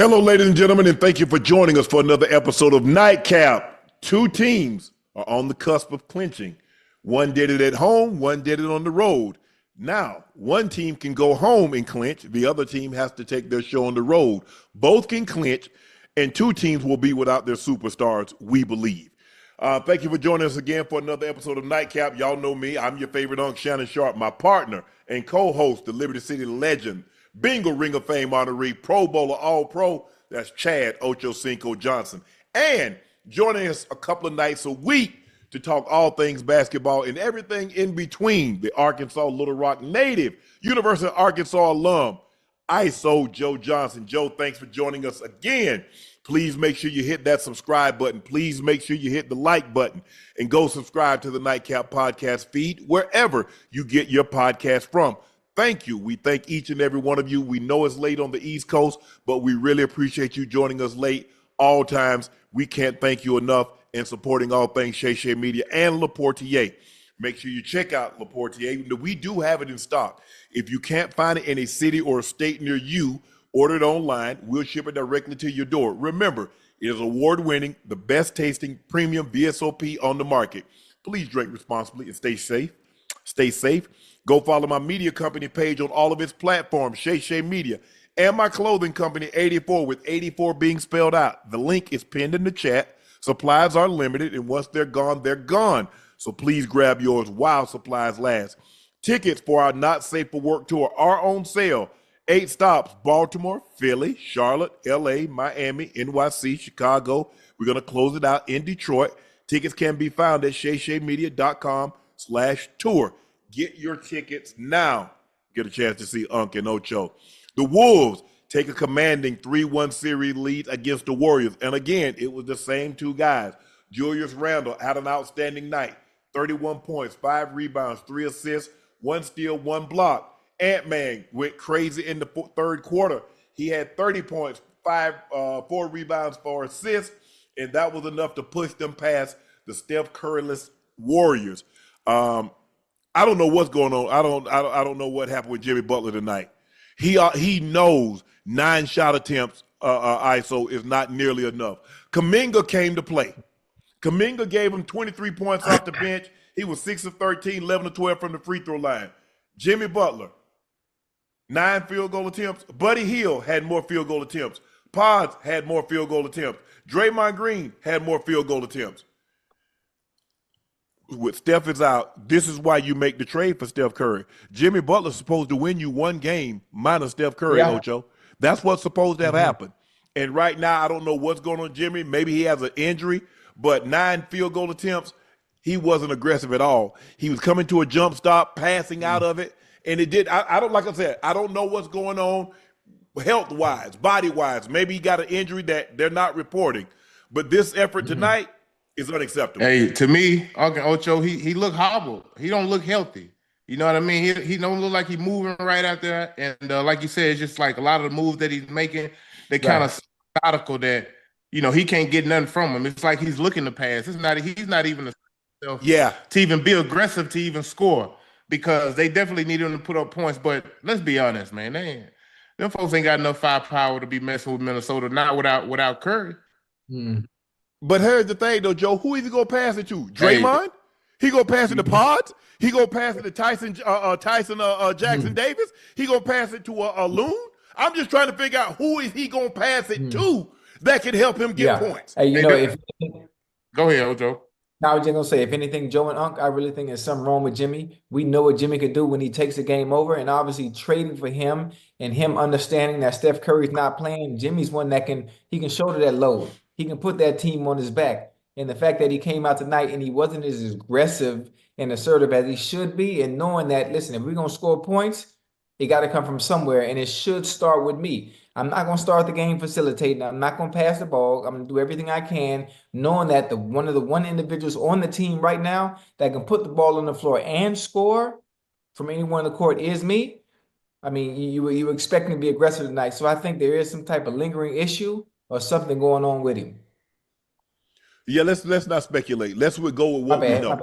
Hello, ladies and gentlemen, and thank you for joining us for another episode of Nightcap. Two teams are on the cusp of clinching. One did it at home, one did it on the road. Now, one team can go home and clinch. The other team has to take their show on the road. Both can clinch, and two teams will be without their superstars, we believe. Thank you for joining us again for another episode of Nightcap. Y'all know me. I'm your favorite unk, Shannon Sharpe, my partner and co-host, the Liberty City legend, Bingo Ring of Fame honoree, Pro Bowler, All-Pro, that's Chad Ochocinco Johnson. And joining us a couple of nights a week to talk all things basketball and everything in between, the Arkansas Little Rock native, University of Arkansas alum, Iso Joe Johnson. Joe, thanks for joining us again. Please make sure you hit that subscribe button. Please make sure you hit the like button and go subscribe to the Nightcap podcast feed wherever you get your podcast from. Thank you. We thank each and every one of you. We know it's late on the East Coast, but we really appreciate you joining us late all times. We can't thank you enough in supporting all things Shay Media and LaPortier. Make sure you check out LaPortier. We do have it in stock. If you can't find it in a city or a state near you, order it online. We'll ship it directly to your door. Remember, it is award-winning, the best tasting premium VSOP on the market. Please drink responsibly and stay safe. Stay safe. Go follow my media company page on all of its platforms, Shay Media, and my clothing company, 84, with 84 being spelled out. The link is pinned in the chat. Supplies are limited, and once they're gone, they're gone. So please grab yours while supplies last. Tickets for our Not Safe for Work tour are on sale. 8 stops: Baltimore, Philly, Charlotte, LA, Miami, NYC, Chicago. We're going to close it out in Detroit. Tickets can be found at shaymedia.com/tour. Get your tickets now. Get a chance to see Unk and Ocho. The Wolves take a commanding 3-1 series lead against the Warriors. And again, it was the same two guys. Julius Randle had an outstanding night. 31 points, 5 rebounds, 3 assists, 1 steal, 1 block. Ant-Man went crazy in the third quarter. He had 30 points, 4 rebounds, 4 assists, and that was enough to push them past the Steph Curry-less Warriors. I don't know what's going on. I don't know what happened with Jimmy Butler tonight. He knows 9 shot attempts, ISO, is not nearly enough. Kuminga came to play. Kuminga gave him 23 points off the bench. He was 6 of 13, 11 of 12 from the free throw line. Jimmy Butler, 9 field goal attempts. Buddy Hield had more field goal attempts. Pods had more field goal attempts. Draymond Green had more field goal attempts. With Steph is out, this is why you make the trade for Steph Curry. Jimmy Butler's supposed to win you 1 game minus Steph Curry, Ocho. That's what's supposed to have happened. And right now, I don't know what's going on with Jimmy. Maybe he has an injury, but 9 field goal attempts, he wasn't aggressive at all. He was coming to a jump stop, passing out of it, and it did. I don't, like I said, I don't know what's going on health-wise, body-wise. Maybe he got an injury that they're not reporting. But this effort tonight is unacceptable. Hey, to me, Uncle Ocho, he look hobbled. He don't look healthy. You know what I mean? He don't look like he's moving right out there. And like you said, it's just like a lot of the moves that he's making, they kind of methodical that, you know, he can't get nothing from him. It's like he's looking to pass. He's not even to even be aggressive to even score, because they definitely need him to put up points. But let's be honest, man, them folks ain't got enough firepower to be messing with Minnesota, not without Curry. But here's the thing, though, Joe. Who is he going to pass it to? Draymond? He going to pass it to Pods? He going to pass it to Jackson Davis? He going to pass it to a Loon? I'm just trying to figure out who is he going to pass it to that can help him get points. Hey, you know, go ahead, Ocho. I was just going to say, if anything, Joe and Unk, I really think there's something wrong with Jimmy. We know what Jimmy could do when he takes a game over, and obviously trading for him and him understanding that Steph Curry's not playing, Jimmy's one that can shoulder that load. He can put that team on his back. And the fact that he came out tonight and he wasn't as aggressive and assertive as he should be, and knowing that, listen, if we're going to score points, it got to come from somewhere, and it should start with me. I'm not going to start the game facilitating. I'm not going to pass the ball. I'm going to do everything I can, knowing that one of the individuals on the team right now that can put the ball on the floor and score from anyone on the court is me. I mean, you were expecting to be aggressive tonight, so I think there is some type of lingering issue or something going on with him. Yeah, let's not speculate. Let's go with what we know.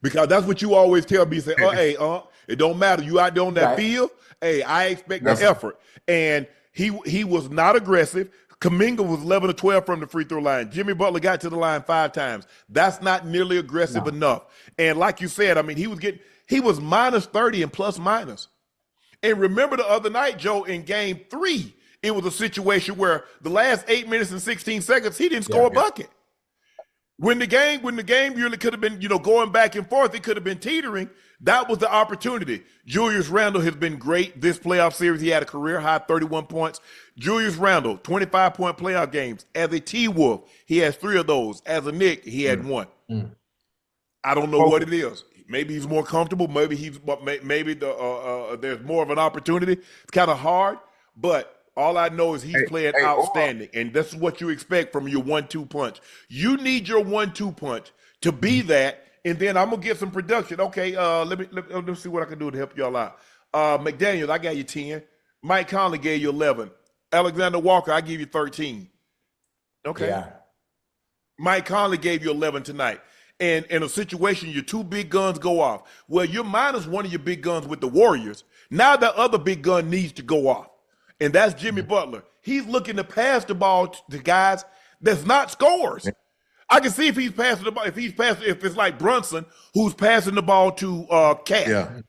Because that's what you always tell me. Say, it don't matter. You out there on that field. Hey, I expect the effort. And he was not aggressive. Kuminga was 11 to 12 from the free throw line. Jimmy Butler got to the line 5 times. That's not nearly aggressive enough. And like you said, I mean, he was minus 30 and plus minus. And remember the other night, Joe, in game 3, it was a situation where the last 8 minutes and 16 seconds, he didn't score a bucket. When the game really could have been, going back and forth, it could have been teetering. That was the opportunity. Julius Randle has been great this playoff series. He had a career high 31 points. Julius Randle, 25-point playoff games. As a T-Wolf, he has 3 of those. As a Knick, he had 1. I don't know what it is. Maybe he's more comfortable. Maybe there's more of an opportunity. It's kind of hard, but all I know is he's playing outstanding, and this is what you expect from your 1-2 punch. You need your 1-2 punch to be that, and then I'm gonna get some production. Okay, let me see what I can do to help y'all out. McDaniels, I got you 10. Mike Conley gave you 11. Alexander Walker, I give you 13. Okay. Yeah. Mike Conley gave you 11 tonight. And in a situation, your 2 big guns go off. Well, you're minus one of your big guns with the Warriors. Now that other big gun needs to go off. And that's Jimmy Butler. He's looking to pass the ball to guys that's not scorers. I can see if he's passing the ball, if it's like Brunson, who's passing the ball to Cat. Yeah.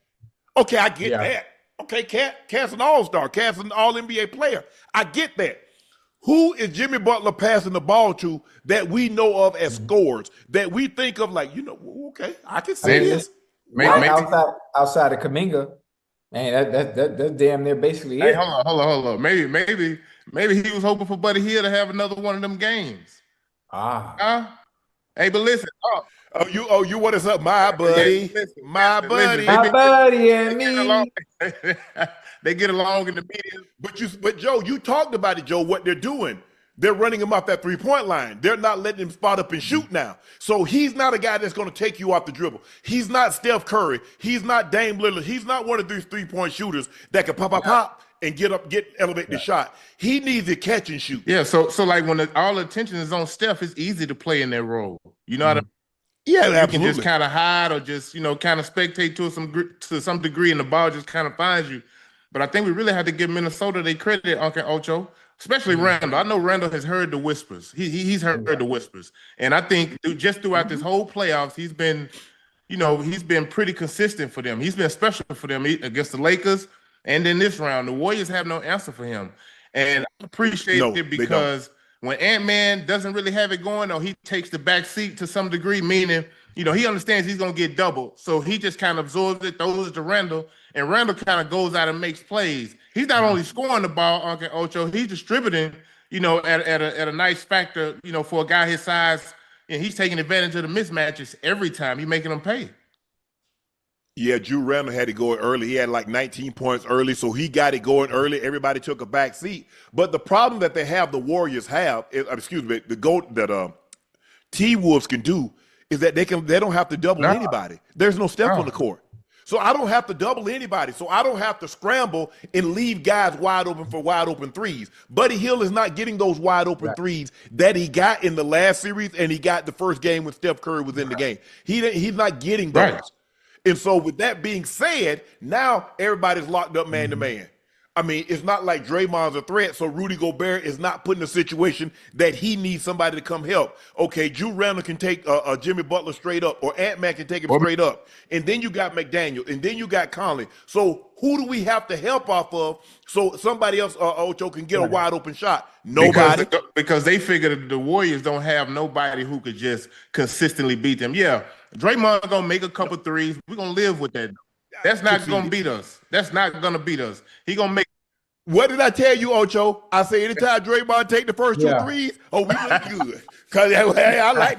Okay, I get that. Okay, Cat's an all-star. Cat's an all-NBA player. I get that. Who is Jimmy Butler passing the ball to that we know of as scorers, that we think of like, okay, I can see this. Maybe outside of Kuminga, man, that's damn near basically it. Hold on. Maybe he was hoping for Buddy Hield to have another one of them games. Hey, but listen. You what is up, my buddy? My buddy and me. They get along in the media. But Joe, you talked about it, Joe, what they're doing. They're running him off that 3-point line. They're not letting him spot up and shoot now. So he's not a guy that's going to take you off the dribble. He's not Steph Curry. He's not Dame Lillard. He's not one of these 3-point shooters that can pop, and elevate the shot. He needs to catch and shoot. Yeah, so like when all the attention is on Steph, it's easy to play in that role. You know what I mean? Yeah, you absolutely. can just kind of hide or just, kind of spectate to some degree, and the ball just kind of finds you. But I think we really have to give Minnesota their credit, Uncle Ocho, especially Randall. I know Randall has heard the whispers. He's heard the whispers. And I think just throughout this whole playoffs, he's been pretty consistent for them. He's been special for them against the Lakers. And in this round, the Warriors have no answer for him. And I appreciate it because when Ant-Man doesn't really have it going, or he takes the back seat to some degree, meaning, he understands he's going to get doubled. So he just kind of absorbs it, throws it to Randall, and Randall kind of goes out and makes plays. He's not only scoring the ball, Uncle Ocho, he's distributing, at a nice factor, for a guy his size, and he's taking advantage of the mismatches every time. He's making them pay. Yeah, Drew Randall had to go early. He had like 19 points early, so he got it going early. Everybody took a back seat. But the problem that the Warriors have, T-Wolves can do is that they don't have to double anybody. There's no Steph on the court. So I don't have to double anybody. So I don't have to scramble and leave guys wide open for wide open threes. Buddy Hield is not getting those wide open threes that he got in the last series, and he got the first game when Steph Curry was in the game. He's not getting those. Right. And so with that being said, now everybody's locked up man to man. I mean, it's not like Draymond's a threat, so Rudy Gobert is not put in a situation that he needs somebody to come help. Okay, Drew Randall can take Jimmy Butler straight up, or Ant-Man can take him straight up. And then you got McDaniel, and then you got Conley. So who do we have to help off of so somebody else, Ocho, can get a wide open shot? Nobody. Because they figured the Warriors don't have nobody who could just consistently beat them. Yeah, Draymond going to make a couple threes. We're going to live with that. That's not going to beat us. That's not going to beat us. He going to make. What did I tell you, Ocho? I say anytime Draymond take the first 2 threes, we look good. Because I like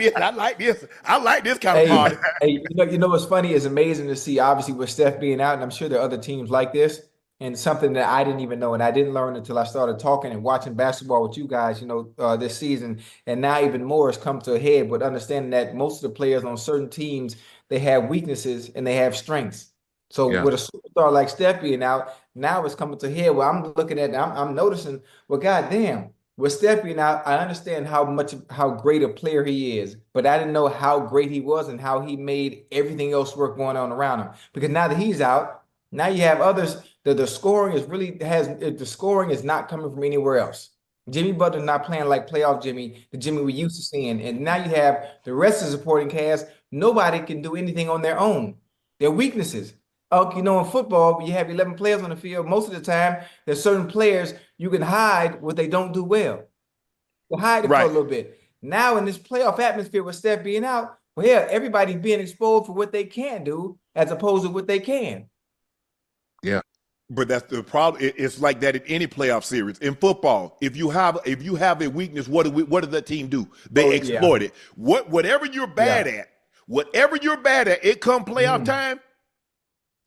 this. I like this kind of party. Hey, you know what's funny? It's amazing to see, obviously, with Steph being out, and I'm sure there are other teams like this, and something that I didn't even know, and I didn't learn until I started talking and watching basketball with you guys, this season, and now even more has come to a head with understanding that most of the players on certain teams, they have weaknesses and they have strengths. So with a superstar like Steph being out, now it's coming to head where I'm looking at, I'm noticing, well, goddamn, with Steph being out, I understand how great a player he is, but I didn't know how great he was and how he made everything else work going on around him. Because now that he's out, now you have others that the scoring is not coming from anywhere else. Jimmy Butler not playing like playoff Jimmy, the Jimmy we used to seeing. And now you have the rest of the supporting cast. Nobody can do anything on their own. Their weaknesses. You know, in football, when you have 11 players on the field, most of the time, there's certain players you can hide what they don't do well. You hide it for a Right. little bit. Now in this playoff atmosphere with Steph being out, well, yeah, everybody's being exposed for what they can do as opposed to what they can. Yeah. But that's the problem. It's like that in any playoff series. In football, if you have a weakness, what does that team do? They exploit it. Whatever you're bad at, it come playoff time,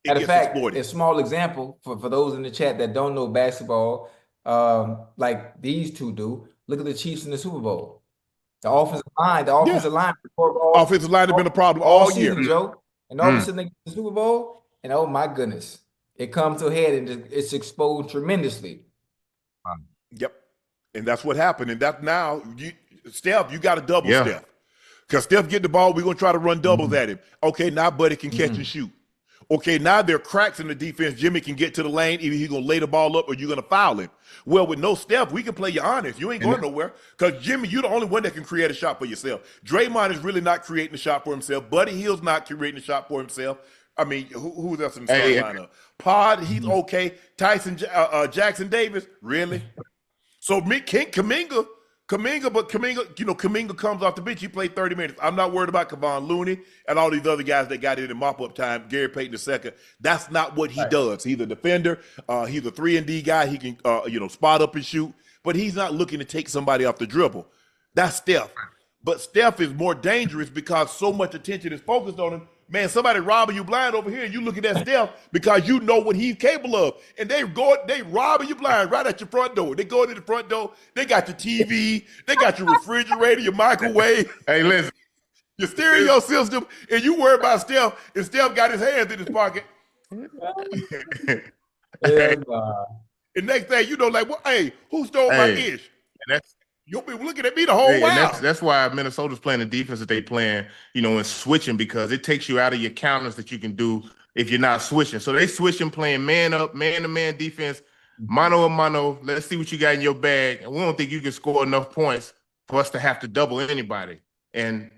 it Matter of gets fact, exploited. a small example for those in the chat that don't know basketball, like these two do. Look at the Chiefs in the Super Bowl. The offensive line, Offensive line has been a problem all year. season, Joe. And all of a sudden they get the Super Bowl, and oh my goodness, it comes to a head and it's exposed tremendously. Yep. And that's what happened. And that now, Steph, you got to double Steph. Because Steph get the ball, we're going to try to run doubles at him. Okay, now Buddy can catch and shoot. Okay, now there are cracks in the defense. Jimmy can get to the lane. Either he's going to lay the ball up or you're going to foul him. Well, with no Steph, we can play you honest. You ain't going nowhere. Because, Jimmy, you're the only one that can create a shot for yourself. Draymond is really not creating a shot for himself. Buddy Hield's not creating a shot for himself. I mean, who's else in the starting lineup? Pod, he's okay. Tyson Jackson Davis, really? So Kuminga, you know, Kuminga comes off the bench. He played 30 minutes. I'm not worried about Kevon Looney and all these other guys that got in mop-up time. Gary Payton II. That's not what he does. He's a defender. He's a 3-and-D guy. He can, you know, spot up and shoot. But he's not looking to take somebody off the dribble. That's Steph. But Steph is more dangerous because so much attention is focused on him. Man, somebody robbing you blind over here, and you looking at Steph because you know what he's capable of. And they robbing you blind right at your front door. They go to the front door, they got your TV, they got your refrigerator, your microwave. Hey, listen. Your stereo system, and you worry about Steph, and Steph got his hands in his pocket. Yeah, And next thing you know, like, well, hey, who stole my ish? You'll be looking at me the whole while. That's why Minnesota's playing the defense that they playing, you know, and switching, because it takes you out of your counters that you can do if you're not switching. So they switching, playing man up, man-to-man defense, mano a mano. Let's see what you got in your bag. And we don't think you can score enough points for us to have to double anybody. And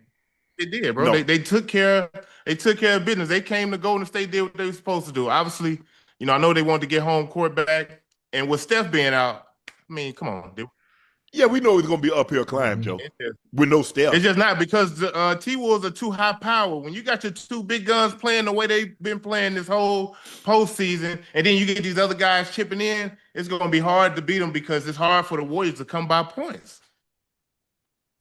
they did, bro. No. They took care of business. They came to Golden State, did what they were supposed to do. Obviously, you know, I know they wanted to get home court back. And with Steph being out, I mean, come on, dude. Yeah, we know it's going to be an uphill climb, Joe, with no Steph. It's just not, because the T-Wolves are too high power. When you got your two big guns playing the way they've been playing this whole postseason, and then you get these other guys chipping in, it's going to be hard to beat them, because it's hard for the Warriors to come by points.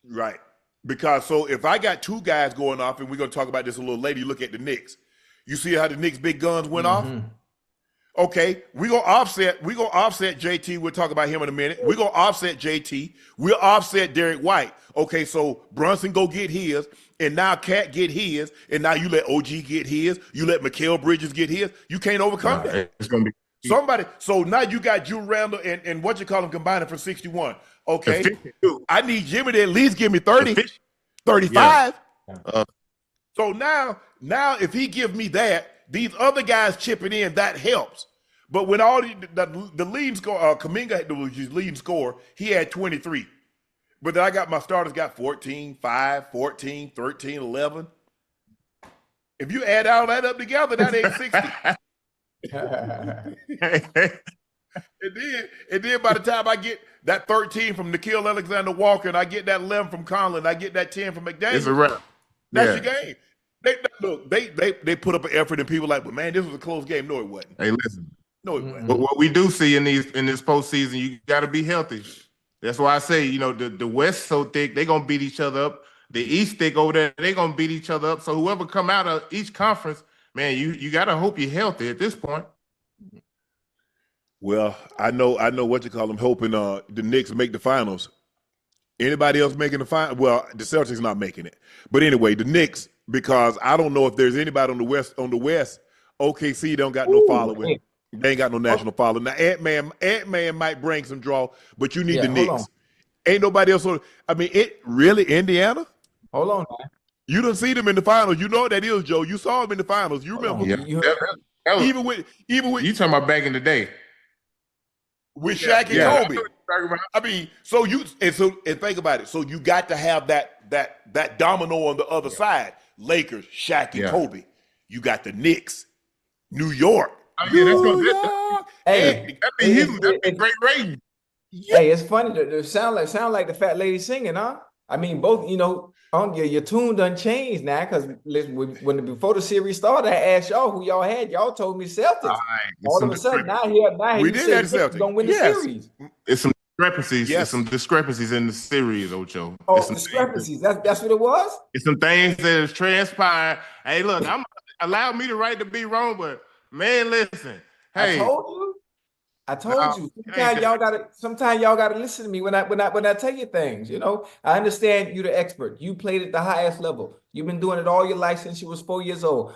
Right. Because so if I got two guys going off, and we're going to talk about this a little later, you look at the Knicks. You see how the Knicks' big guns went off? Okay, we're gonna offset JT. We'll talk about him in a minute. We're gonna offset JT. We'll offset Derek White. Okay, so Brunson go get his, and now Cat get his, and now you let OG get his, you let Mikal Bridges get his. You can't overcome that. It's gonna be somebody. So now you got Drew Randall and what you call him combining for 61. Okay, I need Jimmy to at least give me 30, 35. Yeah. So now if he give me that, these other guys chipping in, that helps. But when all the lead score, Kuminga was his lead score, he had 23. But then I got my starters got 14, 5, 14, 13, 11. If you add all that up together, that ain't 60. and then by the time I get that 13 from Nickeil Alexander-Walker, and I get that 11 from Conlon, I get that 10 from McDaniel. It's a wrap. That's your game. They put up an effort, and people are like, but man, this was a close game. No, it wasn't. Hey, listen. No, it wasn't. What we do see in this postseason, you got to be healthy. That's why I say, you know, the West so thick, they're gonna beat each other up. The East thick over there, they're gonna beat each other up. So whoever come out of each conference, man, you gotta hope you're healthy at this point. Well, I know what you call them, hoping the Knicks make the finals. Anybody else making the final? Well, the Celtics not making it. But anyway, the Knicks, because I don't know if there's anybody on the West. OKC don't got no following. They ain't got no national following. Now, Ant-Man might bring some draw, but you need the Knicks. Ain't nobody else. I mean, it really Indiana? Hold on, man. You done see them in the finals. You know what that is, Joe. You saw them in the finals. You remember? Yeah. Even with you talking about back in the day. with Shaq and Yeah. Kobe. I mean, so think about it. So you got to have that domino on the other side. Lakers, Shaq and Kobe. You got the Knicks, New York. Hey, that'd be huge. That'd be great rating. Hey, it's funny to sound like the fat lady singing, huh? I mean, both, your tune done changed now because before the series started, I asked y'all who y'all had. Y'all told me Celtics. All of a sudden, now we did have Celtics gonna win the series. It's some discrepancies. Yes. There's some discrepancies in the series, Ocho. Oh, discrepancies. That's what it was? It's some things that has transpired. Hey, look, allow me the right to be wrong, but man, listen. Hey, I told you. Sometimes y'all gotta listen to me when I tell you things. I understand you're the expert. You played at the highest level. You've been doing it all your life since you was 4 years old.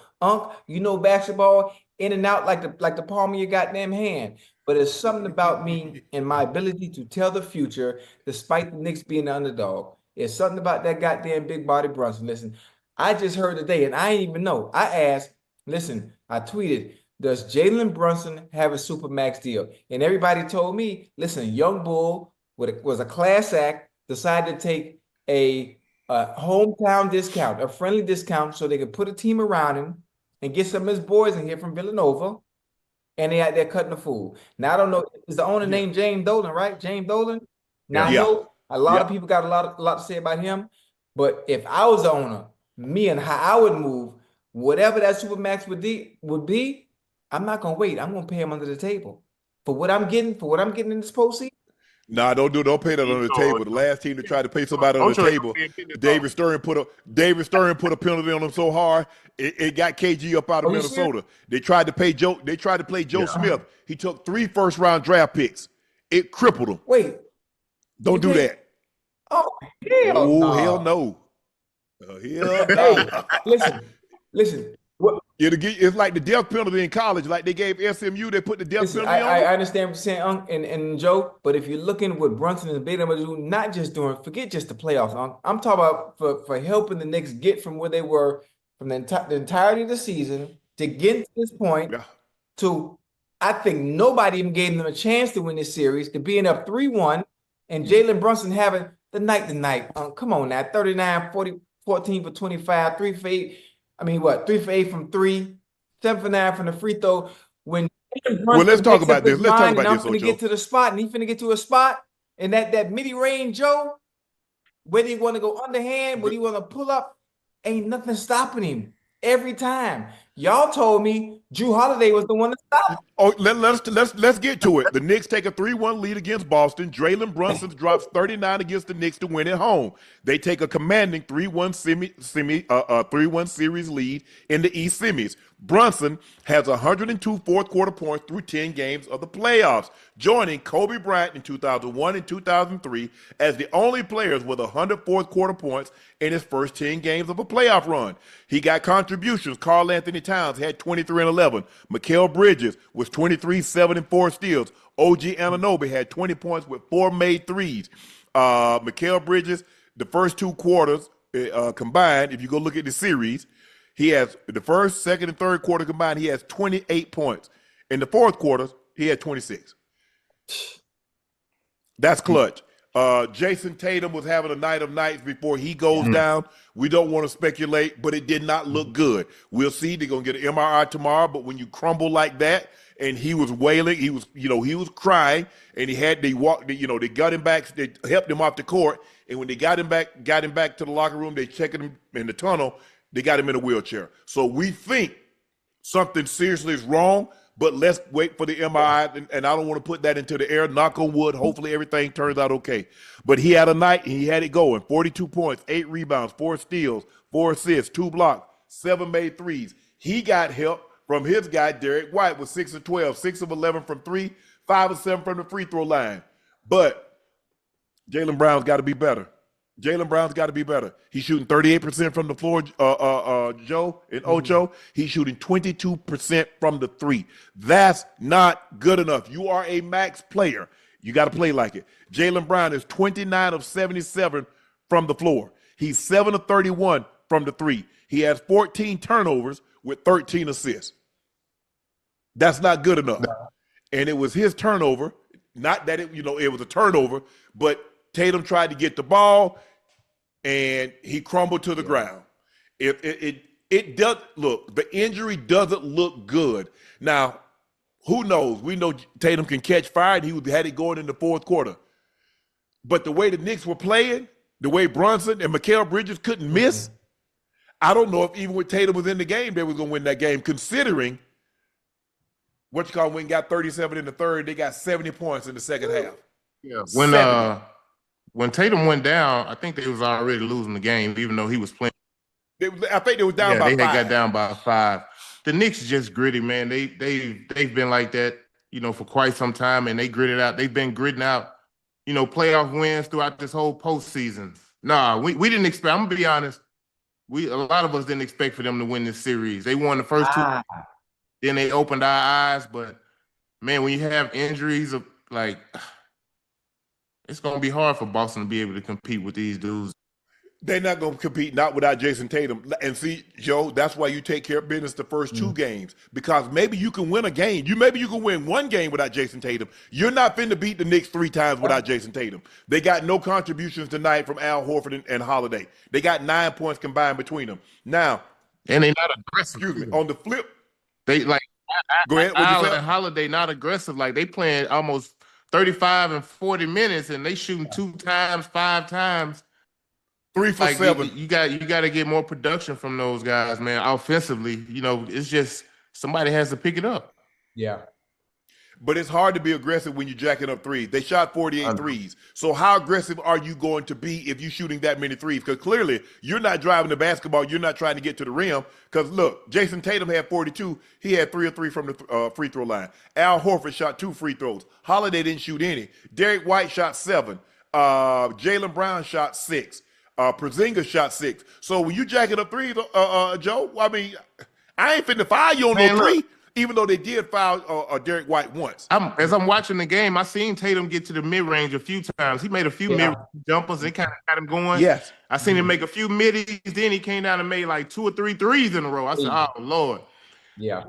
You know basketball in and out like the palm of your goddamn hand. But it's something about me and my ability to tell the future, despite the Knicks being the underdog. It's something about that goddamn big body Brunson. Listen, I just heard today, and I didn't even know. I asked. Listen, I tweeted. Does Jalen Brunson have a Supermax deal? And everybody told me, listen, young bull was a class act, decided to take a hometown discount, a friendly discount, so they could put a team around him and get some of his boys in here from Villanova. And they out there cutting the fool. Now, I don't know, is the owner named James Dolan, right? James Dolan? Now, I know a lot of people got a lot to say about him, but if I was the owner, me and how I would move, whatever that Supermax would be, I'm not gonna wait. I'm gonna pay him under the table for what I'm getting in this postseason. Nah, don't pay that under the table. The last team to try to pay somebody under the table, David Stern put a penalty on him so hard it got KG up out of Minnesota. They tried to play Joe Smith. He took 3 first-round draft picks. It crippled him. Wait, don't do that. Oh hell no! Hell no! Hell no! Hey, listen. It's like the death penalty in college, like they gave SMU. They put the death penalty on. I understand what you're saying, and Joe. But if you're looking at what Brunson and Beta do, not just forget just the playoffs. I'm talking about for helping the Knicks get from where they were from the entirety of the season to get to this point. To I think nobody even gave them a chance to win this series, to being up 3-1, and Jalen Brunson having the night. Come on now, 39, 40, 14 for 25, 3 for 8. I mean, 3 for 8 from 3, 7 for 9 from the free throw. Well, let's talk about this. Let's talk about this, I'm finna get to the spot, and he finna get to a spot, and that midi-range, Joe, whether he want to go underhand, whether he want to pull up, ain't nothing stopping him every time. Y'all told me Drew Holiday was the one to stop. Oh, let's get to it. The Knicks take a 3-1 lead against Boston. Jalen Brunson drops 39 against the Knicks to win at home. They take a commanding 3-1 series lead in the East semis. Brunson has 102 fourth quarter points through 10 games of the playoffs, joining Kobe Bryant in 2001 and 2003 as the only players with 100 fourth quarter points in his first 10 games of a playoff run. He got contributions. Karl Anthony Towns had 23 and 11. Mikal Bridges was 23, 7 and 4 steals. OG Anunoby had 20 points with 4 made threes. Mikal Bridges, the first 2 quarters combined, if you go look at the series, he has the first, second, and third quarter combined, he has 28 points. In the fourth quarter, he had 26. That's clutch. Jason Tatum was having a night of nights before he goes down. We don't want to speculate, but it did not look good. We'll see. They're going to get an MRI tomorrow, but when you crumble like that, and he was wailing, he was crying, and they got him back, they helped him off the court, and when they got him back to the locker room, they checked him in the tunnel, they got him in a wheelchair. So we think something seriously is wrong, but let's wait for the MRI, and I don't want to put that into the air. Knock on wood. Hopefully everything turns out okay. But he had a night, and he had it going. 42 points, 8 rebounds, 4 steals, 4 assists, 2 blocks, 7 made threes. He got help from his guy, Derek White, with 6 of 12, 6 of 11 from 3, 5 of 7 from the free throw line. But Jalen Brown's got to be better. He's shooting 38% from the floor, Joe and Ocho. He's shooting 22% from the 3. That's not good enough. You are a max player. You got to play like it. Jalen Brown is 29 of 77 from the floor. He's 7 of 31 from the 3. He has 14 turnovers with 13 assists. That's not good enough. No. And it was his turnover not that it was a turnover, but Tatum tried to get the ball and he crumbled to the ground. It does look, the injury doesn't look good. Now, who knows? We know Tatum can catch fire, and he had it going in the fourth quarter. But the way the Knicks were playing, the way Brunson and Mikal Bridges couldn't miss, I don't know if even with Tatum was in the game, they were going to win that game, considering went and got 37 in the third. They got 70 points in the second half. Yeah, when Tatum went down, I think they was already losing the game, even though he was playing. I think they was down by 5. They had got down by 5. The Knicks just gritty, man. They've been like that, for quite some time, and they gritted out. They've been gritting out, playoff wins throughout this whole postseason. Nah, we didn't expect. I'm gonna be honest. A lot of us didn't expect for them to win this series. They won the first 2, then they opened our eyes. But man, when you have injuries, it's gonna be hard for Boston to be able to compete with these dudes. They're not going to compete, not without Jason Tatum. And see, Joe, that's why you take care of business the first 2 games, because maybe you can win a game. Maybe you can win 1 game without Jason Tatum. You're not finna beat the Knicks 3 times without Jason Tatum. They got no contributions tonight from Al Horford and Holiday. They got 9 points combined between them. Now, and they're not aggressive. Excuse me. On the flip, they go ahead. Al and Holiday not aggressive. Like they playing almost 35 and 40 minutes, and they shooting 2 times, 5 times. 3 for 7. You got to get more production from those guys, man. Offensively, it's just somebody has to pick it up. Yeah. But it's hard to be aggressive when you're jacking up threes. They shot 48 threes. So how aggressive are you going to be if you're shooting that many threes? Because clearly you're not driving the basketball. You're not trying to get to the rim. Because look, Jason Tatum had 42. He had 3 of 3 from the free throw line. Al Horford shot 2 free throws. Holiday didn't shoot any. Derek White shot 7. Jalen Brown shot 6. Porzingis shot 6. So when you jacking up threes, Joe, I mean, I ain't finna foul you on no 3, even though they did foul Derek White once. As I'm watching the game, I seen Tatum get to the mid-range a few times. He made a few mid-range jumpers. They kind of got him going. Yes. I seen him make a few middies. Then he came down and made like 2 or 3 threes in a row. I said, oh, Lord. Yeah.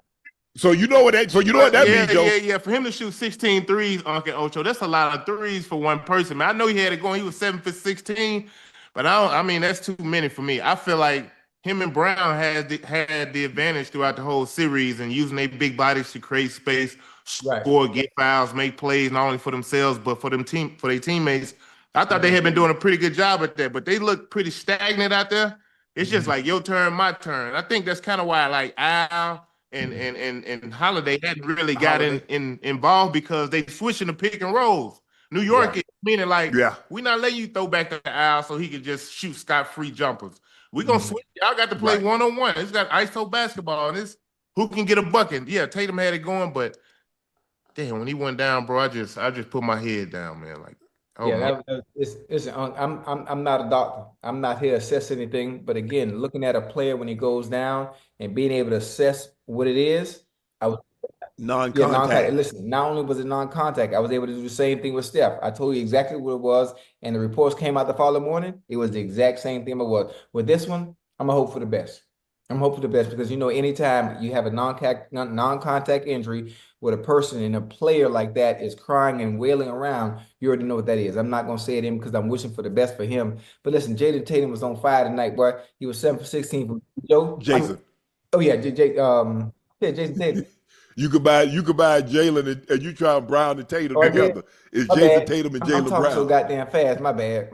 So you know what that means, Joe? Yeah. For him to shoot 16 threes, Uncle Ocho, that's a lot of threes for one person, man. I know he had it going. He was 7 for 16. But that's too many for me. I feel like him and Brown had the advantage throughout the whole series and using their big bodies to create space, score, get fouls, make plays, not only for themselves, but for their teammates. I thought they had been doing a pretty good job at that, but they look pretty stagnant out there. It's just like your turn, my turn. I think that's kind of why like Al and Holiday hadn't really got involved, because they switching the pick and rolls. New York is meaning we're not letting you throw back to Al so he can just shoot scot-free jumpers. We're going to switch. Y'all got to play one-on-one. It's got ISO basketball, and it's who can get a bucket. Yeah, Tatum had it going, but damn, when he went down, bro, I just put my head down, man. Like, I'm not a doctor. I'm not here to assess anything. But again, looking at a player when he goes down and being able to assess what it is, I was non-contact. Listen, not only was it non-contact, I was able to do the same thing with Steph. I told you exactly what it was, and the reports came out the following morning. It was the exact same thing it was. With this one, I'm gonna hope for the best. I'm hoping for the best, because anytime you have a non-contact injury with a person and a player like that is crying and wailing around, you already know what that is. I'm not gonna say it in because I'm wishing for the best for him. But listen, Jaden Tatum was on fire tonight, boy. He was 7 for 16 from Joe. Jason. Jason Tatum. You could buy Jalen and you try Brown and Tatum together. It's Jason Tatum and Jalen Brown. I'm talking so goddamn fast. My bad.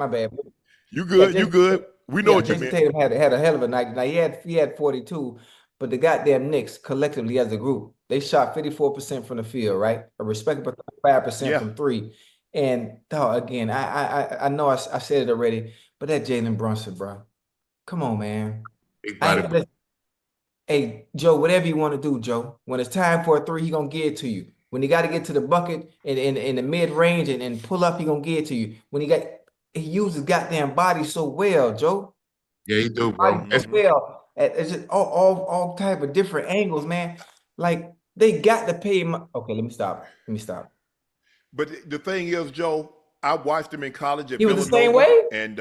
You good? You good? We know what you mean. Tatum had a hell of a night. Now he had 42, but the goddamn Knicks collectively as a group, they shot 54% from the field, right? A respectable 5% from 3. And again, I know I said it already, but that Jalen Brunson, bro, come on, man. Hey, Joe, whatever you want to do, Joe. When it's time for a 3, he gonna give it to you. When he got to get to the bucket in the mid range and pull up, he gonna give it to you. When he uses goddamn body so well, Joe. Yeah, he do, bro. It's just all type of different angles, man. Like they got to pay him. Okay, let me stop. But the thing is, Joe, I watched him in college at He was Villanova, the same way, and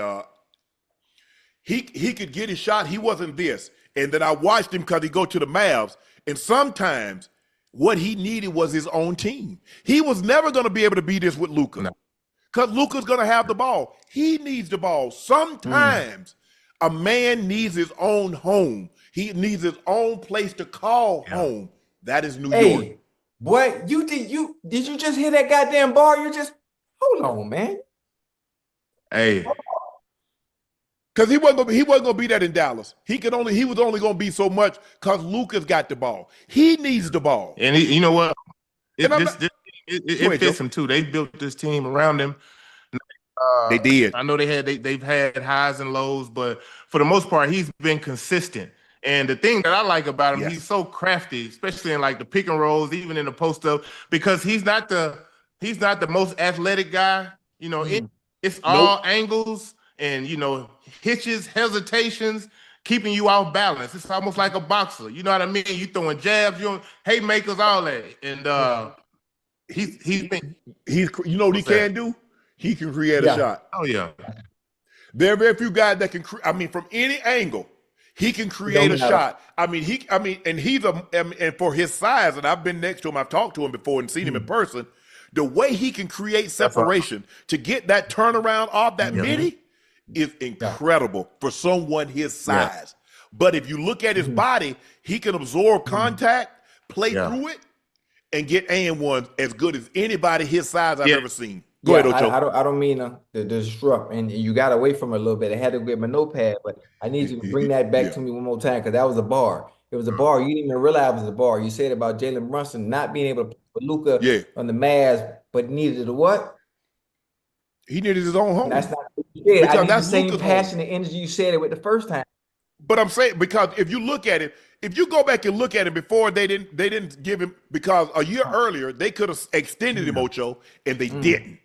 he could get his shot. He wasn't this. And then I watched him because he go to the Mavs, and sometimes What he needed was his own team. He was never going to be able to be this with Luka because Luka's going to have the ball. He needs the ball. Sometimes a man needs his own home. He needs his own place to call home. That is New York. Boy, did you just hear that goddamn bar? Hold on, man. Hey. Because he wasn't gonna be that in Dallas. He was only gonna be so much because Luka's got the ball. He needs the ball. And you know what? It fits him too. They built this team around him. They did. I know they've had highs and lows, but for the most part, he's been consistent. And the thing that I like about him, he's so crafty, especially in like the pick and rolls, even in the post up, because he's not the most athletic guy. You know, it's all angles and hitches, hesitations, keeping you off balance. It's almost like a boxer. You know what I mean? You throwing jabs, haymakers, all that. And he's you know what he can do? He can create a shot. Oh yeah. There are very few guys that can from any angle. He can create a shot. And for his size, and I've been next to him, I've talked to him before and seen him in person. The way he can create separation to get that turnaround off that midi is incredible for someone his size. But if you look at his body, he can absorb contact, play through it, and get and-ones as good as anybody his size I've ever seen. Go ahead, Ocho. I don't mean to disrupt, and you got away from it a little bit. I had to get my notepad, but I need you to bring that back to me one more time because that was a bar. It was a bar. You didn't even realize it was a bar. You said about Jalen Brunson not being able to put Luka on the Mavs, but needed a what? He needed his own home. That's not what you said. I need the same passion and energy you said it with the first time. But I'm saying, because if you look at it, if you go back and look at it before, they didn't give him, because a year earlier they could have extended him, Ocho, and they didn't.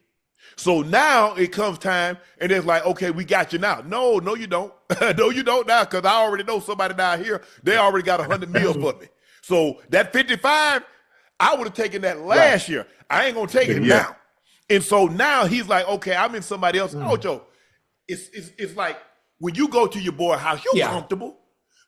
So now it comes time, and it's like, okay, we got you now. No, you don't. No, you don't now, because I already know somebody down here, they already got 100 meals for me. So that 55, I would have taken that last year. I ain't going to take it now. And so now he's like, okay, I'm in somebody else's. Ocho, it's like when you go to your boy house, you're comfortable,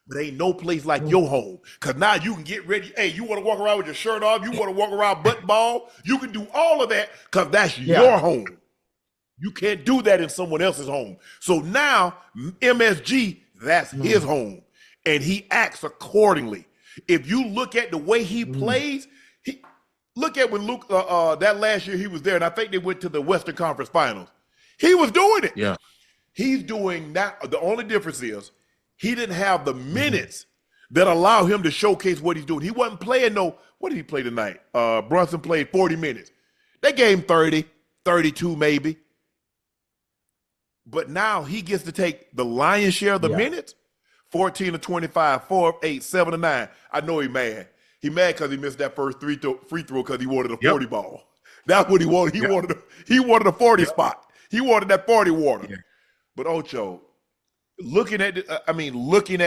but ain't no place like your home. Because now you can get ready. Hey, you want to walk around with your shirt off? You want to walk around butt ball? You can do all of that because that's your home. You can't do that in someone else's home. So now MSG, that's his home. And he acts accordingly. If you look at the way he plays, look at when Luke, that last year he was there, and I think they went to the Western Conference Finals. He was doing it. Yeah. He's doing that. The only difference is he didn't have the minutes that allow him to showcase what he's doing. He wasn't playing what did he play tonight? Brunson played 40 minutes. They gave him 30, 32 maybe. But now he gets to take the lion's share of the minutes, 14 to 25, 4 of 8, 7 to 9. I know he's mad. He mad because he missed that first free throw because he wanted a 40 ball. That's what he wanted. He wanted a 40 spot. He wanted that 40 water. Yeah. But Ocho, looking at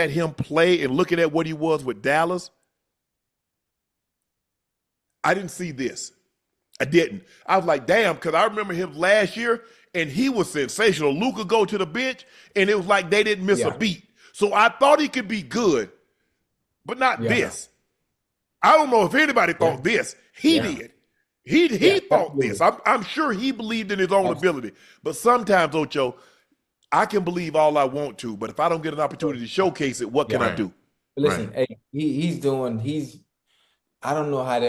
him play and looking at what he was with Dallas, I didn't see this. I didn't. I was like, damn, because I remember him last year, and he was sensational. Luka go to the bench, and it was like they didn't miss a beat. So I thought he could be good, but not this. I don't know if anybody thought this. He did. He thought this. I'm sure he believed in his own ability. But sometimes, Ocho, I can believe all I want to, but if I don't get an opportunity to showcase it, what can I do? Listen, hey, I don't know how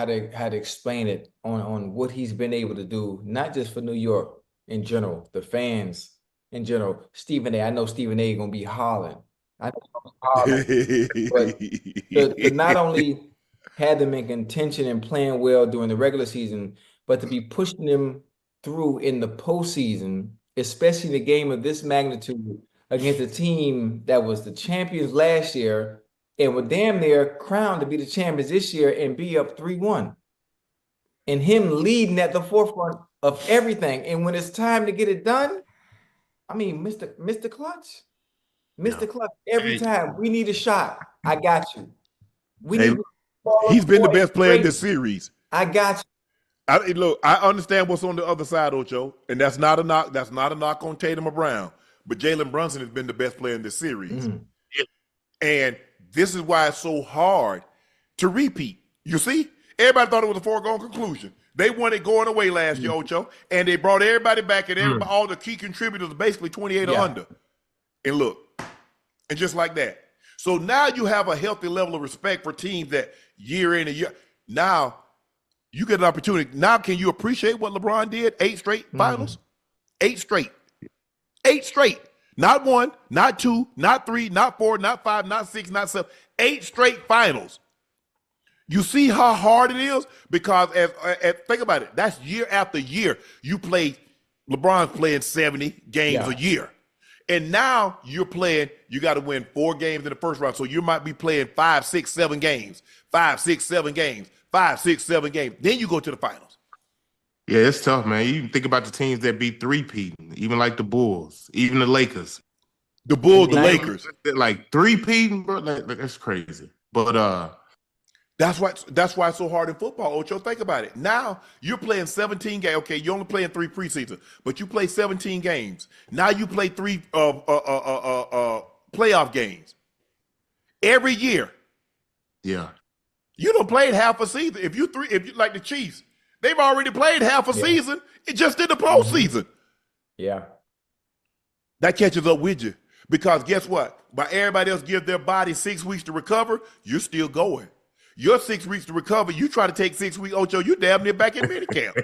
to explain it on what he's been able to do, not just for New York in general, the fans in general. Stephen A. I know Stephen A. gonna be hollering. I know he's hollering. But to not only had them in contention and playing well during the regular season, but to be pushing them through in the postseason, especially in a game of this magnitude against a team that was the champions last year and were damn near crowned to be the champions this year and be up 3-1. And him leading at the forefront of everything. And when it's time to get it done, I mean, Mr. Clutch. Mr. Clutch, every time we need a shot, I got you. He's been the best player in this series. I got you. Look, I understand what's on the other side, Ocho, and that's not a knock. That's not a knock on Tatum or Brown. But Jalen Brunson has been the best player in this series. And this is why it's so hard to repeat. You see? Everybody thought it was a foregone conclusion. They won it going away last year, Ocho, and they brought everybody back, and everybody, all the key contributors basically 28 or under. And look, and just like that. So now you have a healthy level of respect for teams that year in and year. Now you get an opportunity. Now can you appreciate what LeBron did? 8 straight finals? 8 straight. 8 straight. Not 1, not 2, not 3, not 4, not 5, not 6, not 7. 8 straight finals. You see how hard it is? Because think about it. That's year after year. LeBron's playing 70 games a year. And now you got to win 4 games in the first round. So you might be playing 5, 6, 7 games. 5, 6, 7 games. 5, 6, 7 games. Then you go to the finals. Yeah, it's tough, man. You think about the teams that beat 3-peating, even like the Bulls, even the Lakers. The Bulls, the Lakers. Like 3-peating, bro. Like, that's crazy. But that's why it's so hard in football, Ocho. Think about it. Now you're playing 17 games. Okay, you're only playing 3 preseason, but you play 17 games. Now you play 3 playoff games every year. Yeah, you don't play half a season. If you like the Chiefs, they've already played half a season. It just in the postseason. Yeah, that catches up with you because guess what? While everybody else gives their body 6 weeks to recover, you're still going. Your 6 weeks to recover, you try to take 6 weeks, Ocho, you damn near back in minicamp.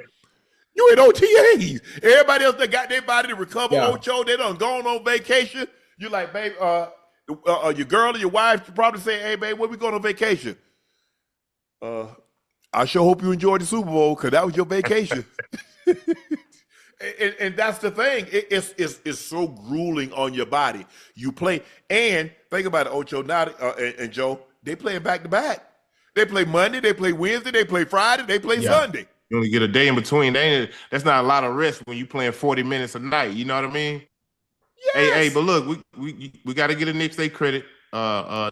You in OTAs. Everybody else that got their body to recover, Ocho, they done gone on vacation. You're like, babe, your girl or your wife should probably say, hey, babe, where we going on vacation? I sure hope you enjoyed the Super Bowl because that was your vacation. and that's the thing. It's so grueling on your body. You play, and think about it, Ocho, now, and Joe, they play back-to-back. They play Monday, they play Wednesday, they play Friday, they play Sunday. You only get a day in between. That's not a lot of rest when you playing 40 minutes a night. You know what I mean? Yes. Hey, but look, we got to get the Knicks their credit. They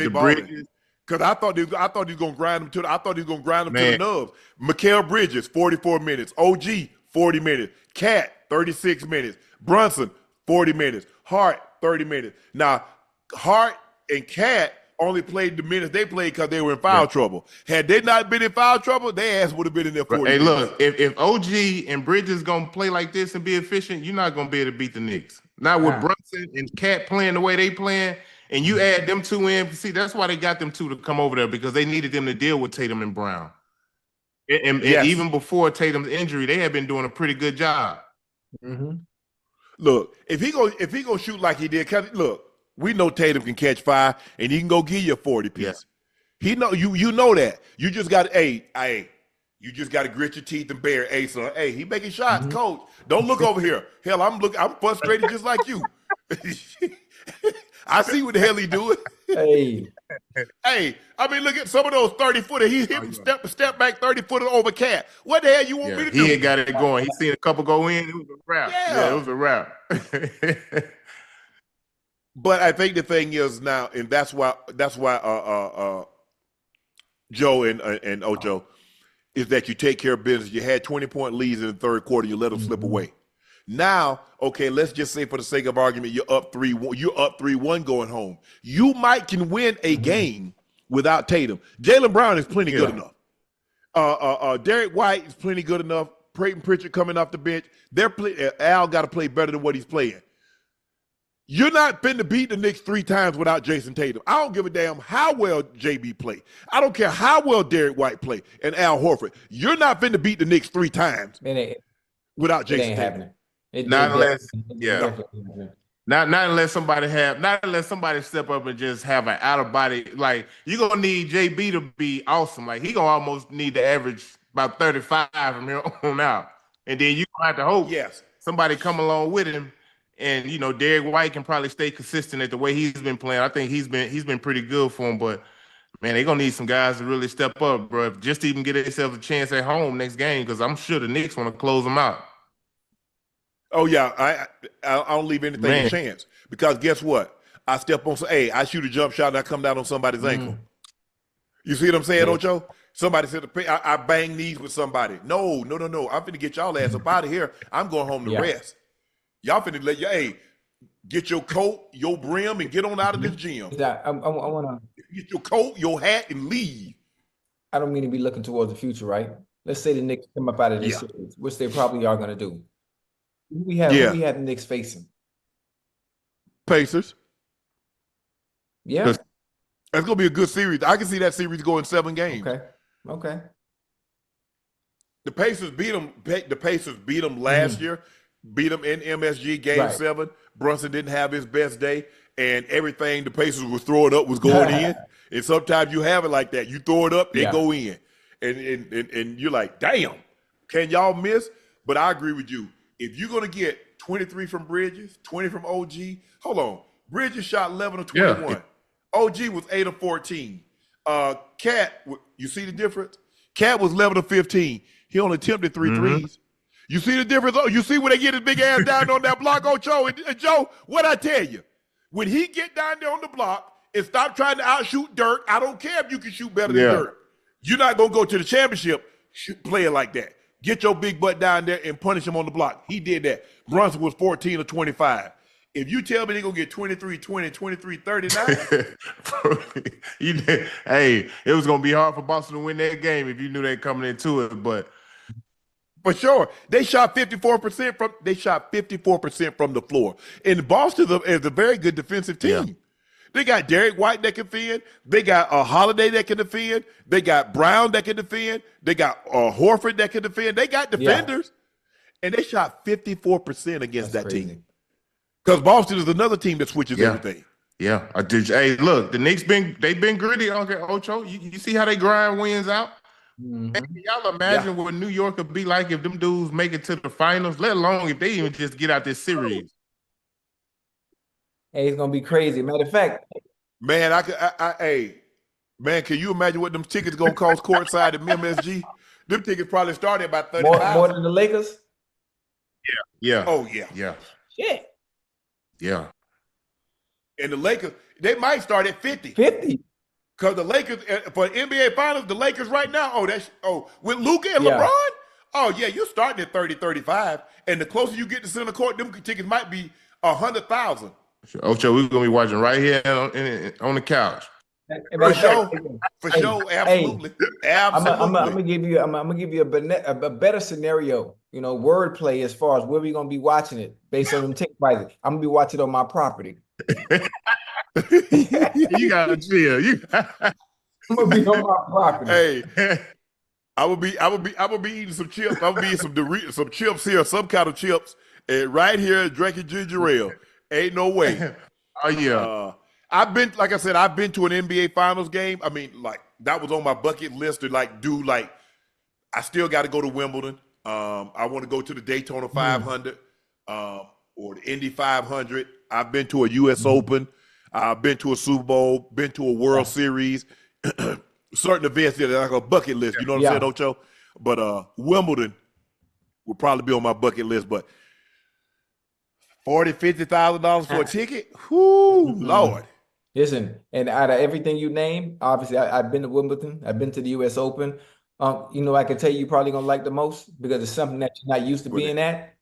Bridges. Because I thought he was gonna grind them to the nubs. Mikal Bridges, 44 minutes. OG, 40 minutes. Cat, 36 minutes. Brunson, 40 minutes. Hart, 30 minutes. Now, Hart and Cat only played the minutes they played because they were in foul trouble. Had they not been in foul trouble, their ass would have been in there 40 minutes. Look, if OG and Bridges gonna play like this and be efficient, you're not gonna be able to beat the Knicks. Not with Brunson and Cat playing the way they playing, and you add them 2 in. See, that's why they got them 2 to come over there, because they needed them to deal with Tatum and Brown. And even before Tatum's injury, they had been doing a pretty good job. Look, if he gonna shoot like he did, look, we know Tatum can catch fire and he can go give you a 40 piece. He know you know that. You just got you just got to grit your teeth and bear. Hey, son, hey, he making shots, coach. Don't look over here. Hell, I'm frustrated just like you. I see what the hell he doing. Hey, I mean, look at some of those 30-footer. He hit step back 30-footer over Cat. What the hell you want me to do? He ain't got it going. He seen a couple go in. It was a wrap. Yeah, it was a wrap. But I think the thing is now, and that's why Joe and Ocho is that you take care of business. You had 20-point leads in the third quarter. You let them slip away. Now, okay, let's just say for the sake of argument, you're up 3-1. You're up 3-1 going home. You can win a game without Tatum. Jalen Brown is plenty good enough. Derek White is plenty good enough. Peyton Pritchard coming off the bench. Al got to play better than what he's playing. You're not finna beat the Knicks 3 times without Jason Tatum. I don't give a damn how well JB play. I don't care how well Derek White play and Al Horford. You're not finna beat the Knicks 3 times without Jason Tatum. Not unless somebody step up and just have an out of body. Like, you're gonna need JB to be awesome. Like, he gonna almost need to average about 35 from here on out, and then you gonna have to hope somebody come along with him. And Derek White can probably stay consistent at the way he's been playing. I think he's been pretty good for him. But man, they're gonna need some guys to really step up, bro, just to even get themselves a chance at home next game. Because I'm sure the Knicks want to close them out. Oh yeah, I don't leave anything a chance, because guess what? I step on I shoot a jump shot and I come down on somebody's ankle. You see what I'm saying, Ocho? Somebody said I bang knees with somebody. No. I'm finna get y'all ass up out of here. I'm going home to rest. Y'all finna let get your coat, your brim, and get on out of this gym. I want to get your coat, your hat, and leave. I don't mean to be looking towards the future, right? Let's say the Knicks come up out of this Yeah. series, which they probably are going to do. Who we Yeah. have the Knicks facing? Pacers. Yeah. That's gonna be a good series. I can see that series going 7 games. Okay. The Pacers beat them. The Pacers beat them last year. Beat them in MSG Game 7. Brunson didn't have his best day, and everything the Pacers was throwing up was going in. And sometimes you have it like that. You throw it up, they go in, and you're like, damn, can y'all miss? But I agree with you. If you're gonna get 23 from Bridges, 20 from OG, hold on. Bridges shot 11 of 21. Yeah. OG was 8 of 14. Cat, you see the difference? Cat was 11 of 15. He only attempted 3 threes. You see the difference? Oh, you see when they get his big ass down on that block, Ocho? And Joe, what I tell you, when he get down there on the block and stop trying to outshoot Dirk, I don't care if you can shoot better than Dirk. You're not going to go to the championship playing like that. Get your big butt down there and punish him on the block. He did that. Brunson was 14 of 25. If you tell me they're going to get 23, 20, 23, 39. Hey, it was going to be hard for Boston to win that game if you knew they coming into it, but. For sure. They shot 54% from the floor. And Boston is a very good defensive team. Yeah. They got Derek White that can defend. They got Holiday that can defend. They got Brown that can defend. They got Horford that can defend. They got defenders. Yeah. And they shot 54% against that team. Because Boston is another team that switches everything. Yeah. Hey, look, the Knicks they've been gritty, Uncle Ocho. You see how they grind wins out? Hey, y'all imagine what New York would be like if them dudes make it to the finals, let alone if they even just get out this series. Hey, it's gonna be crazy. Matter of fact, man, can you imagine what them tickets gonna cost courtside at MSG? Them tickets probably started about 35. More than the Lakers. Yeah. Oh yeah. Yeah. Shit. Yeah. And the Lakers, they might start at 50. 50. Because the Lakers, for NBA Finals, the Lakers right now, with Luka and LeBron, you're starting at 30, 35. And the closer you get to center court, them tickets might be 100,000. Ocho, we're going to be watching right here on the couch. For sure, absolutely. I'm gonna give you a better scenario. You know, wordplay as far as where we're gonna be watching it based on them ticket prices. I'm gonna be watching it on my property. You gotta chill. I'm gonna be on my property. Hey, I will be eating some chips. I will be eating some chips here, some kind of chips, and right here drinking ginger ale. Ain't no way. Oh yeah. I've been to an NBA Finals game. I mean, like that was on my bucket list to I still got to go to Wimbledon. I want to go to the Daytona 500 or the Indy 500. I've been to a U.S. Open. I've been to a Super Bowl, been to a World Series, certain events that are like a bucket list. You know what I'm saying, Ocho? But Wimbledon will probably be on my bucket list. But $40,000, $50,000 for a ticket? Whoo, Lord. Listen, and out of everything you name, obviously I've been to Wimbledon. I've been to the U.S. Open. I can tell you probably gonna like the most because it's something that you're not used to being at.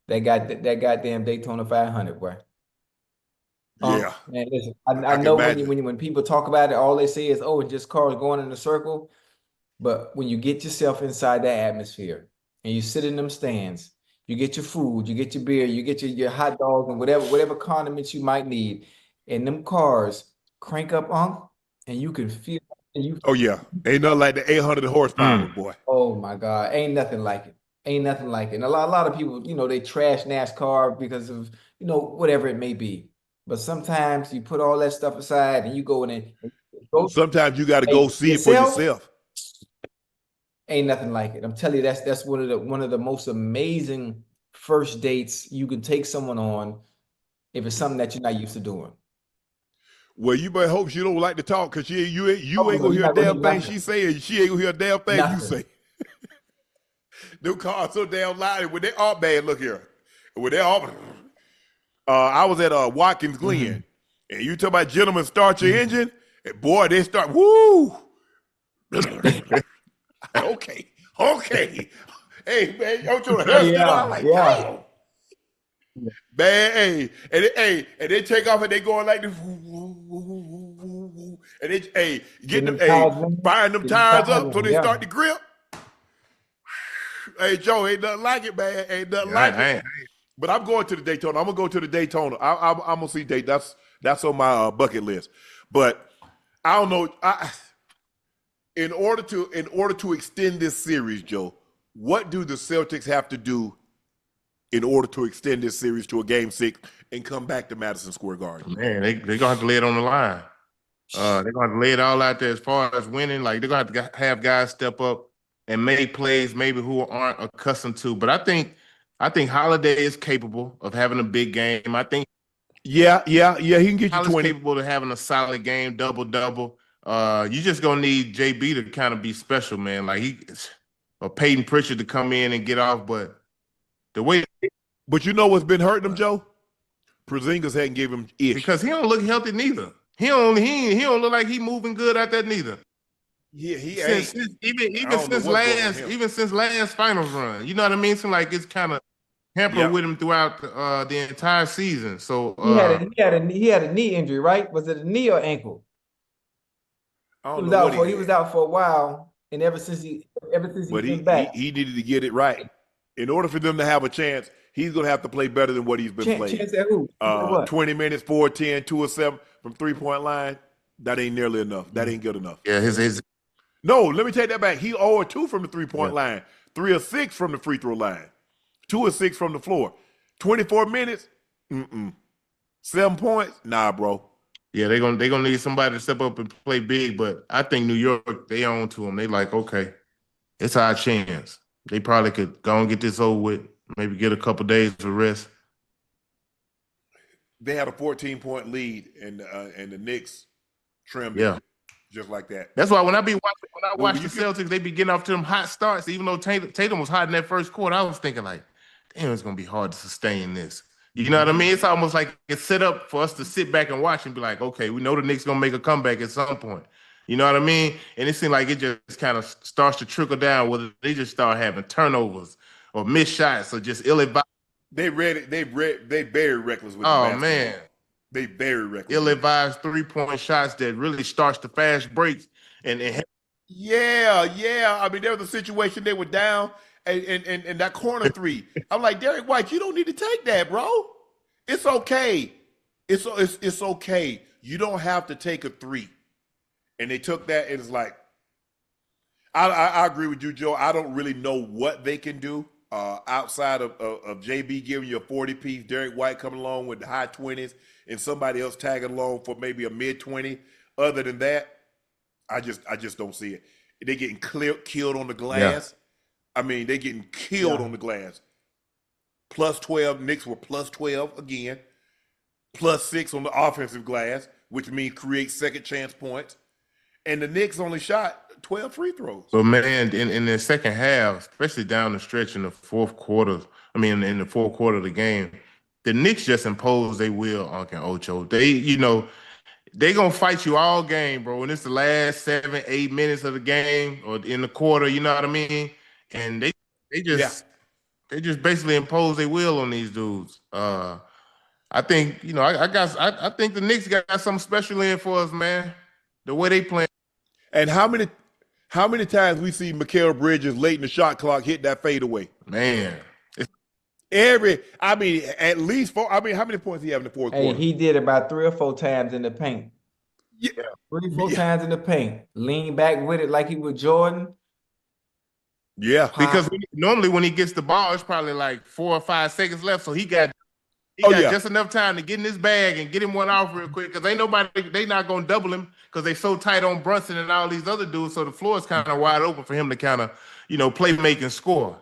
That goddamn Daytona 500, boy. Yeah. Man, listen, I know when people talk about it, all they say is, "Oh, it's just cars going in a circle." But when you get yourself inside that atmosphere and you sit in them stands, you get your food, you get your beer, you get your hot dogs and whatever condiments you might need, and them cars crank up, and you can feel. Oh yeah, ain't nothing like the 800 horsepower, boy. Oh my God, ain't nothing like it. Ain't nothing like it. And a lot of people, they trash NASCAR because of whatever it may be. But sometimes you put all that stuff aside and you go in and sometimes you got to go see it for yourself. Ain't nothing like it. I'm telling you, that's one of the most amazing first dates you can take someone on if it's something that you're not used to doing. Well, you better hope she don't like to talk because you ain't gonna hear a damn thing she say, and she ain't gonna hear a damn thing you say. Them cars so damn loud. When they all bad, look here. When they all, I was at Watkins Glen, and you talk about gentlemen start your engine, and boy, they start woo. Okay. Hey man, y'all trying to hush it out like damn. Man, and they take off and they going like this. And they, hey, getting them, Get them hey, tires in. firing them Get them tires tires up so in, they yeah. start to grip. Hey, Joe, ain't nothing like it, man. Ain't nothing Yeah, like I it. ain't. But I'm going to the Daytona. I'm gonna go to the Daytona. I'm gonna see Daytona. That's on my bucket list. But I don't know. In order to extend this series, Joe, what do the Celtics have to do in order to extend this series to a Game 6 and come back to Madison Square Garden? Man, they're gonna have to lay it on the line. They're gonna have to lay it all out there as far as winning. Like they're gonna have to have guys step up and make plays maybe who aren't accustomed to. But I think Holiday is capable of having a big game. I think Yeah. He can get you Hollis 20. capable of having a solid game, double. You just gonna need JB to kind of be special, man. Like or Peyton Pritchard to come in and get off. But the way, But you know what's been hurting him, Joe? Porzingis hadn't give him ish. because he don't look healthy neither. He don't look like he moving good out there neither. Yeah, he Since, ain't. even since last finals run, you know what I mean? So like it's kind of hampered with him throughout the entire season. So He had a knee injury, right? Was it a knee or ankle? I He don't was know out what for he he was had. out for a while, and ever since he But came back, he needed to get it right. In order for them to have a chance, he's going to have to play better than what he's been playing. chance at who? What? 20 minutes, 4 of 10, 2 of 7 from three-point line. That ain't nearly enough. That ain't good enough. yeah, his No, let me take that back. He 0 of 2 from the three-point line, 3 of 6 from the free throw line, 2 of 6 from the floor. 24 minutes? 7 points? Nah, bro. yeah, they're gonna need somebody to step up and play big. But I think New York, they own to them. They like, okay, it's our chance. They probably could go and get this over with, maybe get a couple days of rest. They had a 14-point lead, and the Knicks trimmed Yeah. it just like that. That's why when I watch you the Celtics, they be getting off to them hot starts. Even though Tatum was hot in that first quarter, I was thinking like, damn, it's gonna be hard to sustain this. You know what I mean? It's almost like it's set up for us to sit back and watch and be like, okay, we know the Knicks gonna make a comeback at some point. You know what I mean? And it seemed like it just kind of starts to trickle down, whether they just start having turnovers or missed shots or just ill-advised. They very reckless with the Oh basketball. man, They very reckless. ill-advised 3-point shots that really starts the fast breaks and Yeah. I mean, there was a situation they were down, and that corner three. I'm like, Derek White, you don't need to take that, bro. It's okay. It's okay. You don't have to take a three. And they took that, and it's like, I agree with you, Joe. I don't really know what they can do outside of JB giving you a 40-piece, Derek White coming along with the high 20s, and somebody else tagging along for maybe a mid-20. Other than that, I just don't see it. They're getting killed on the glass. Yeah. I mean, they're getting killed on the glass. Plus 12, Knicks were plus 12 again. Plus 6 on the offensive glass, which means create second chance points. And the Knicks only shot 12 free throws. But man, in the second half, especially down the stretch in the fourth quarter, in the fourth quarter of the game, the Knicks just imposed their will on Ocho. They gonna fight you all game, bro. And it's the last 7-8 minutes of the game or in the quarter, you know what I mean? And they just basically impose their will on these dudes. I think, I think the Knicks got something special in for us, man. The way they play. And how many times we see Mikal Bridges late in the shot clock hit that fadeaway? Man. At least 4. I mean, how many points he have in the fourth quarter? He did about 3 or 4 times in the paint. Yeah. 3 or 4 times in the paint. Lean back with it like he was Jordan. Yeah. Because normally when he gets the ball, it's probably like 4 or 5 seconds left. So he got just enough time to get in his bag and get him one off real quick. Because they not going to double him because they so tight on Brunson and all these other dudes. So the floor is kind of wide open for him to kind of, play, make, and score.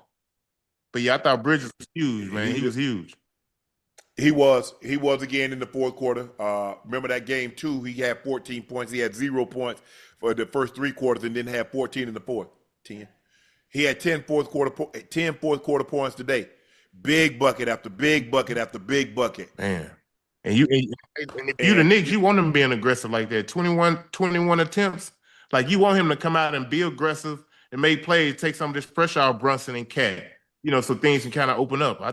But yeah, I thought Bridges was huge, man. He was huge. He was again in the fourth quarter. Remember that game 2, he had 14 points. He had 0 points for the first 3 quarters and then had 14 in the fourth. 10. He had 10 fourth quarter points today. Big bucket after big bucket after big bucket. Man. And if you're the Knicks, you want him being aggressive like that. 21 attempts. Like you want him to come out and be aggressive and make plays, take some of this pressure off Brunson and Cat. So things can kind of open up. I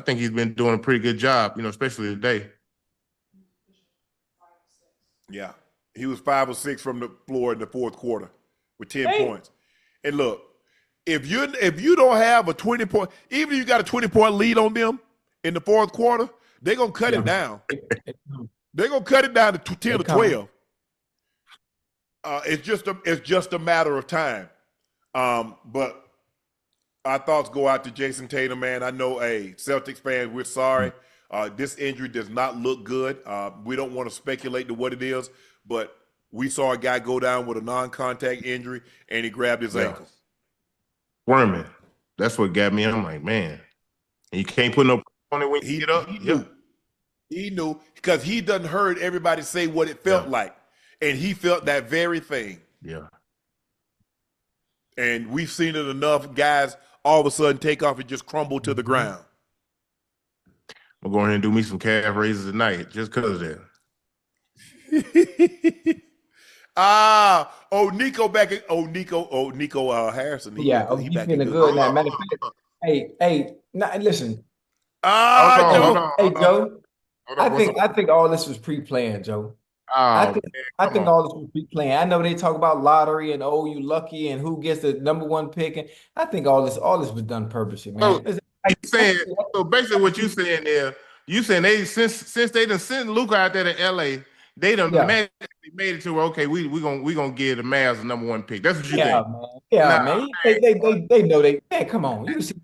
think he's been doing a pretty good job, especially today. Yeah. He was 5 or 6 from the floor in the fourth quarter with 10 points. And look, if you don't have a 20-point, even if you got a 20-point lead on them in the fourth quarter, they're gonna cut it down. They're gonna cut it down to 10 or 12. It's just a matter of time. But our thoughts go out to Jason Tatum, man. I know, Celtics fans, we're sorry. This injury does not look good. We don't want to speculate to what it is, but we saw a guy go down with a non-contact injury, and he grabbed his ankle. Worming. That's what got me. I'm like, man, and you can't put no on it when you get up. He knew because he done heard everybody say what it felt like, and he felt that very thing. Yeah. And we've seen it enough guys all of a sudden take off and just crumble to the ground. I'm going ahead and do me some calf raises tonight just because of that. Nico Harrison. He's feeling good now. Matter of fact, listen. Joe. I think all this was pre-planned, Joe. I think all this was pre-planned. I know they talk about lottery and you lucky and who gets the number 1 pick, and I think all this was done purposely, man. So basically, what you saying there? You saying they since they done sent Luka out there to LA, they done made it to where we gonna give the Mavs the number 1 pick. That's what you think? Man. Yeah, man. They know come on. You see,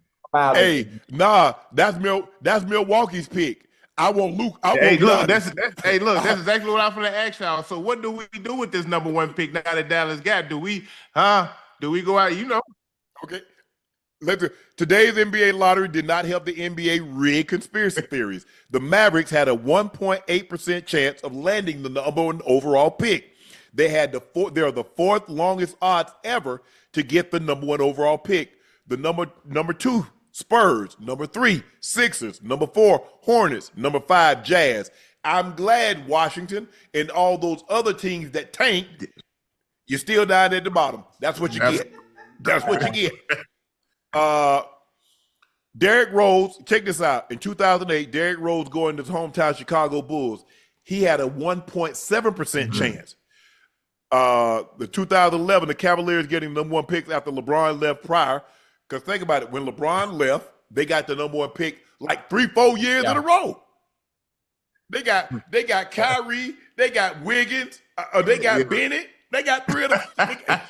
that's Milwaukee's pick. I want Luke. That's exactly what I'm gonna ask y'all. So what do we do with this number 1 pick now that Dallas got? Do we go out? Okay. Today's NBA lottery did not help the NBA rig conspiracy theories. The Mavericks had a 1.8% chance of landing the number 1 overall pick. They're the 4th longest odds ever to get the number 1 overall pick. The number 2, Spurs. Number 3, Sixers. Number 4, Hornets. Number 5, Jazz. I'm glad Washington and all those other teams that tanked, you're still down at the bottom. That's what you get. That's what you get. Derrick Rose, check this out. In 2008, Derrick Rose going to his hometown Chicago Bulls. He had a 1.7% chance. The 2011, the Cavaliers getting number 1 picks after LeBron left prior. Because think about it, when LeBron left, they got the number 1 pick like 3-4 years in a row. They got Kyrie, they got Wiggins, they got Bennett, they got 3 of them.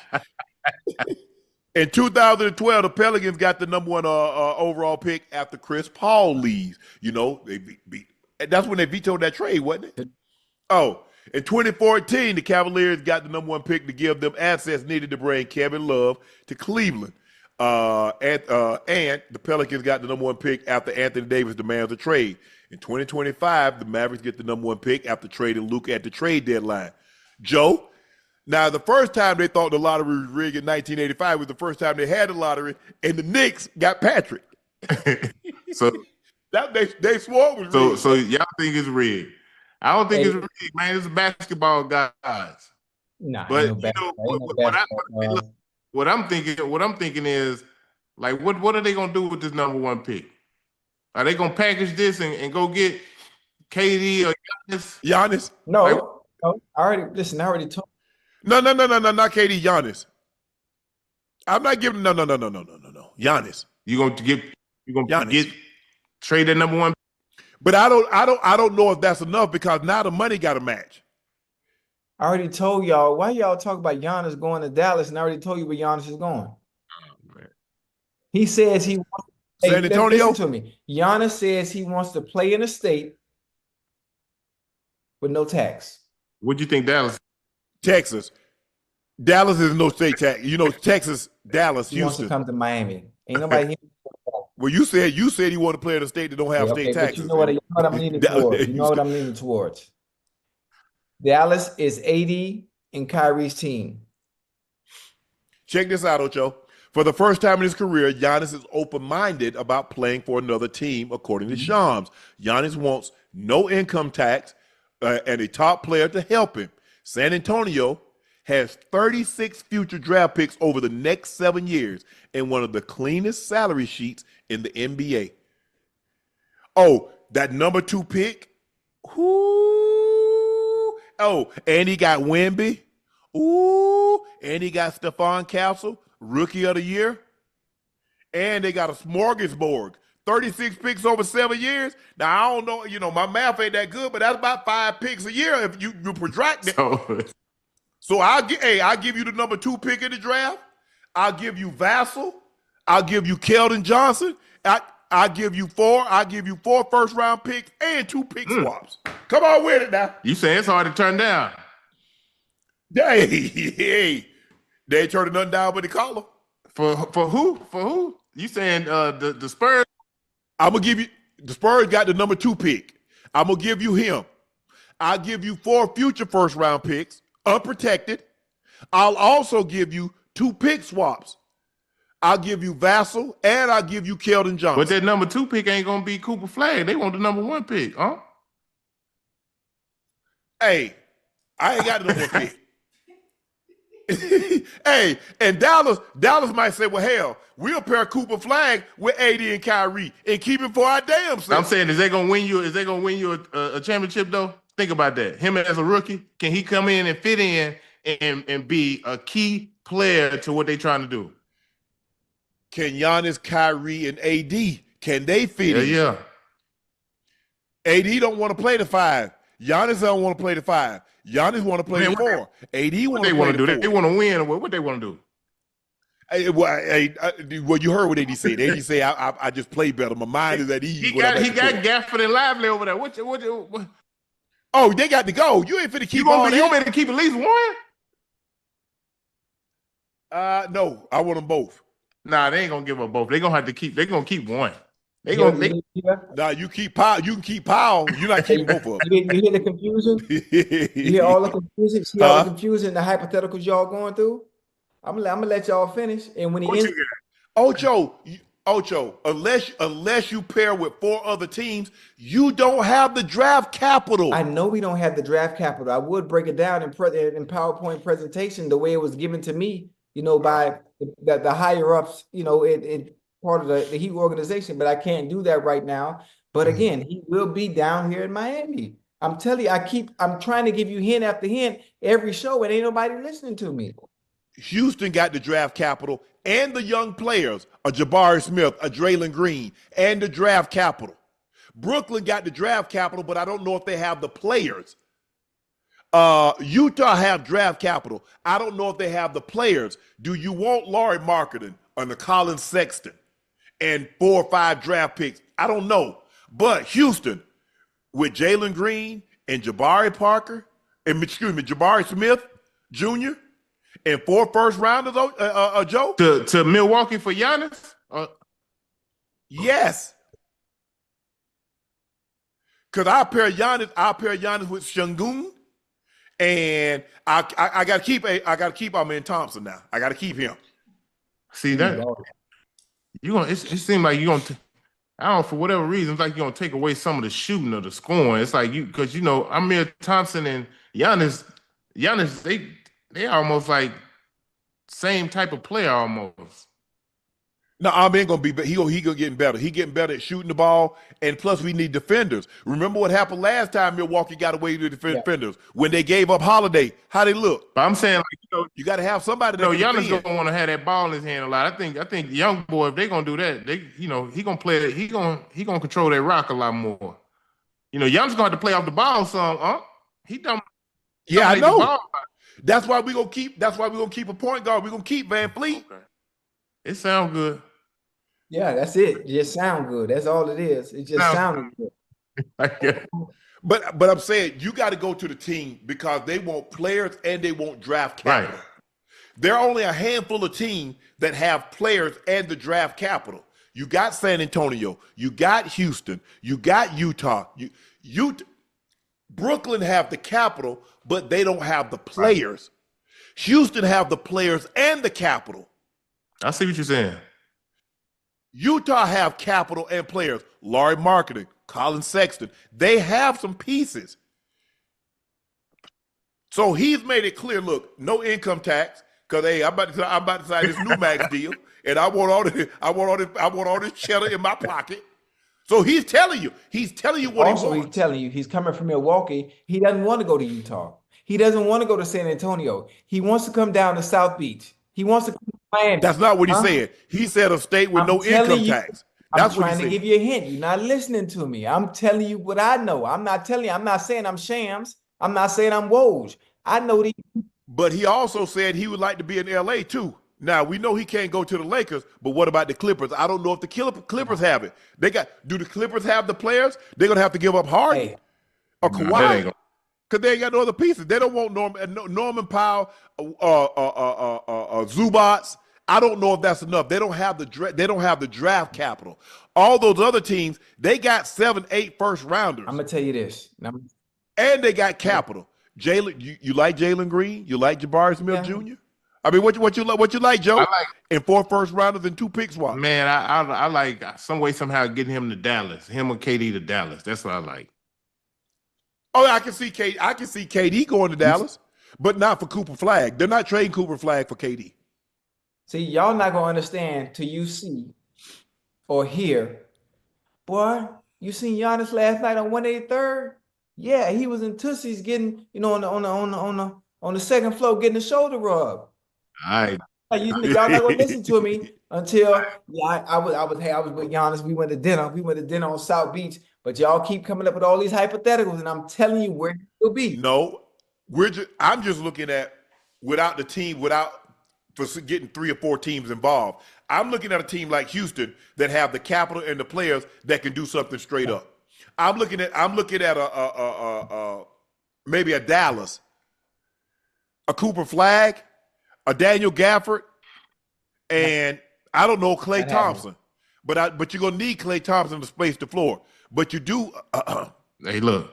In 2012, the Pelicans got the number 1 overall pick after Chris Paul leaves. They beat. That's when they vetoed that trade, wasn't it? In 2014, the Cavaliers got the number 1 pick to give them assets needed to bring Kevin Love to Cleveland. And the Pelicans got the number 1 pick after Anthony Davis demands a trade. In 2025, the Mavericks get the number 1 pick after trading Luka at the trade deadline. Joe? Now, the first time they thought the lottery was rigged in 1985 was the first time they had the lottery, and the Knicks got Patrick. So they swore it was rigged. So y'all think it's rigged? I don't think it's rigged, man. It's basketball guys. Nah, but what I'm thinking is, like, what are they gonna do with this number 1 pick? Are they gonna package this and go get KD or Giannis? No. I already told. No, not KD, Giannis. I'm not giving no. Giannis. You gonna get trade that number 1? But I don't know if that's enough because now the money got to match. I already told y'all. Why y'all talk about Giannis going to Dallas? And I already told you where Giannis is going. Oh, man. He says he wants San Antonio. Listen to me. Giannis says he wants to play in a state with no tax. What do you think, Dallas? Texas. Dallas is no state tax. Texas, Dallas, he Houston. Wants to come to Miami. Ain't nobody here. Well, you said you want to play in a state that don't have state taxes. You know what I'm leaning towards. You know what I'm leaning towards. Dallas is 80 in Kyrie's team. Check this out, Ocho. For the first time in his career, Giannis is open-minded about playing for another team, according to Shams. Giannis wants no income tax and a top player to help him. San Antonio has 36 future draft picks over the next 7 years and one of the cleanest salary sheets in the NBA. Oh, that number 2 pick? Whoo! Oh, and he got Wemby. Ooh, and he got Stephon Castle, Rookie of the Year. And they got a smorgasbord. 36 picks over 7 years. Now, I don't know, my math ain't that good, but that's about 5 picks a year if you protract it. So I'll give you the number 2 pick in the draft. I'll give you Vassell. I'll give you Keldon Johnson. I'll give you 4 first-round picks and 2 pick swaps. Come on with it now. You say it's hard to turn down. Hey, they ain't turning nothing down but the collar. For who? For who? You saying the Spurs? I'm gonna give you the Spurs got the number 2 pick. I'm gonna give you him. I'll give you 4 future first-round picks, unprotected. I'll also give you 2 pick swaps. I'll give you Vassell and I'll give you Keldon Johnson. But that number 2 pick ain't gonna be Cooper Flagg. They want the number 1 pick, huh? Hey, I ain't got the number 1 pick. Hey, and Dallas might say, well, hell, we'll pair Cooper Flagg with AD and Kyrie and keep him for our damn self. I'm saying, is they gonna win you a championship though? Think about that. Him as a rookie, can he come in and fit in and be a key player to what they're trying to do? Can Giannis, Kyrie, and AD, can they fit in? Yeah. AD don't want to play the 5. Giannis don't want to play the 5. Giannis want to play the 4. AD want to play the 4. They want to win. What they want to do? Hey, well, you heard what AD said. AD say, I just play better. My mind is at ease. He got Gafford and Lively over there. What? Oh, they got to go. You ain't finna keep all that. You better keep at least 1? No, I want them both. Nah, they ain't gonna give up both. They're gonna keep 1. Nah, you keep Powell. You can keep Powell. You're not keeping both of them. You hear the confusion? You hear all the confusion? See all the confusion, the hypotheticals y'all going through? I'm gonna let y'all finish. And when he ends, Ocho, unless you pair with 4 other teams, you don't have the draft capital. I know we don't have the draft capital. I would break it down in PowerPoint presentation the way it was given to me, by the higher ups, in part of the Heat organization, but I can't do that right now. But again, he will be down here in Miami. I'm telling you, I'm trying to give you hint after hint every show, and ain't nobody listening to me. Houston got the draft capital and the young players, a Jabari Smith, a Draymond Green, and the draft capital. Brooklyn got the draft capital, but I don't know if they have the players. Utah have draft capital. I don't know if they have the players. Do you want Lauri Markkanen or the Colin Sexton and 4 or 5 draft picks? I don't know. But Houston, with Jalen Green and Jabari Smith Jr., and 4 first rounders, Joe? To Milwaukee for Giannis? Yes. Because I'll pair Giannis with Şengün, and I gotta keep our man Thompson now. I gotta keep him. See that? It seems like you're gonna I don't know, for whatever reason, it's like you're gonna take away some of the shooting or the scoring. It's like because Amir Thompson and Giannis, they almost like same type of player almost. No, Amir gonna be, but he gonna getting better. He getting better at shooting the ball, and plus we need defenders. Remember what happened last time Milwaukee got away with the defenders when they gave up Holiday? How they look? But I'm saying, you got to have somebody. Giannis gonna want to have that ball in his hand a lot. I think the young boy, if they gonna do that, he gonna play it. He gonna control that rock a lot more. Giannis gonna have to play off the ball some. He don't. Yeah, I know. That's why we gonna keep a point guard. We gonna keep Van Fleet. Okay. It sounds good. Yeah, that's it. It just sound good. That's all it is. It just sounded good. But I'm saying you got to go to the team because they want players and they want draft capital. Right. There are only a handful of teams that have players and the draft capital. You got San Antonio, you got Houston, you got Utah. Brooklyn have the capital, but they don't have the players. Right. Houston have the players and the capital. I see what you're saying. Utah have capital and players. Lauri Markkanen, Colin Sexton. They have some pieces. So he's made it clear, look, no income tax, because I'm about to sign this new max deal, and I want all this cheddar in my pocket. So he's telling you what also, he wants. He's telling you he's coming from Milwaukee. He doesn't want to go to Utah. He doesn't want to go to San Antonio. He wants to come down to South Beach. He wants to come to Miami. That's not what he said. He said a state with no income tax. That's what he said. I'm trying to give you a hint. You're not listening to me. I'm telling you what I know. I'm not saying I'm Shams. I'm not saying I'm Woj. I know these. But he also said he would like to be in LA too. Now we know he can't go to the Lakers, but what about the Clippers? I don't know if the Clippers have it. Do the Clippers have the players? They're gonna have to give up Harden or Kawhi because they ain't got no other pieces. They don't want Norman Powell, Zubats. I don't know if that's enough. They don't have the draft capital. All those other teams, they got 7, 8 first rounders. I'm gonna tell you this, and they got capital. Jalen, you like Jalen Green? You like Jabari Smith Jr.? I mean, what you like, Joe? I like, and 4 first rounders and 2 pick swaps. Man, I like some way somehow getting him to Dallas, him or KD to Dallas. That's what I like. Oh, I can see KD going to Dallas, but not for Cooper Flagg. They're not trading Cooper Flagg for KD. See, y'all not gonna understand till you see or hear. Boy, you seen Giannis last night on 183rd? Yeah, he was in Tootsie's getting, on the second floor getting the shoulder rub. All right. Y'all not gonna listen to me until I was with Giannis. We went to dinner. We went to dinner on South Beach. But y'all keep coming up with all these hypotheticals, and I'm telling you where he'll be. No, I'm just looking at without for getting 3 or 4 teams involved. I'm looking at a team like Houston that have the capital and the players that can do something straight up. I'm looking at maybe a Dallas, a Cooper Flagg, a Daniel Gafford, and I don't know Klay Thompson, but you're gonna need Klay Thompson to space the floor. But you do. Hey, look,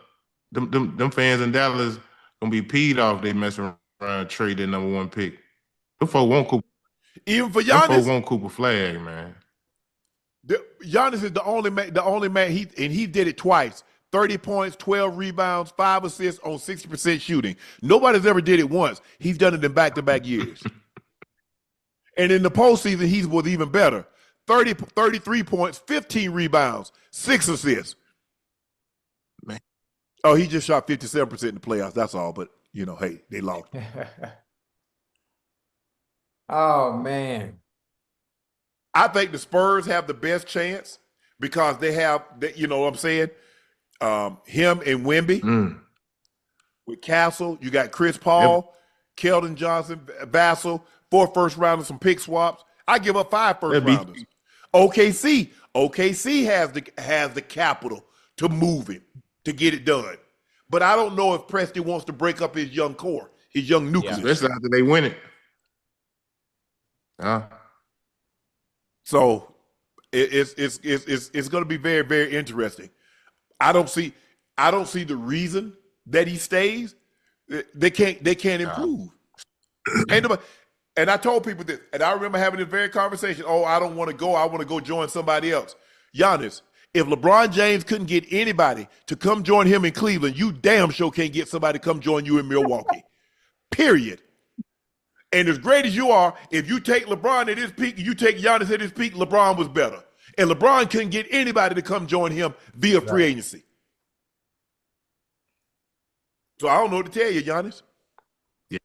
them fans in Dallas gonna be peed off. They messing around trade their #1 pick. Them folks won't Cooper. Even for Giannis, them folks won't Cooper Flagg, man. Giannis is the only man. He did it twice. 30 points, 12 rebounds, 5 assists on 60% shooting. Nobody's ever did it once. He's done it in back-to-back years. And in the postseason, he was even better. 33 points, 15 rebounds, 6 assists. Man. Oh, he just shot 57% in the playoffs. That's all. But, hey, they lost. Oh, man. I think the Spurs have the best chance because they have, you know what I'm saying? Him and Wemby. With Castle, you got Chris Paul, Keldon Johnson, Vassell, 4 first rounders, some pick swaps. I give up 5 first rounders. OKC has the capital to move him, to get it done. But I don't know if Presti wants to break up his young core, his young nucleus. Especially after they win it. So it's going to be very, very interesting. I don't see the reason that he stays. They can't improve. And I told people this, and I remember having this very conversation. Oh, I don't want to go. I want to go join somebody else. Giannis, if LeBron James couldn't get anybody to come join him in Cleveland, you damn sure can't get somebody to come join you in Milwaukee. Period. And as great as you are, if you take LeBron at his peak, you take Giannis at his peak, LeBron was better. And LeBron couldn't get anybody to come join him via free agency. So I don't know what to tell you, Giannis. Yeah.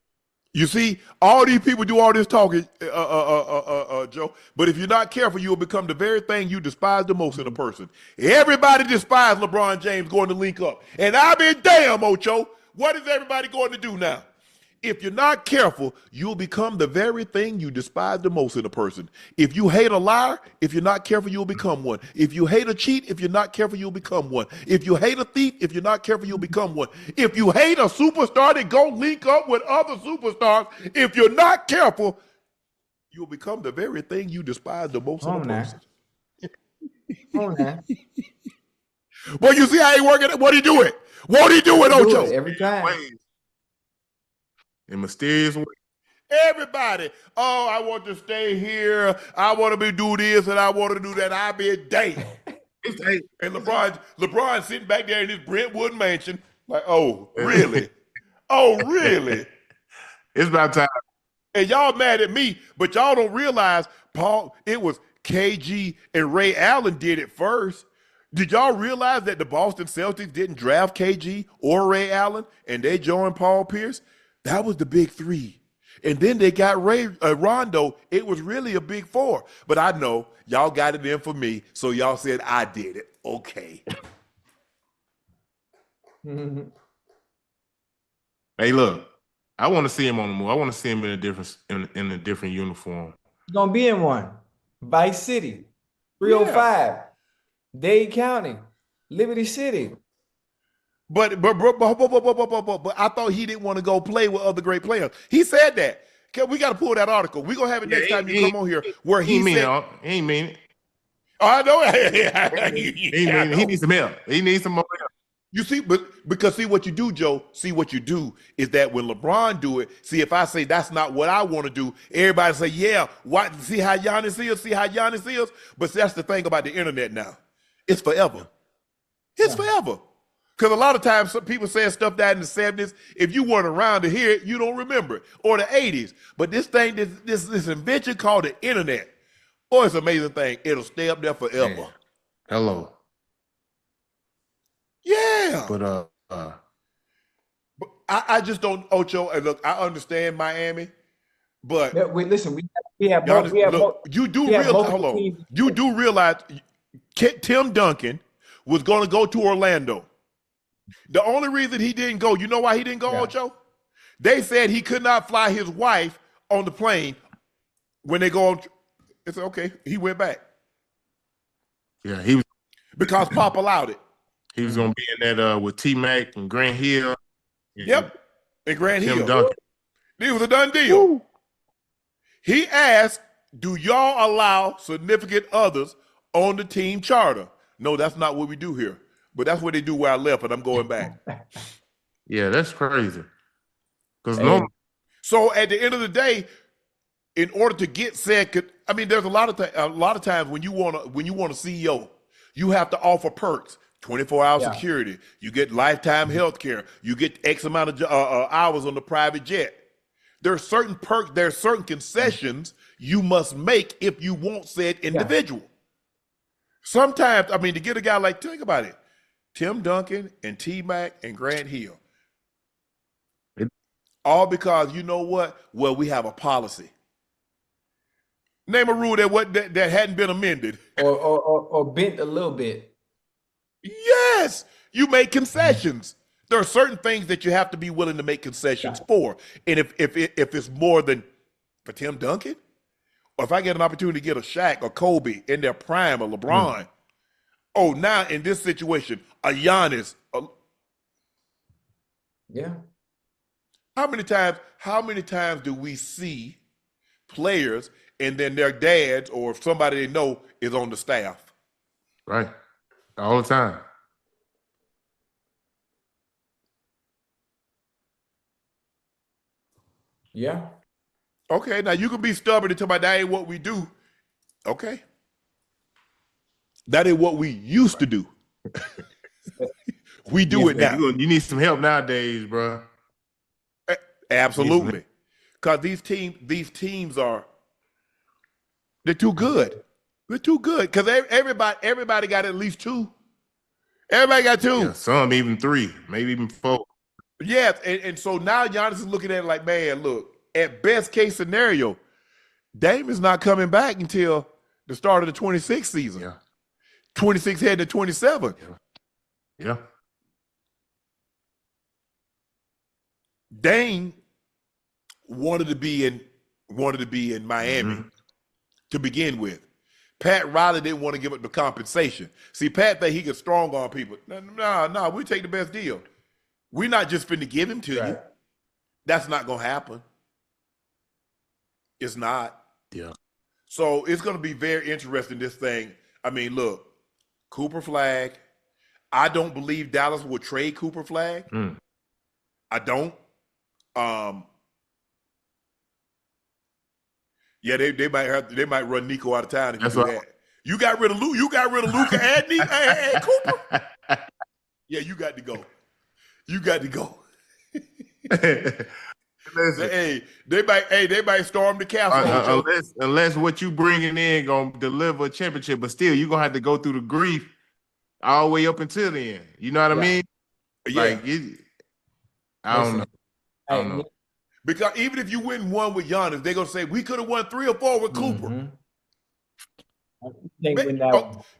You see, all these people do all this talking, Joe. But if you're not careful, you will become the very thing you despise the most in a person. Everybody despises LeBron James going to link up. And I've been damn, Ocho. What is everybody going to do now? If you're not careful, you'll become the very thing you despise the most in a person. If you hate a liar, if you're not careful, you'll become one. If you hate a cheat, if you're not careful, you'll become one. If you hate a thief, if you're not careful, you'll become one. If you hate a superstar that go link up with other superstars, if you're not careful, you'll become the very thing you despise the most in a person. Well, you see how he working? Won't he do it? Won't he do it, Ocho? Every time. In mysterious way. Everybody, oh, I want to stay here. I want to do this and I want to do that. I be a day. And LeBron sitting back there in his Brentwood mansion, like, oh, really? Oh, really? It's about time. And y'all mad at me, but y'all don't realize, Paul, it was KG and Ray Allen did it first. Did y'all realize that the Boston Celtics didn't draft KG or Ray Allen and they joined Paul Pierce? That was the big three. And then they got Rondo. It was really a big four. But I know y'all got it in for me, so y'all said I did it. Okay. Hey, look, I want to see him on the move. I want to see him in a different uniform. He's gonna be in one. Vice City, 305, Dade County, Liberty City. But I thought he didn't want to go play with other great players. He said that. We got to pull that article. We're going to have it next time you come on here where he said. He ain't mean it. Oh, I know. He needs some help. He needs some more help. You see, because see what you do, Joe, see what you do is that when LeBron do it, see if I say that's not what I want to do, everybody say, yeah, what? See how Giannis is? But that's the thing about the internet now. It's forever. It's forever. Because a lot of times some people say stuff that in the 70s, if you weren't around to hear it, you don't remember it. Or the 80s. But this thing, this invention called the internet, boy, it's an amazing thing. It'll stay up there forever. Man. Hello. Yeah. But I just don't, Ocho, and look, I understand Miami, but Listen, we have you do realize Tim Duncan was going to go to Orlando. The only reason he didn't go, you know why he didn't go, Ocho? They said he could not fly his wife on the plane when they go on. It's okay. He went back. Yeah, he was because Pop allowed it. He was gonna be in that with T-Mac and Grant Hill. And Grant Tim Hill. Duncan. It was a done deal. Woo. He asked, "Do y'all allow significant others on the team charter?" No, that's not what we do here. But that's what they do where I left, and I'm going back. Yeah, that's crazy. Because so at the end of the day, in order to get said, I mean, there's a lot of times when you want a CEO, you have to offer perks. 24-hour security. You get lifetime health care. You get X amount of hours on the private jet. There are certain perks, there are certain concessions you must make if you want said individual. Sometimes, I mean, to get a guy like, think about it, Tim Duncan and T-Mac and Grant Hill. All because, you know what? Well, we have a policy. Name a rule that hadn't been amended. Or bent a little bit. Yes, you make concessions. There are certain things that you have to be willing to make concessions for. And if it's more than for Tim Duncan, or if I get an opportunity to get a Shaq or Kobe in their prime or LeBron, now in this situation, a Giannis. How many times do we see players and then their dads or somebody they know is on the staff? Right. All the time. Yeah. Okay, now you can be stubborn and tell me that ain't what we do. Okay. That ain't what we used to do. We do it now. You need some help nowadays, bro. Absolutely. Because these teams they're too good. They're too good. Because everybody got at least two. Everybody got two. Yeah, some even three, maybe even four. Yes, and so now Giannis is looking at it like, man, look, at best case scenario, Dame is not coming back until the start of the 26th season. Yeah. 26 heading to 27. Yeah. Dame wanted to be in Miami to begin with. Pat Riley didn't want to give up the compensation. See, Pat think he could strong arm people. No, we take the best deal. We're not just finna give him to you. That's not gonna happen. It's not. Yeah. So it's gonna be very interesting, this thing. I mean, look, Cooper Flagg. I don't believe Dallas will trade Cooper Flagg. I don't. Yeah, they might run Nico out of town if you do that. You got rid of Luke. You got rid of Luka and Nico and Cooper. Yeah, you got to go. You got to go. They might storm the castle. Unless what you bringing in gonna deliver a championship, but still you gonna have to go through the grief all the way up until the end. You know what I mean? Yeah. Like I don't know. I don't know. Because even if you win one with Giannis, they're gonna say we could have won 3 or 4 with Cooper.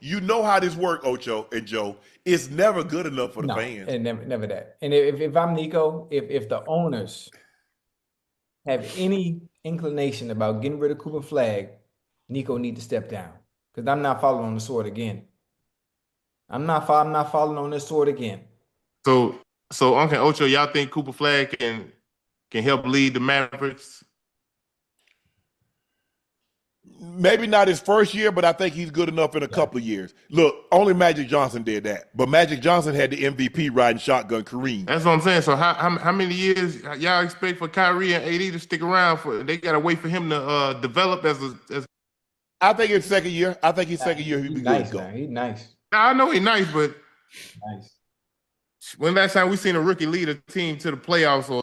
You know how this works, Ocho and Joe. It's never good enough for the fans. And never that. And if I'm Nico, if the owners have any inclination about getting rid of Cooper Flagg, Nico need to step down. Because I'm not following on the sword again. I'm not following on this sword again. So Uncle Ocho, y'all think Cooper Flagg can help lead the Mavericks? Maybe not his first year, but I think he's good enough in a couple of years. Look, only Magic Johnson did that. But Magic Johnson had the MVP riding shotgun Kareem. That's what I'm saying. So how many years y'all expect for Kyrie and AD to stick around for? They gotta wait for him to develop as I think his second year. I think his second year he'd be good to go. He's nice. Now, I know he's nice, but nice. When last time we seen a rookie lead a team to the playoffs?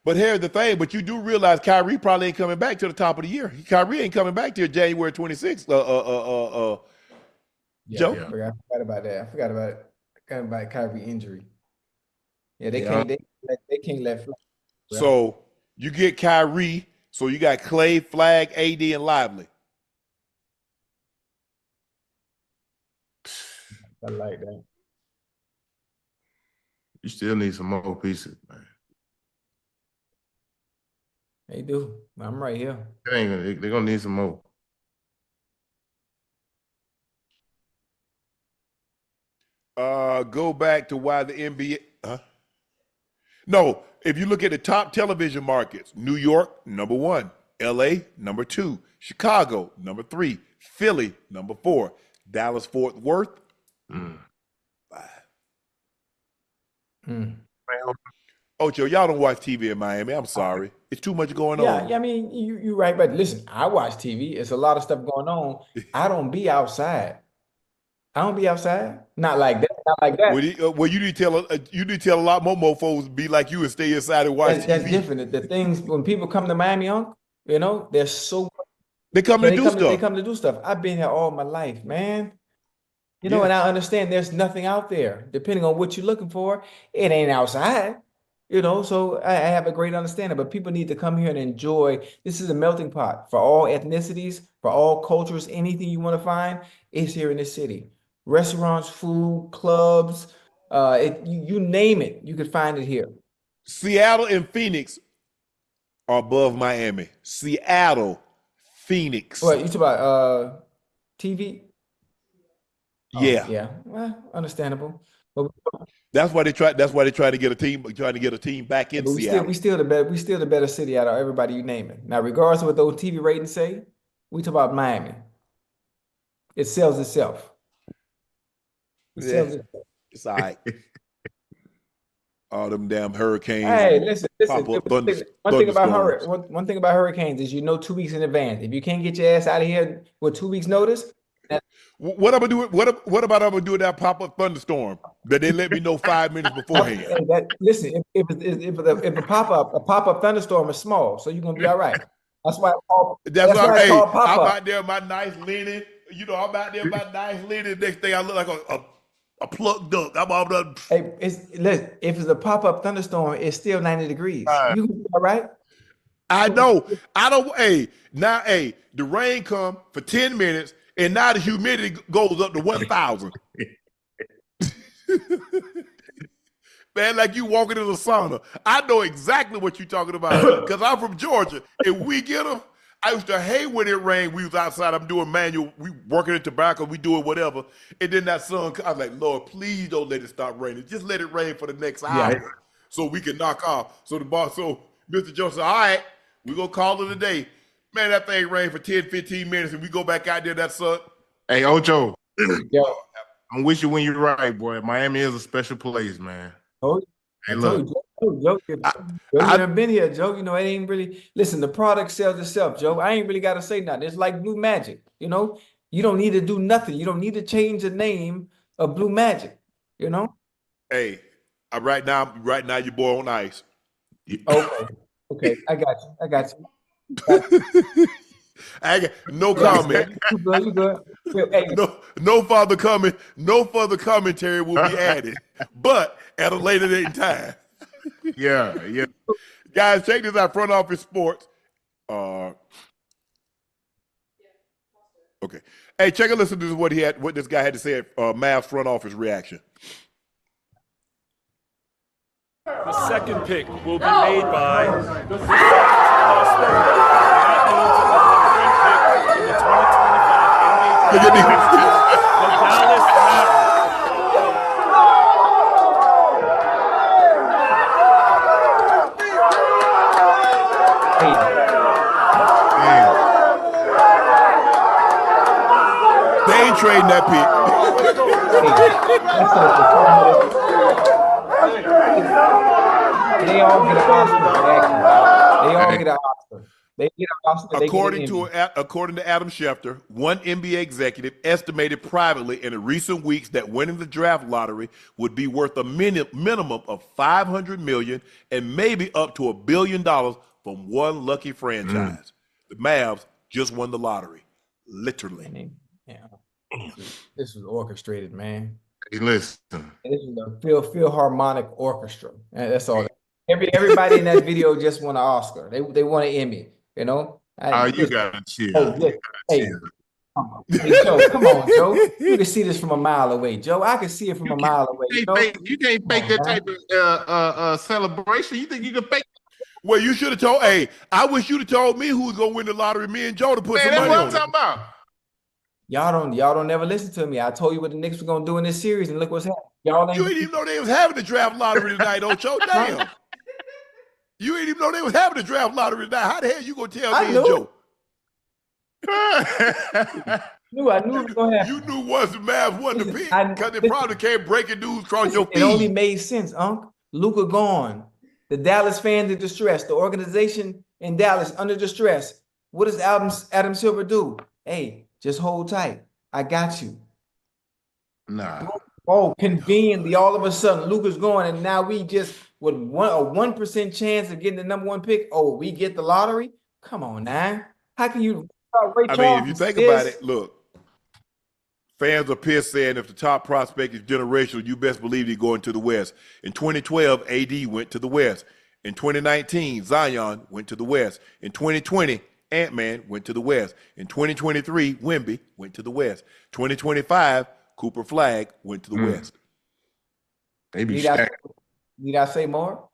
But here's the thing, but you do realize Kyrie probably ain't coming back to the top of the year. Kyrie ain't coming back till January 26th. Joe? Yeah, I forgot about that. I forgot about Kyrie injury. Yeah, they can't let fly. So you get Kyrie, so you got Clay, Flagg, AD, and Lively. I like that. You still need some more pieces, man. They do. I'm right here. They're gonna need some more. Go back to why the NBA. No, if you look at the top television markets, New York, number 1, LA, number 2, Chicago, number 3, Philly, number 4, Dallas, Fort Worth, 5. Ocho, y'all don't watch TV in Miami. I'm sorry. It's too much going on. Yeah, I mean, you're right. But listen, I watch TV. It's a lot of stuff going on. I don't be outside. Not like that. Not like that. Well, you need to tell a lot more mofos be like you and stay inside and watch TV. That's different. The things when people come to Miami, they're so. They come to do stuff. They come to do stuff. I've been here all my life, man. And I understand there's nothing out there. Depending on what you're looking for, it ain't outside. So I have a great understanding, but people need to come here and enjoy. This is a melting pot for all ethnicities, for all cultures. Anything you want to find is here in this city. Restaurants, food, clubs, you name it, you could find it here. Seattle and Phoenix are above Miami. Seattle, Phoenix. What you talk about? TV? Yeah. Yeah. Well, understandable. But that's why they try to get a team, back in Seattle. We still the better city out of everybody you name it. Now, regardless of what those TV ratings say, we talk about Miami. It sells itself. It's all right. All them damn hurricanes. Hey, listen. One thing about hurricanes is 2 weeks in advance. If you can't get your ass out of here with 2 weeks notice. What I'm gonna do? What about I'm gonna do with that pop-up thunderstorm that they let me know 5 minutes beforehand? Listen, if a pop-up thunderstorm is small, so you're gonna be all right. That's why. I'm out there in my nice linen. I'm out there in my nice linen. Next thing I look like a plucked duck. I'm all done. Hey, if it's a pop-up thunderstorm, it's still 90 degrees. You gonna be all right? I know. I don't. The rain come for 10 minutes. And now the humidity goes up to 1,000. Man, like you walking in the sauna. I know exactly what you're talking about because I'm from Georgia. And we get them. I used to hate when it rained. We was outside. I'm doing manual. We working in tobacco. We doing whatever. And then that sun, I was like, Lord, please don't let it stop raining. Just let it rain for the next hour so we can knock off. So Mr. Joe said, all right, we're going to call it a day. Man, that thing rained for 10, 15 minutes, and we go back out there, that sun. Hey, Ocho. I'm with you when you're right, boy. Miami is a special place, man. Hey, look. Joe, I've been here, Joe. It ain't really. Listen, the product sells itself, Joe. I ain't really got to say nothing. It's like Blue Magic. You don't need to do nothing. You don't need to change the name of Blue Magic. Hey, right now, your boy on ice. Okay, I got you. I got no comment. You good? You good? Hey, No further comment. No further commentary will be added, but at a later date and time. Yeah. Guys, check this out. Front Office Sports. Okay. Hey, check and listen to what this guy had to say at Mavs front office reaction. The second pick will be made by the Spurs. That means the number 1 pick in the 2025 NBA draft, the Dallas Mavericks. They ain't trading that pick. They all get an Oscar. They all get an Oscar. They get an Oscar. According to Adam Schefter, one NBA executive estimated privately in the recent weeks that winning the draft lottery would be worth a minimum of $500 million and maybe up to $1 billion from one lucky franchise. The Mavs just won the lottery, literally. Yeah, this was orchestrated, man. Hey, listen. This is a Philharmonic orchestra. That's all. Everybody in that video just won an Oscar. They won an Emmy. You know. You gotta chill. Hey, Joe, come on, Joe. You can see this from a mile away, Joe. I can see it from a mile away. You can't fake that type of celebration. You think you can fake? Well, you should have told. Hey, I wish you'd have told me who was gonna win the lottery. Me and Joe to put some money on. That's what I'm talking about. Y'all don't never listen to me. I told you what the Knicks were gonna do in this series, and look what's happening. You didn't even know they was having the draft lottery tonight, Ocho. Damn. You didn't even know they was having the draft lottery tonight. How the hell you gonna tell me and Joe? I knew it was gonna happen. You knew once the Mavs won the pick because they probably came breaking news across your feed. It only made sense, Unc. Luka gone. The Dallas fans in distress. The organization in Dallas under distress. What does Adam Silver do? Hey, just hold tight. I got you. Nah. Oh, conveniently, all of a sudden, Luka's going, and now we just with a 1% chance of getting the number 1 pick. Oh, we get the lottery? Come on now. How can you? If you think about it, look. Fans are pissed saying if the top prospect is generational, you best believe he's going to the West. In 2012, AD went to the West. In 2019, Zion went to the West. In 2020, Ant-Man went to the West. In 2023, Wemby went to the West. 2025, Cooper Flagg went to the West. Maybe Need I say more?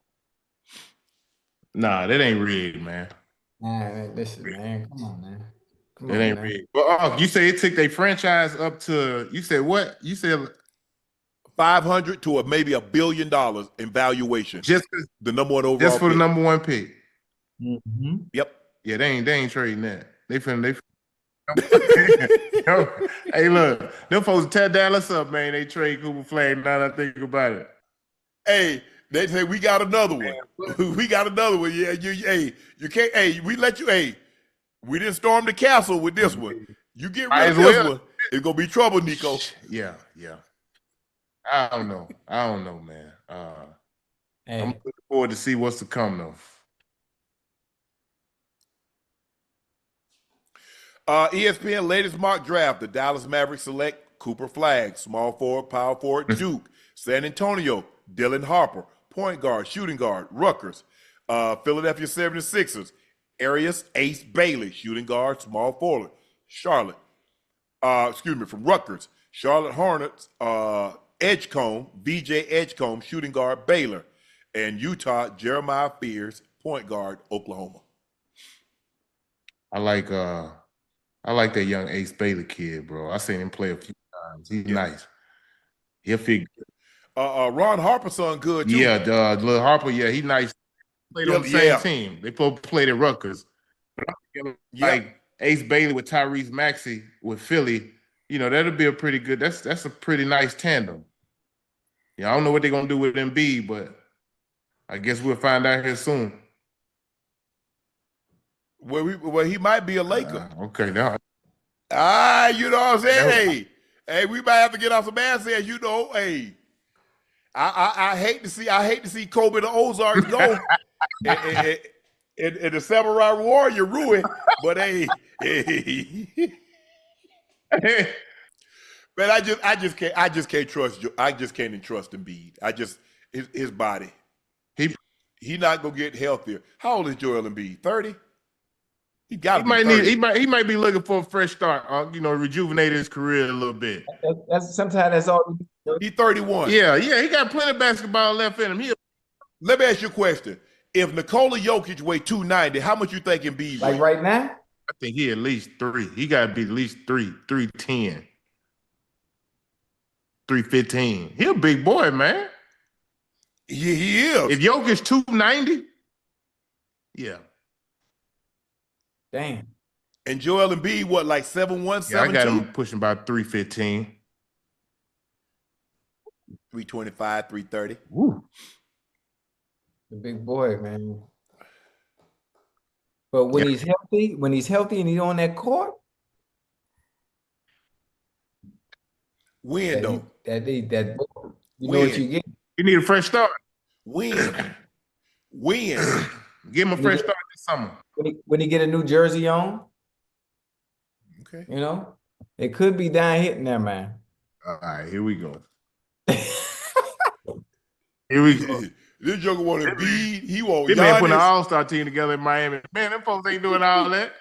Nah, that ain't rigged, man. Nah, listen, man. Come on, man. It ain't rigged. Well, you say it took their franchise up to, you said what? You said 500 to maybe $1 billion in valuation. Just the number 1 overall just for pick. the number 1 pick. Yep. Yeah, they ain't trading that. They hey, look, them folks tear Dallas up, man. They trade Cooper Flagg. Now that I think about it. Hey, they say we got another one. We got another one. Yeah, you can't. Hey, we let you. Hey, we didn't storm the castle with this one. You get rid of this one, it's gonna be trouble, Nico. Yeah. I don't know, man. I'm looking forward to see what's to come, though. ESPN latest mock draft: the Dallas Mavericks select Cooper Flagg, small forward, power forward, Duke. San Antonio, Dylan Harper, point guard, shooting guard, Rutgers. Philadelphia 76ers, Arias Ace Bailey, shooting guard, small forward. Charlotte, from Rutgers. Charlotte Hornets, Edgecombe, VJ Edgecombe, shooting guard, Baylor. And Utah, Jeremiah Fears, point guard, Oklahoma. I like that young Ace Bailey kid, bro. I seen him play a few times. He's nice. He'll figure. Ron Harper's son good too. Yeah, little Harper. Yeah, he's nice. Played on the same team. They both played at Rutgers. But I'm like Ace Bailey with Tyrese Maxey with Philly. You know, that'll be a pretty good. That's a pretty nice tandem. Yeah, I don't know what they're gonna do with Embiid, but I guess we'll find out here soon. Well, he might be a Laker. Okay, now. You know what I'm saying? Hey, we might have to get off some assets. You know, hey. I hate to see Kobe the Ozarks go. in the Samurai Warrior ruined. But hey, man, I just can't trust. I just can't trust Embiid. His body. He not gonna get healthier. How old is Joel Embiid? 30. He got to be 30. He might be looking for a fresh start. Rejuvenate his career a little bit. That's all. He's 31. Yeah. He got plenty of basketball left in him. Let me ask you a question. If Nikola Jokic weighed 290, how much you think Embiid Like weigh? right now? I think he at least 3. He got to be at least 310, 315. He a big boy, man. He is. If Jokic 290, yeah. Damn. And Joel Embiid, what, like 7'1", Yeah, I got 7'2"? him pushing about 315. 325, 330. Woo. The big boy, man. But when he's healthy and he's on that court, Win, though. you know what you get. You need a fresh start. Win. Give him a fresh start this summer. When he get a new jersey on, Okay. it could be down hitting there, man. All right, here we go. Here we go. This joker want to be. He want They man put an Giannis. all-star team together in Miami. Man, them folks ain't doing all that.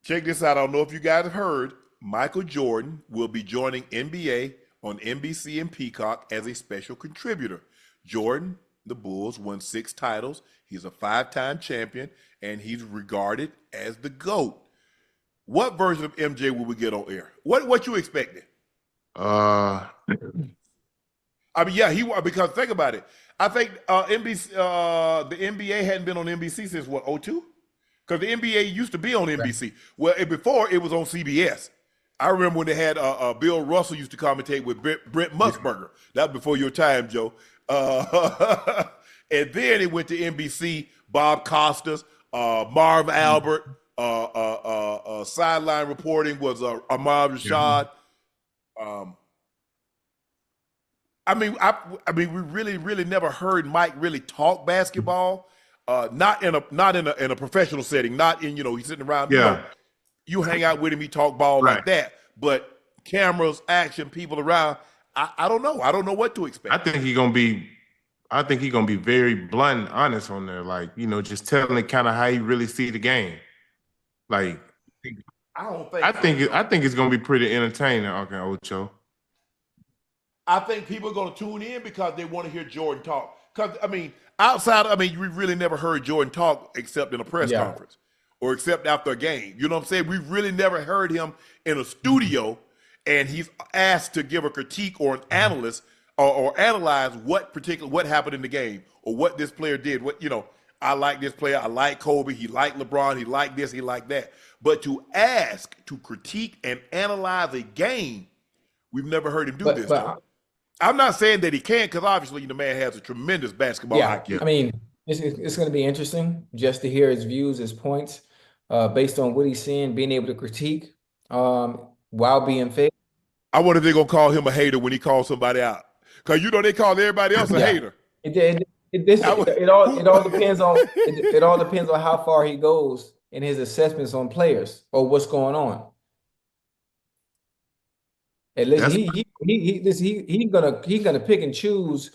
Check this out. I don't know if you guys have heard. Michael Jordan will be joining NBA on NBC and Peacock as a special contributor. Jordan, the Bulls, won 6 titles. He's a 5-time champion, and he's regarded as the GOAT. What version of MJ will we get on air? What you expecting? I mean, yeah, because think about it. I think NBC, the NBA hadn't been on NBC since what, 02? Because the NBA used to be on NBC. Right. Well, before it was on CBS. I remember when they had Bill Russell used to commentate with Brent Musburger. That was before your time, Joe. And then it went to NBC. Bob Costas, Marv Albert, sideline reporting was Ahmad Rashad. I mean, we really never heard Mike really talk basketball. Not in a professional setting. Not in he's sitting around. Yeah. You hang out with him, he talk ball like that. But cameras, action, people around. I don't know. I don't know what to expect. I think he's gonna be very blunt and honest on there. Like just telling it kind of how he really see the game. Like I think it's gonna be pretty entertaining. Okay, Ocho. I think people are going to tune in because they want to hear Jordan talk. Because, we really never heard Jordan talk except in a press conference or except after a game. You know what I'm saying? We've really never heard him in a studio and he's asked to give a critique or an analyst or analyze what happened in the game or what this player did. I like this player. I like Kobe. He liked LeBron. He liked this. He liked that. But to ask to critique and analyze a game, we've never heard him do this. I'm not saying that he can't, because obviously the man has a tremendous basketball IQ. I mean, it's going to be interesting just to hear his views, his points, based on what he's seeing, being able to critique while being fair. I wonder if they're going to call him a hater when he calls somebody out. Because they call everybody else a hater. It all depends on how far he goes in his assessments on players or what's going on. At least he's gonna pick and choose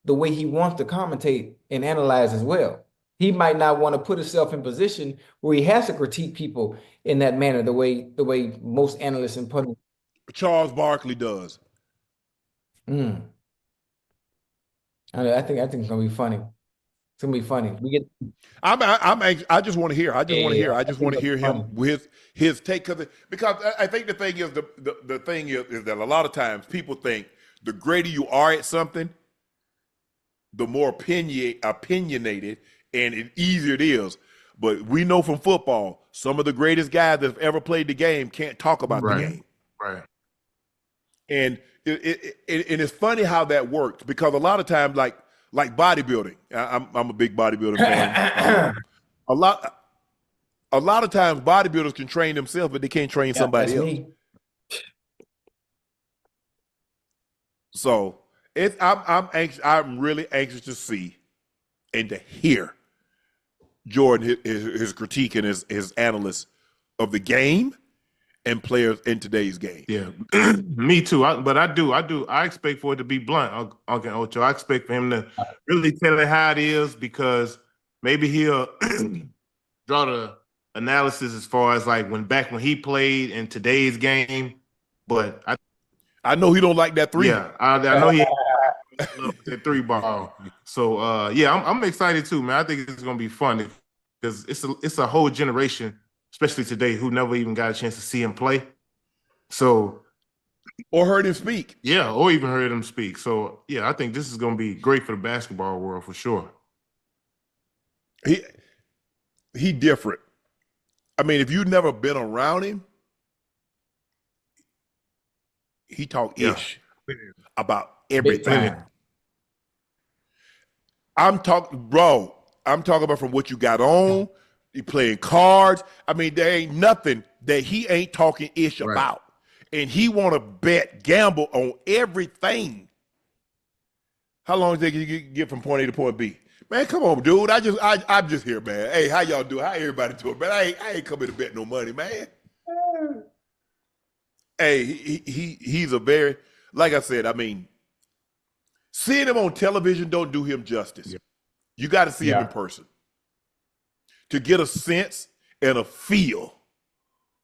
the way he wants to commentate and analyze as well. He might not want to put himself in position where he has to critique people in that manner, the way most analysts and pundits. Charles Barkley does. I think it's gonna be funny. It's gonna be funny. I just want to hear. I just want to hear him with his take because I think the thing is the thing is that a lot of times people think the greater you are at something, the more opinionated and easier it is. But we know from football, some of the greatest guys that have ever played the game can't talk about the game. Right. And it's funny how that works because a lot of times, like bodybuilding, I'm a big bodybuilding fan. A lot of times bodybuilders can train themselves, but they can't train somebody else. Me. So I'm really anxious to see and to hear Jordan, his critique and his analysis of the game and players in today's game. Yeah, me too. I expect for it to be blunt, Uncle Ocho. I expect for him to really tell it how it is, because maybe he'll draw the analysis as far as like when he played in today's game. But I know he don't like that three. Yeah, I know he loves that three ball. So yeah, I'm excited too, man. I think it's gonna be fun because it's a whole generation, especially today, who never even got a chance to see him play. So, or heard him speak. Yeah, or even heard him speak. So yeah, I think this is gonna be great for the basketball world for sure. He different. I mean, if you've never been around him, he talk ish about everything. I'm talking about from what you got on. He playing cards. I mean, there ain't nothing that he ain't talking ish about. And he want to gamble on everything. How long does it get from point A to point B? Man, come on, dude. I'm just here, man. Hey, how y'all doing? How everybody doing, man? I ain't coming to bet no money, man. Hey, he's a very, like I said, I mean, seeing him on television don't do him justice. Yeah. You got to see him in person to get a sense and a feel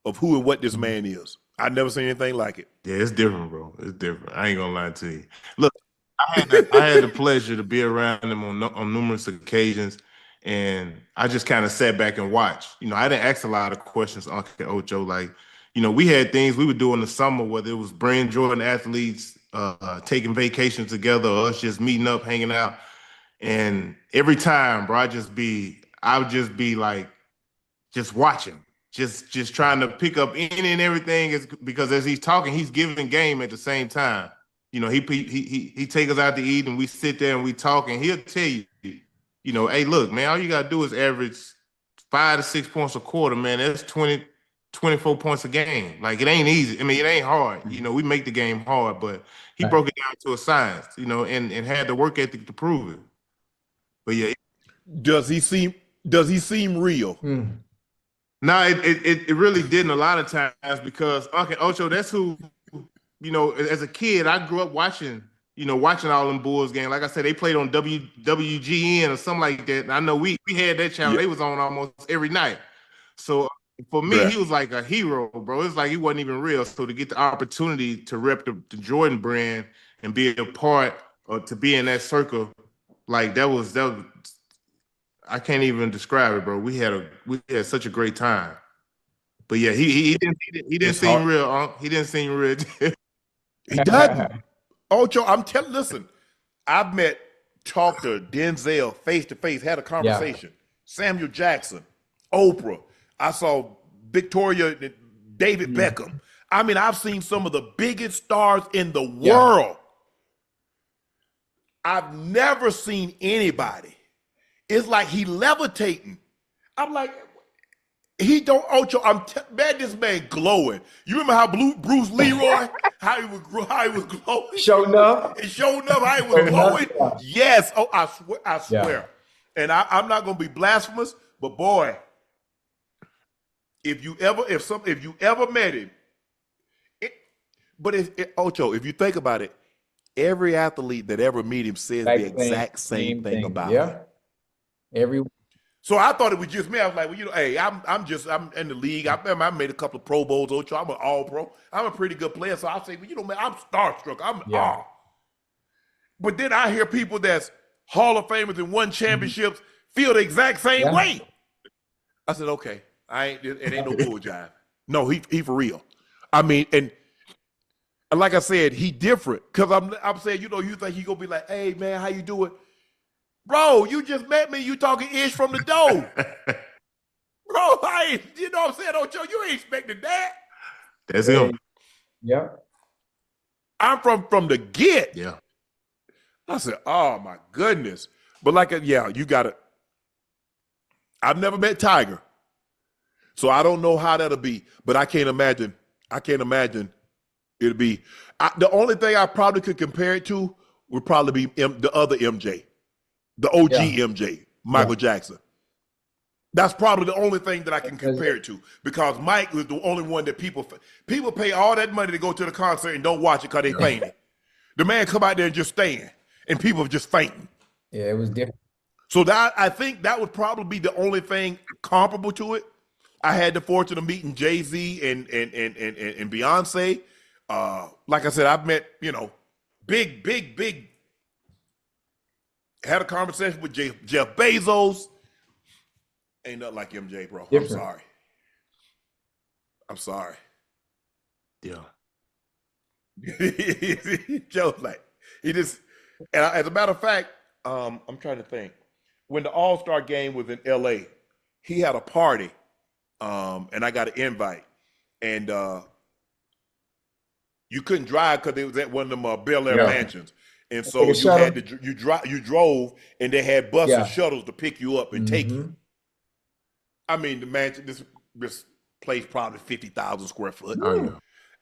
of who and what this man is. I've never seen anything like it. Yeah, it's different, bro. It's different. I ain't gonna lie to you. Look, I had the pleasure to be around him on numerous occasions, and I just kind of sat back and watched. You know, I didn't ask a lot of questions, Uncle Ocho. Like, you know, we had things we would do in the summer, whether it was bringing Jordan athletes, taking vacations together, or us just meeting up, hanging out. And every time, bro, I would just be like, just watching, just trying to pick up any and everything, because as he's talking, he's giving game at the same time. You know, he take us out to eat, and we sit there and we talk, and he'll tell you, you know, hey, look, man, all you gotta do is average 5 to 6 points a quarter, man. That's 24 points a game. Like, it ain't easy. I mean, it ain't hard. You know, we make the game hard, but he broke it down to a science, you know, and had the work ethic to prove it. But yeah. Does he seem real? No, it really didn't a lot of times, because Uncle Ocho, that's who, you know, as a kid, I grew up watching all them Bulls games. Like I said, they played on WGN or something like that. And I know we had that channel. They was on almost every night. So for me, he was like a hero, bro. It's like he wasn't even real. So to get the opportunity to rep the Jordan brand and be a part, or to be in that circle, like that was I can't even describe it, bro. We had such a great time. But yeah, he didn't seem real. He didn't seem real. He doesn't. Ocho, listen, I've talked to Denzel face to face, had a conversation. Samuel Jackson, Oprah. I saw Victoria, David Beckham. I mean, I've seen some of the biggest stars in the world. I've never seen anybody. It's like he levitating. I'm like, he don't, Ocho, man, this man glowing. You remember how Bruce Leroy, how he was glowing? Showing up. And showing up how he was glowing. Yes. Oh, I swear. Yeah. And I'm not gonna be blasphemous, but boy, if you ever met him, Ocho, if you think about it, every athlete that ever meet him says the exact same thing about him. So I thought it was just me. I was like, well, you know, hey, I'm in the league. I made a couple of Pro Bowls, Ocho. I'm an All-Pro. I'm a pretty good player. So I say, well, you know, man, I'm starstruck. But then I hear people that's Hall of Famers and won championships feel the exact same way. I said, okay, it ain't no bull jive. No, he for real. I mean, and like I said, he different. Because I'm saying, you know, you think he gonna be like, hey man, how you doing? Bro, you just met me. You talking ish from the door. Bro, you know what I'm saying, Ocho? You ain't expecting that. That's him. Yeah. I'm from the get. Yeah. I said, oh my goodness. But you got it. I've never met Tiger. So I don't know how that'll be. But I can't imagine it'll be. The only thing I probably could compare it to would probably be the other MJ. The OG Yeah. MJ, Michael Jackson. That's probably the only thing that I can compare it to, because Mike was the only one that people pay all that money to go to the concert and don't watch it because they fainted. The man come out there and just stand, and people are just fainting. Yeah, it was different. So that I think that would probably be the only thing comparable to it. I had the fortune of meeting Jay-Z and Beyonce. Like I said, I've met, big. Had a conversation with Jeff Bezos. Ain't nothing like MJ, bro. Different. I'm sorry. Yeah. Joe's like, and as a matter of fact, I'm trying to think. When the All-Star game was in LA, he had a party, and I got an invite. And you couldn't drive because it was at one of them Bel Air mansions. And so you drove, and they had bus and shuttles to pick you up and take you. I mean, the mansion, this place probably 50,000 square foot. Oh, yeah.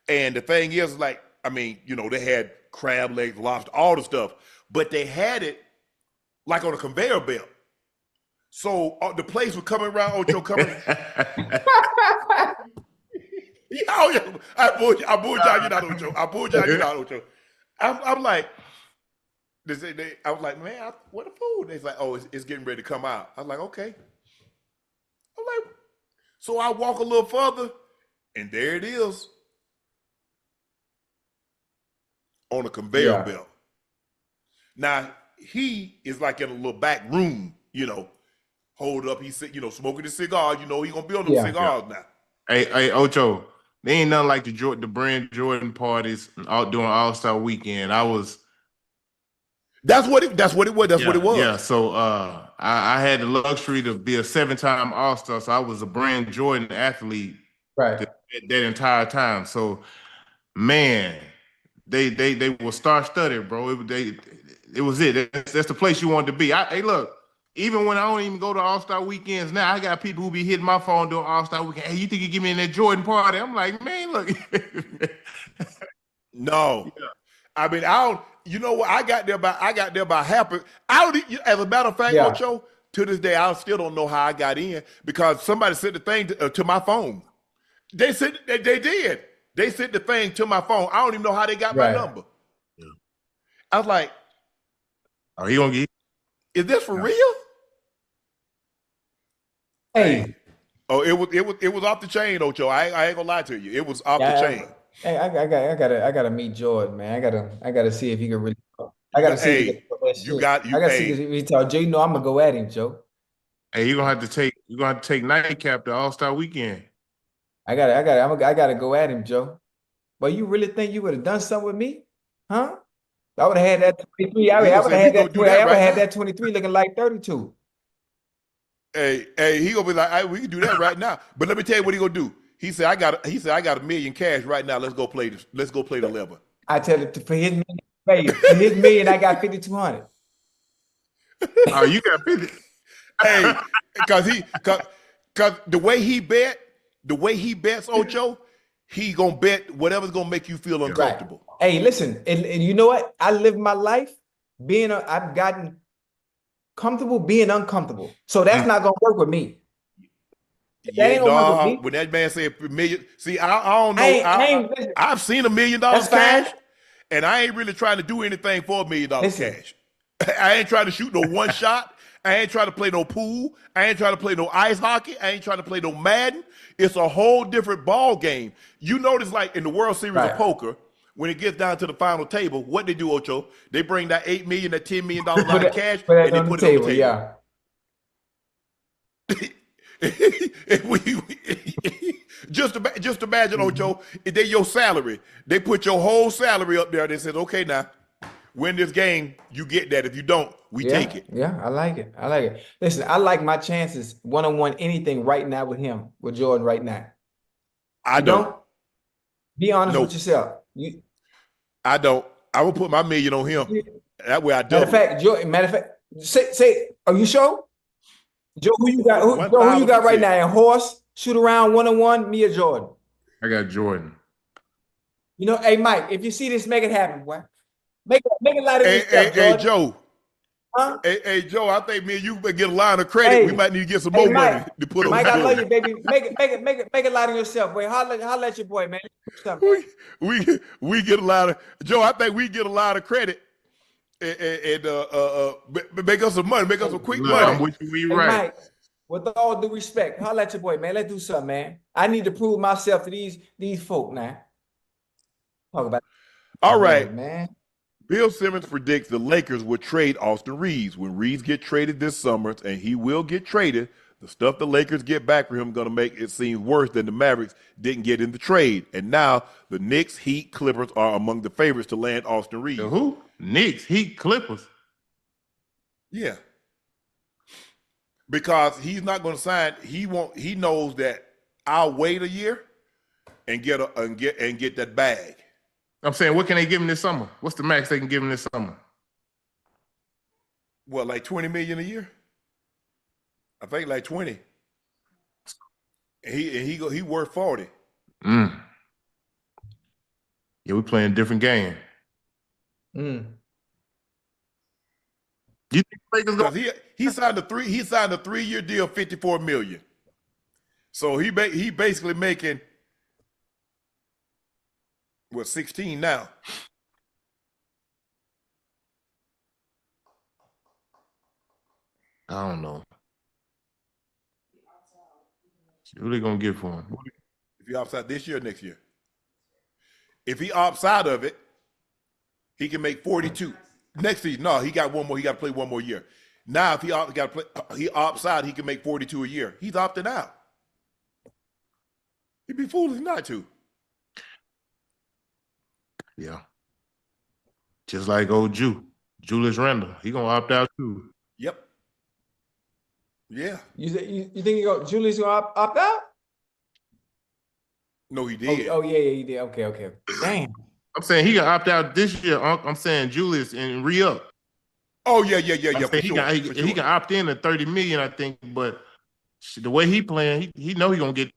And the thing is, like, I mean, they had crab legs, lobster, all the stuff, but they had it like on a conveyor belt. So the place was coming around, Ocho coming. I bullshit you not, Ocho. I bullshit you not, Ocho. I'm like, I was like, man, what the food? They's like, oh, it's getting ready to come out. I was like, okay. I'm like, so I walk a little further, and there it is on a conveyor belt. Now, he is like in a little back room, hold up. He's smoking his cigar. He gonna be on them cigars now. Hey, Ocho, there ain't nothing like the brand Jordan parties out during All-Star weekend. That's what it was. That's what it was. Yeah. So I had the luxury to be a 7-time All-Star. So I was a brand Jordan athlete that entire time. So man, they were star-studded, bro. It was it. That's the place you wanted to be. Hey, look. Even when I don't even go to All-Star weekends now, I got people who be hitting my phone during All-Star weekend. Hey, you think you give me in that Jordan party? I'm like, man, look. No. Yeah. I mean, I don't. You know what? I got there by half. As a matter of fact, Ocho, to this day, I still don't know how I got in, because somebody sent the thing to my phone. They did. They sent the thing to my phone. I don't even know how they got my number. Yeah. I was like, "Are you gonna get? Is this for real?" Hey. Oh, it was off the chain, Ocho. I ain't gonna lie to you. It was off the chain. Hey, I gotta meet Jordan, man. I gotta see if he can really. I gotta see if he can that shit. I gotta see if he tell Joe. I'm gonna go at him, Joe. Hey, you're gonna have to take Nightcap to All-Star weekend. I gotta go at him, Joe. But you really think you would have done something with me, huh? I would have had that 23. I would have had that 23 looking like 32. Hey, he gonna be like, we can do that right now. But let me tell you what he gonna do. He said, I got $1 million cash right now. Let's go play the level. I tell him for his million, I got 5,200. Oh, you got 50. Hey, because the way he bets, Ocho, he gonna bet whatever's gonna make you feel uncomfortable. Right. Hey, listen, and you know what? I live my life I've gotten comfortable being uncomfortable. So that's not gonna work with me. Yeah, when that man said $1 million, see, I don't know. I've seen $1 million cash, and I ain't really trying to do anything for $1 million cash. I ain't trying to shoot no one shot. I ain't trying to play no pool. I ain't trying to play no ice hockey. I ain't trying to play no Madden. It's a whole different ball game. You notice, like in the World Series of Poker, when it gets down to the final table, what they do, Ocho? They bring that $8 million, that $10 million out of cash, and they put it on the table. Yeah. just imagine, Ocho, if they your salary, they put your whole salary up there. They said, okay, now win this game, you get that. If you don't, we take it. Yeah, I like it. Listen, I like my chances one-on-one anything right now with Jordan right now. I don't. Be honest with yourself. I don't. I will put my $1 million on him. That way I don't. Matter of fact, say, are you sure? Joe, who you got? Who you got right now? And horse, shoot around one-on-one, me or Jordan? I got Jordan. Hey, Mike, if you see this, make it happen, boy. Make it light of yourself, Hey, Joe. Huh? Hey, Joe, I think me and you better get a line of credit. Hey, We might need to get some hey, more money Mike. to put on Mike, the I love board. you, baby. Make a lot of yourself, boy. Holla at your boy, man. Do something. We get a lot of Joe. I think we get a lot of credit and make us some money, make us some quick Look, I'm money. with you. We Hey, right. Mike, with all due respect, holla at your boy, man. Let's do something, man. I need to prove myself to these folk now. Talk about All boy, right. man. Bill Simmons predicts the Lakers will trade Austin Reaves. When Reaves get traded this summer, and he will get traded, the stuff the Lakers get back for him going to make it seem worse than the Mavericks didn't get in the trade. And now the Knicks, Heat, Clippers are among the favorites to land Austin Reaves. The who? Knicks, Heat, Clippers. Yeah. Because he's not going to sign. He knows that I'll wait a year and get that bag. I'm saying, what can they give him this summer? What's the max they can give him this summer? What, like $20 million a year? I think like 20. And he worth 40. Yeah, we playing a different game. Mm. You think Lakers Because go? he signed a 3-year deal, $54 million. So he basically making what, 16 now. I don't know. Who they gonna get for him? If he opts out this year or next year. If he opts out of it, he can make 42. Next season, no, he got one more. He got to play one more year. Now, if he opts out, he can make 42 a year. He's opting out. He'd be foolish not to. Yeah. Just like old Julius Randle. He gonna opt out too. Yep. Yeah. You think Julius gonna opt out? No, he did. Oh yeah, he did. Okay. Damn. I'm saying he can opt out this year. I'm saying Julius and re-up. Oh yeah. For He sure. he can opt in at 30 million, I think, but the way he playing, he know he gonna get.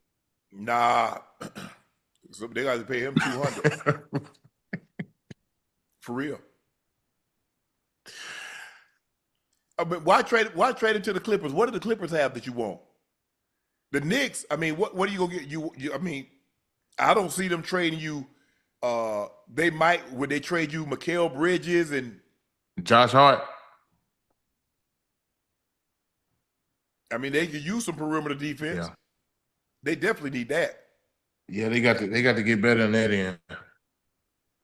Nah. So they got to pay him 200 for real. But why trade him to the Clippers? What do the Clippers have that you want? The Knicks. I mean, what are you gonna get? You I mean, I don't see them trading you. They might would they trade you Mikal Bridges and Josh Hart. I mean, they could use some perimeter defense. Yeah. They definitely need that. Yeah, they got to get better than that end.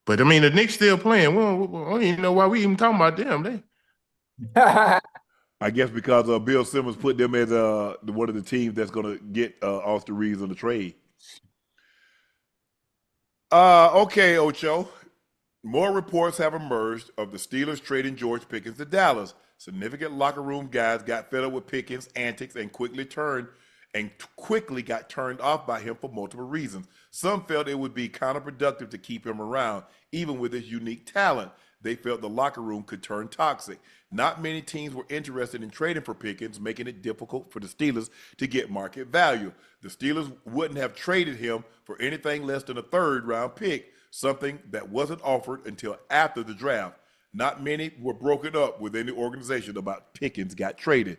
But I mean, the Knicks still playing. We don't even know why we even talking about them. I guess because Bill Simmons put them as one of the teams that's going to get Austin Reaves on the trade. Okay, Ocho. More reports have emerged of the Steelers trading George Pickens to Dallas. Significant locker room guys got fed up with Pickens' antics and quickly got turned off by him for multiple reasons. Some felt it would be counterproductive to keep him around, even with his unique talent. They felt the locker room could turn toxic. Not many teams were interested in trading for Pickens, making it difficult for the Steelers to get market value. The Steelers wouldn't have traded him for anything less than a third-round pick, something that wasn't offered until after the draft. Not many were broken up within the organization about Pickens got traded.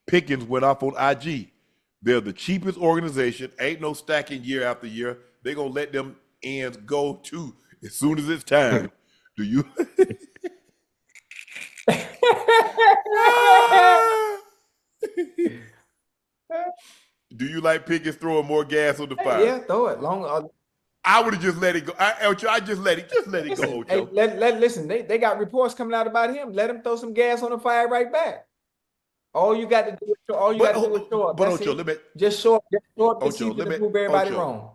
Pickens went off on IG. They're the cheapest organization. Ain't no stacking year after year. They're going to let them ends go too as soon as it's time. Do you? Do you like Pickens throwing more gas on the fire? Yeah, throw it. Long. I would have just let it go. I just let it go, Ocho. Hey, listen. They got reports coming out about him. Let him throw some gas on the fire right back. All you got to do is show up. But Ocho, just show up to see Ocho, prove everybody Ocho, wrong.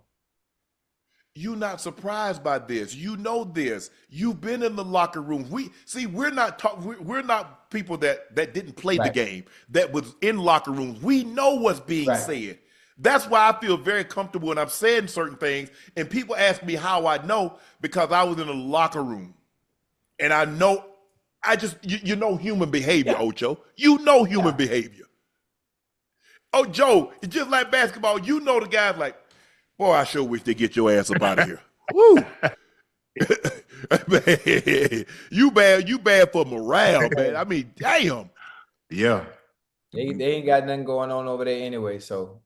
You're not surprised by this. You know this. You've been in the locker room. We're not people that didn't play the game, that was in locker rooms. We know what's being said. That's why I feel very comfortable when I'm saying certain things. And people ask me how I know, because I was in a locker room. And I know, you know human behavior, Ocho. You know human behavior. Oh, Joe, it's just like basketball. You know the guys like, boy, I sure wish they get your ass up out of here. Woo. Man, you bad for morale, man. I mean, damn. Yeah. They ain't got nothing going on over there anyway. So,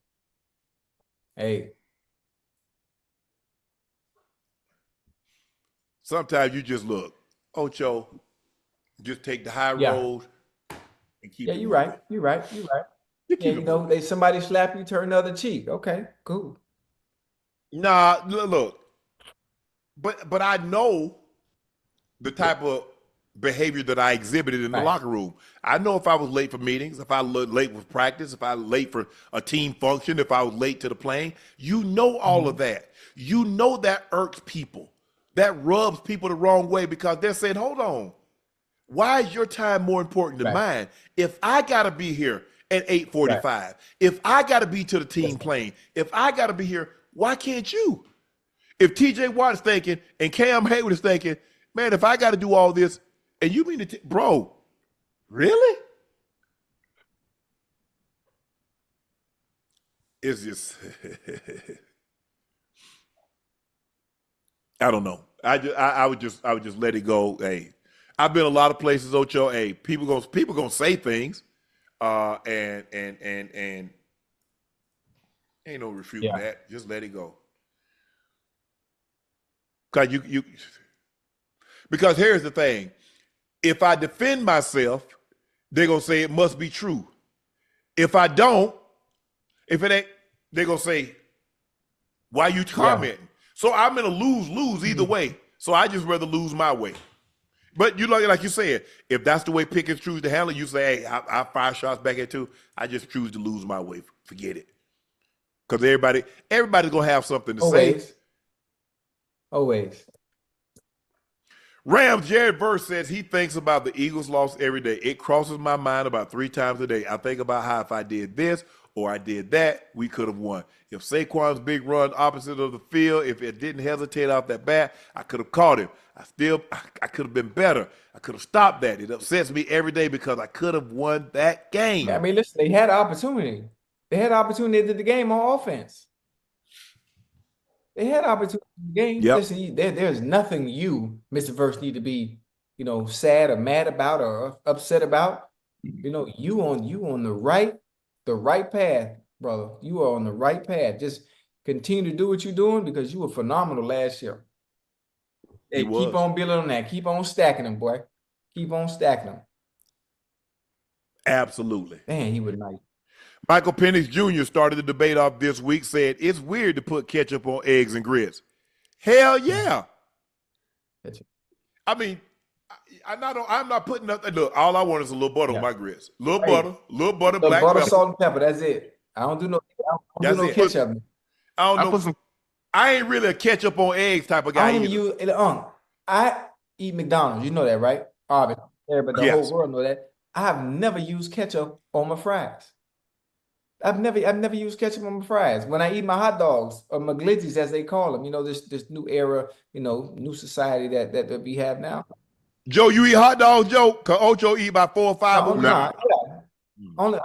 hey, Sometimes you just look, Ocho, just take the high Yeah. road and keep yeah, it you're moving. right. You're right. You're right. You Yeah, keep you it know, moving. somebody slap you, turn the other cheek. Okay, cool. Nah, look. But I know the type of behavior that I exhibited in the Right. locker room. I know if I was late for meetings, if I was late for practice, if I was late for a team function, if I was late to the plane, you know all of that. You know that irks people. That rubs people the wrong way because they're saying, hold on, why is your time more important than Right. mine? If I got to be here at 8:45, if I got to be to the team plane, if I got to be here, why can't you? If TJ Watt is thinking and Cam Hayward is thinking, man, if I got to do all this, and you mean to, bro, really? It's just, I don't know. I would just let it go. Hey, I've been a lot of places, Ocho. Hey, people gonna say things, and ain't no refuting Yeah. that. Just let it go. Cause because here's the thing. If I defend myself, they're gonna say it must be true. If I don't, if it ain't, they're gonna say, why you commenting? So I'm in a lose-lose either way. So I just rather lose my way. But you like you said, if that's the way Pickens choose to handle it, you say, hey, I fire shots back at two. I just choose to lose my way. Forget it. Because everybody's gonna have something to say. Always. Rams Jared Verse says he thinks about the Eagles' loss every day. It crosses my mind about 3 times a day. I think about how if I did this or I did that, we could have won. If Saquon's big run opposite of the field, if it didn't hesitate off that bat, I could have caught him. I could have been better. I could have stopped that. It upsets me every day because I could have won that game. Yeah, I mean, listen, they had opportunity. They had opportunity at the game on offense. They had opportunity in the game. Yep. Listen, there's nothing you, Mr. Verse, need to be, sad or mad about or upset about. You on the right path, brother. You are on the right path. Just continue to do what you're doing because you were phenomenal last year. Hey, keep on building on that. Keep on stacking them, boy. Keep on stacking them. Absolutely. Man, he was nice. Michael Pennix Jr. started the debate off this week, said it's weird to put ketchup on eggs and grits. Hell yeah. I mean, I'm not putting nothing. Look, all I want is a little butter on my grits. Little butter, black butter, pepper. salt, and pepper. That's it. I don't do no ketchup. I don't know. I ain't really a ketchup on eggs type of guy. I don't even use I eat McDonald's. You know that, right? Obviously, but the whole world know that. I have never used ketchup on my fries. I've never used ketchup on my fries. When I eat my hot dogs or my glizzies, as they call them, this new era, new society that we have now. Joe, you eat hot dogs, Joe? Cause Ocho eat about 4 or 5. Yeah. Only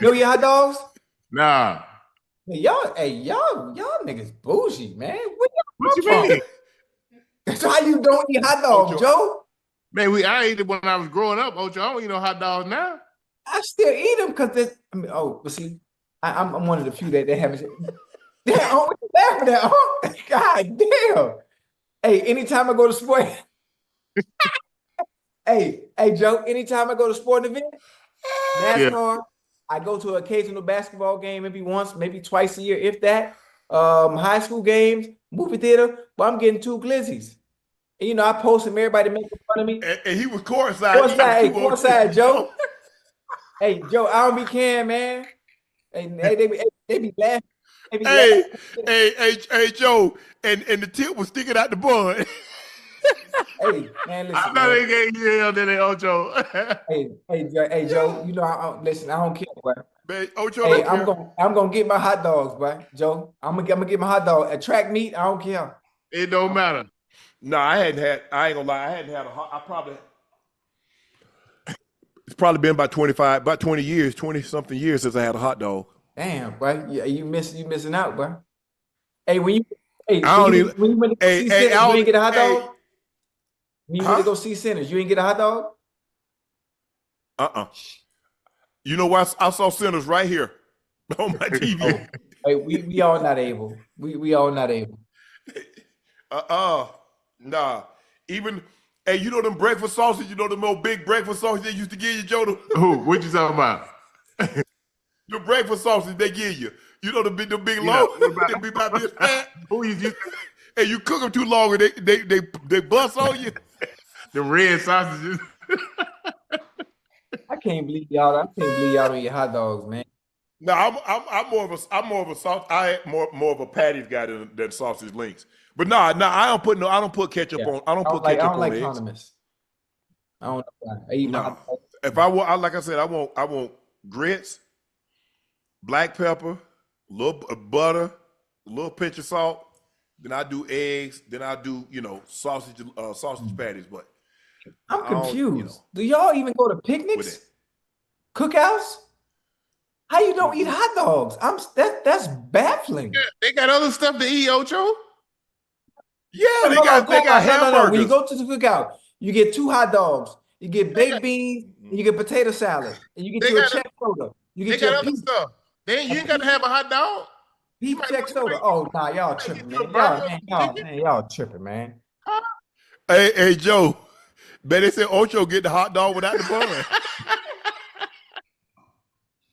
you eat hot dogs? Nah. Hey, y'all niggas bougie, man. What you mean? So how you don't eat hot dogs, Joe? Man, I ate it when I was growing up, Ocho. I don't eat no hot dogs now. I still eat them because but see, I'm one of the few that haven't. Damn, what you laughing at? Oh, God damn. Hey, anytime I go to sport, hey, Joe, anytime I go to sporting event, NASCAR, I go to an occasional basketball game maybe once, maybe twice a year, if that. High school games, movie theater, but I'm getting 2 glizzies. And, I post them, everybody making fun of me. And he was courtside. Courtside, Joe. Hey, Joe, I don't be caring, man. Hey, they be laughing. Hey, Joe, and the tip was sticking out the bun. Hey, man, listen. I know they gave you hell, then they Ocho. hey, Joe. Listen. I don't care, boy. Man, Ocho, hey, I'm gonna get my hot dogs, boy. Joe, I'm gonna get my hot dog. At track meet, I don't care. It don't matter. No, I ain't gonna lie. I hadn't had it's probably been about 20 years, 20-something years since I had a hot dog. Damn, boy. You missing out, boy. Hey, when Hey, I so don't you, even. when you went to go Hey, see hey, Sinners, you ain't get a hot hey, dog? When you went to huh? go see Sinners, you ain't get a hot dog? You know what? I saw Sinners right here on my TV. Oh, hey, we all not able. We all not able. Uh-uh. Nah. Even, hey, you know them breakfast sausage, you know them old big breakfast sausage they used to give you, Joe? Who? What you talking about? The breakfast sausage they give you. You know the big Yeah, loaf? what about- They be about this fat. Who you And you cook them too long and they bust on you. the red sausages? I can't believe y'all don't eat hot dogs, man. No, I'm more of a sauce. I more of a patties guy than sausage links. But nah, I don't put ketchup Yeah. on. I don't put I ketchup don't on like eggs. condiments. I don't know why. I eat my No. hot dogs. If like I said, I want grits, black pepper, little butter, a little pinch of salt. Then I do eggs. Then I do sausage patties. But I'm I don't, confused. Do y'all even go to with picnics? it. Cookouts? How you don't eat hot dogs? That's baffling. They got other stuff to eat, Ocho. Yeah, they got hamburgers. No. When you go to the cookout, you get 2 hot dogs, you get baked beans, and you get potato salad, and you get They your got check soda. You They get got your other stuff. You ain't got to have a hot dog. beef check soda. Oh, nah, y'all tripping, man. Y'all tripping, man. Hey, Joe. Man, they said Ocho get the hot dog without the bun.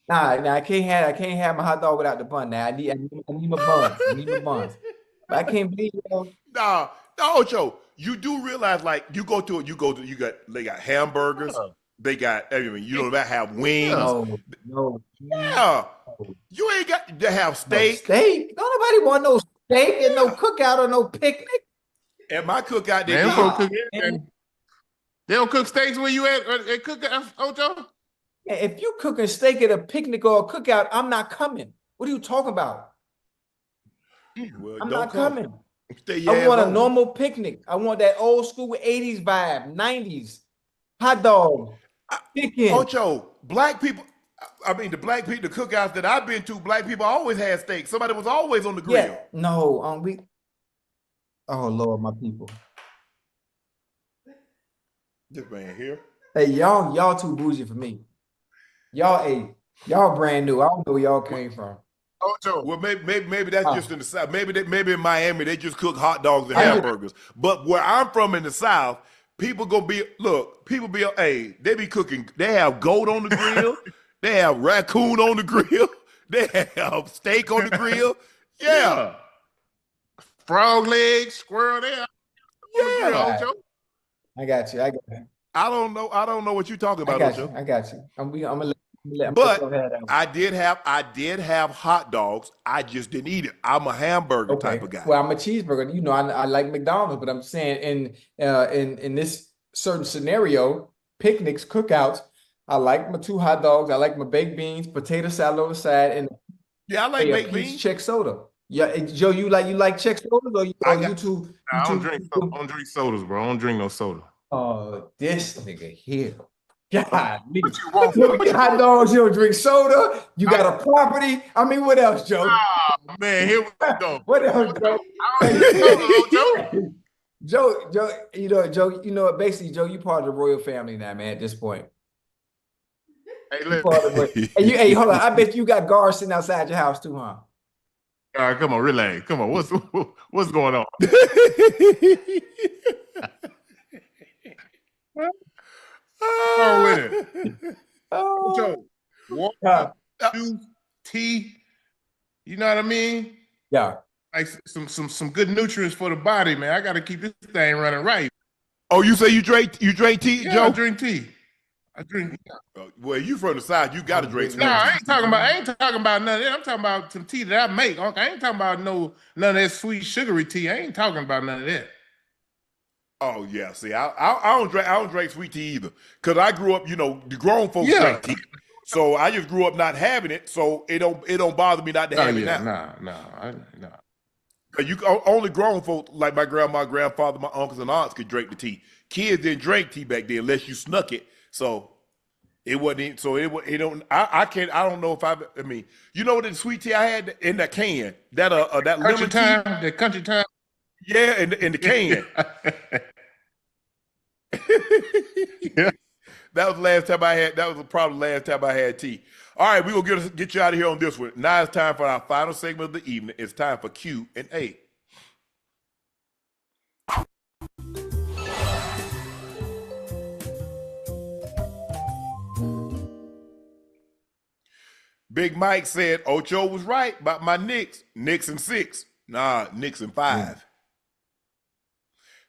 Nah, I can't have my hot dog without the bun. Now I need my buns. I need my buns. But I can't believe Nah, Ocho. You do realize, like, they got hamburgers. They got everything. They have wings. no. Yeah. You ain't got to have steak. No steak? Don't nobody want no steak and no cookout or no picnic. At my cookout, they Man, did. folk cook everything. They don't cook steaks where you at cookouts, Ocho? If you cooking steak at a picnic or a cookout, I'm not coming. What are you talking about? Well, I'm don't not come. coming. Stay your I ass want a home. normal picnic. I want that old school 80s vibe, 90s. Hot dog, chicken. Ocho, black people. I mean, the cookouts that I've been to, black people always had steak. Somebody was always on the grill. Yeah, no, oh Lord, my people. This man here. Hey, y'all too bougie for me. Y'all brand new. I don't know where y'all came from. Ocho. Well, maybe that's just in the South. Maybe in Miami they just cook hot dogs and hamburgers. But where I'm from in the South, people be they be cooking. They have goat on the grill. They have raccoon on the grill. They have steak on the grill. Yeah. Frog legs, squirrel there. Yeah. Ocho. I got you. I don't know what you're talking about, Ocho. I got you. I'm gonna let But go ahead. I did have hot dogs. I just didn't eat it. I'm a hamburger type of guy. Well, I'm a cheeseburger. I like McDonald's, but I'm saying in this certain scenario, picnics, cookouts, I like my 2 hot dogs. I like my baked beans, potato salad on the side, and Yeah, I like baked beans. check soda. Yeah, Joe, you like check sodas or you too? I don't drink sodas, bro. I don't drink no soda. Oh, this nigga here. God, What you want? you don't get hot dogs, you don't drink soda, you got a property. I mean, what else, Joe? Oh, man, here we go. What else, Joe? I don't drink soda, Ocho. Joe, basically, Joe, you part of the royal family now, man, at this point. Hey, listen. Hey, hold on. I bet you got guards sitting outside your house too, huh? All right, come on, relax. Come on, what's going on? Oh, with it. Ocho, water, juice, tea. You know what I mean? Yeah. Like some good nutrients for the body, man. I got to keep this thing running right. Oh, you say you drink tea, Yeah, Joe? I drink tea. Well, you from the South, you got to drink. No, I ain't talking about none of that. I'm talking about some tea that I make. Okay, I ain't talking about none of that sweet sugary tea. I ain't talking about none of that. Oh yeah, see, I don't drink sweet tea either, cause I grew up, the grown folks drink tea, so I just grew up not having it, so it don't bother me not to have it now. No. Cause only grown folks like my grandma, grandfather, my uncles and aunts could drink the tea. Kids didn't drink tea back then unless you snuck it. So It wasn't so it don't I can't I don't know if I mean you know the sweet tea I had in that can that that Country lemon time, tea the country time. yeah in the can Yeah. that was the last time I had that was probably the last time I had tea. All right, we gonna get you out of here on this one. Now it's time for our final segment of the evening. It's time for Q and A. Big Mike said Ocho was right about my Knicks. Knicks in 6. Nah, Knicks in 5.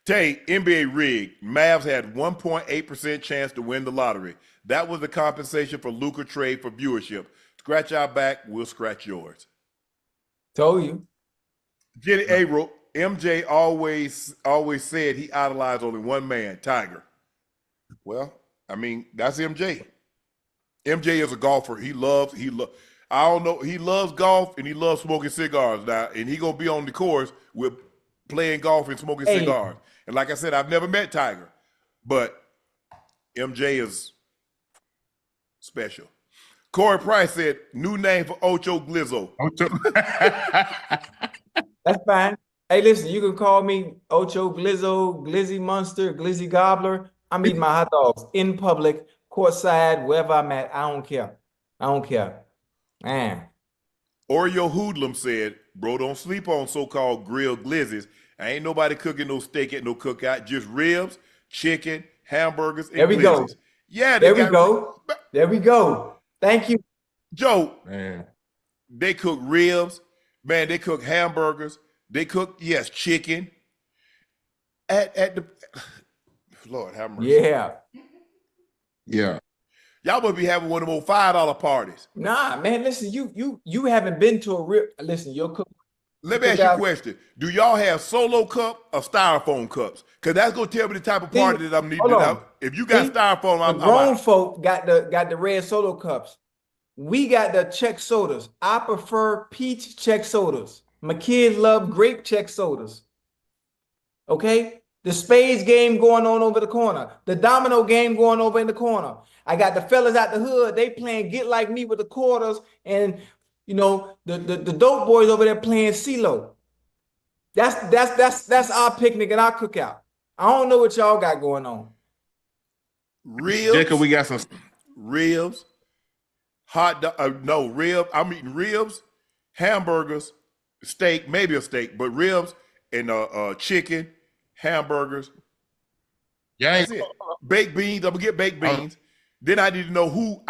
Tay, NBA rigged. Mavs had 1.8% chance to win the lottery. That was the compensation for Luka trade for viewership. Scratch our back, we'll scratch yours. Told you. Jenny Averill, MJ always said he idolized only one man, Tiger. Well, I mean, that's MJ. MJ is a golfer. He I don't know, he loves golf and he loves smoking cigars now. And he gonna be on the course with playing golf and smoking cigars. And like I said, I've never met Tiger, but MJ is special. Corey Price said, new name for Ocho Glizzo. That's fine. Hey, listen, you can call me Ocho Glizzo, Glizzy Monster, Glizzy Gobbler. I'm eating my hot dogs in public, courtside, wherever I'm at. I don't care. I don't care. Man. Oreo Hoodlum said, bro, don't sleep on so-called grilled glizzies. Ain't nobody cooking no steak at no cookout, just ribs, chicken, hamburgers, and There we go. glizzies. Yeah, there we go. There we go. Thank you. Joe, Man. they cook ribs, man, they cook hamburgers, they cook, yes, chicken. At the Lord have mercy. Yeah. Yeah. Y'all must be having one of them old $5 parties. Nah, man, listen, you haven't been to a real listen, your cook. Let me ask you a question. Do y'all have solo cup or styrofoam cups? Because that's gonna tell me the type of party that I'm needing. If you got styrofoam, I'm grown out. folk got the red solo cups. We got the Czech sodas. I prefer peach Czech sodas. My kids love grape Czech sodas. Okay? The spades game going on over the corner. The domino game going over in the corner. I got the fellas out the hood. They playing Get Like Me with the quarters. And, you know, the dope boys over there playing CeeLo. That's our picnic and our cookout. I don't know what y'all got going on. Ribs. Jacob, we got some ribs. Hot dog. No, ribs. I'm eating ribs, hamburgers, steak, maybe a steak, but ribs and chicken, hamburgers. Yeah, That's it. Baked beans. I'm gonna get baked beans. Then I need to know who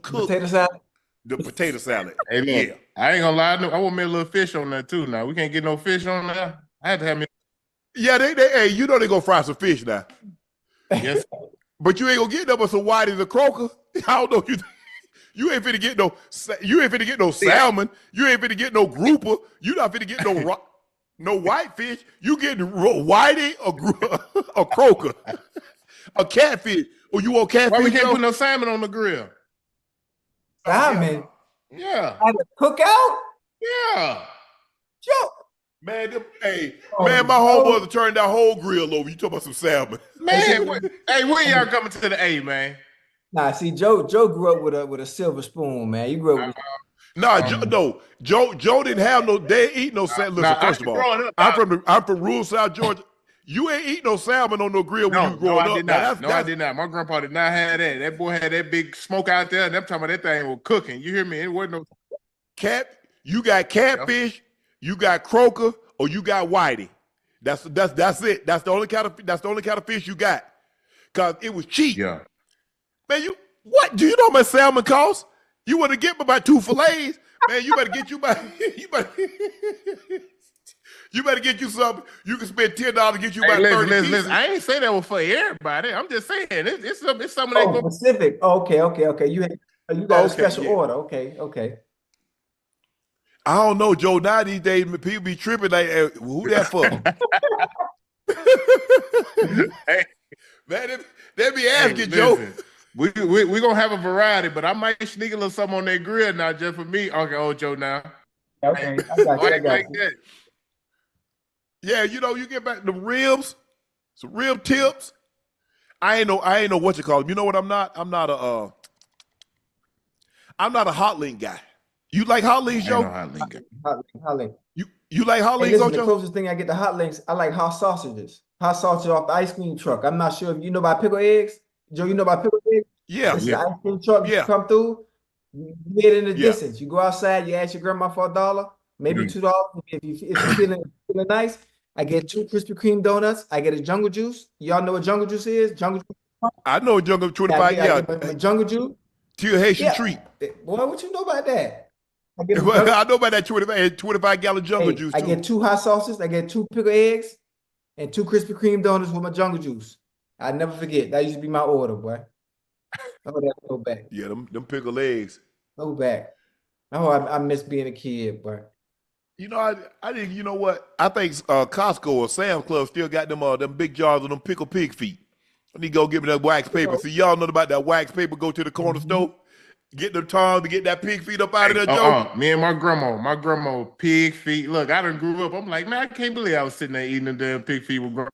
cooked Potato salad. the potato salad. Hey, look, Yeah. I ain't gonna lie. I want me a little fish on that too. Now we can't get no fish on there. I had to have me. Yeah, hey, you know they gonna fry some fish now. Yes. But you ain't gonna get no but some whitey the croaker. I don't know you ain't finna get no salmon. You ain't finna get no grouper. You not finna get no whitefish. You getting whitey or croaker, a catfish. Or you want catfish? Why we can't put no salmon on the grill? Salmon. Yeah. At a cookout? Yeah. Joe. Man, my homeboys have turned that whole grill over. You talking about some salmon? Man, hey, when y'all coming to the A, man? Nah, see, Joe grew up with a silver spoon, man. You grew up with Joe didn't have no. They ain't eat no salmon. Listen, first of all, I'm from rural South Georgia. You ain't eat no salmon on no grill when you were growing up. I did not. My grandpa did not have that. That boy had that big smoke out there, and them talking about that thing was cooking. You hear me? It wasn't no You got catfish, you got croaker, or you got whitey. That's it. That's the only kind of fish you got. Cause it was cheap. Yeah. Man, what? Do you know how much salmon costs? You want to get me about 2 fillets? Man, you better get you better get you something. You can spend $10 to get you about 30 pieces. Listen. I ain't say that was for everybody. I'm just saying it's some of that. Specific. Okay. You got a special order. Okay. I don't know, Joe. Now these days, people be tripping. Like, hey, who that for? Hey, man, they be asking, Joe. We gonna have a variety, but I might sneak a little something on that grill now just for me. Okay, Ocho now. Okay, I got you. Yeah, you get back the ribs, some rib tips. I ain't know what you call them. You know what I'm not? I'm not a I'm not a hot link guy. You like hot links, I ain't Joe? no hot link guy. Hot link. You like hot Hey, links, listen, the Ocho? closest thing I get to hot links, I like hot sausages. Hot sausage off the ice cream truck. I'm not sure if you know about pickle eggs. Joe, you know about pickle eggs? Yeah. This is Yeah. the ice cream truck Yeah. come through. You get in the Yeah. distance. You go outside, you ask your grandma for $1, maybe Mm. $2 if you're feeling nice. I get 2 Krispy Kreme donuts. I get a jungle juice. Y'all know what jungle juice is? Jungle juice. I know Jungle I 25. get my jungle juice. To your Haitian Yeah. treat. Boy, what you know about that? I get, I know about that 25-gallon jungle juice, I too. get 2 hot sauces. I get 2 pickle eggs and 2 Krispy Kreme donuts with my jungle juice. I never forget. That used to be my order, boy. Oh, that go back. Yeah, them pickle eggs. Go back. Oh, I miss being a kid, boy. You know, I think, you know what? I think Costco or Sam's Club still got them big jars of them pickle pig feet. I need to go get me that wax paper. See, y'all know about that wax paper. Go to the corner store, get them tongs to get that pig feet up out of there, Joe. Me and my grandma, pig feet. Look, I done grew up. I'm like, man, I can't believe I was sitting there eating them damn pig feet with grandma.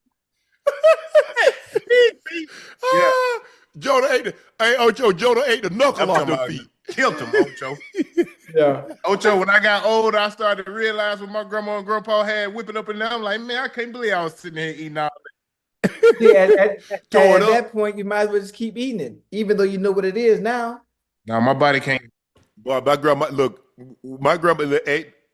Pig feet. Yeah. Joe done ate the knuckle I'm off talking them about feet. killed them, Ocho. Yeah. Ocho, when I got older, I started to realize what my grandma and grandpa had whipping up and down. I'm like, man, I can't believe I was sitting here eating all that. See, at Throw it up. that point, you might as well just keep eating it, even though you know what it is now. Now my body can't. Boy, my grandma,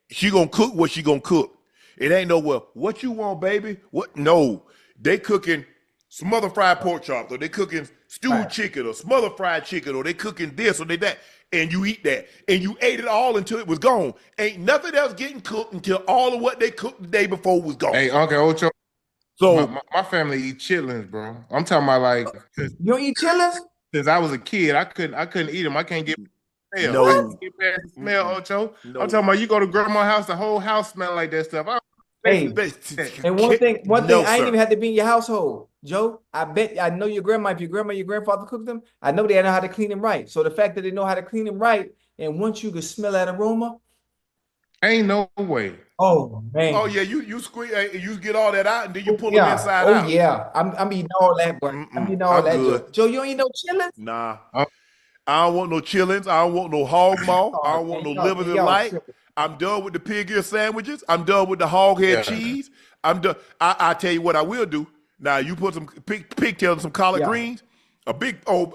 she gonna cook what she gonna cook. It ain't no, well, what you want, baby? What? No, they cooking smothered fried pork chops, or they cooking stewed chicken, or smothered fried chicken, or they cooking this or they that, and you eat that, and you ate it all until it was gone. Ain't nothing else getting cooked until all of what they cooked the day before was gone. Hey, Uncle Ocho, So my family eat chitlins, bro. I'm talking about like You don't eat chitlins? since I was a kid, I couldn't eat them. I can't get smell. No. I can't get past the smell, Ocho. No. I'm talking about you go to grandma's house, the whole house smell like that stuff. Hey, and one thing, No, I ain't sir. even had to be in your household, Joe. I bet I know your grandma. If your grandfather cooked them, I know they know how to clean them right. So the fact that they know how to clean them right, and once you can smell that aroma, Ain't no way. oh man, Oh yeah, you squeeze, you get all that out, and then you pull yeah, them inside oh out. yeah, I'm eating all that, boy. I'm eating all I'm that, good. Joe. Joe, you don't eat no chitlins? Nah, Oh. I don't want no chillins. I don't want no hog maw. Oh, I don't want no man, livers and y'all light. tripping. I'm done with the pig ear sandwiches. I'm done with the hog head Yeah. cheese. I'm done. I tell you what I will do. Now you put some pigtails and some collard Yeah. greens, a big big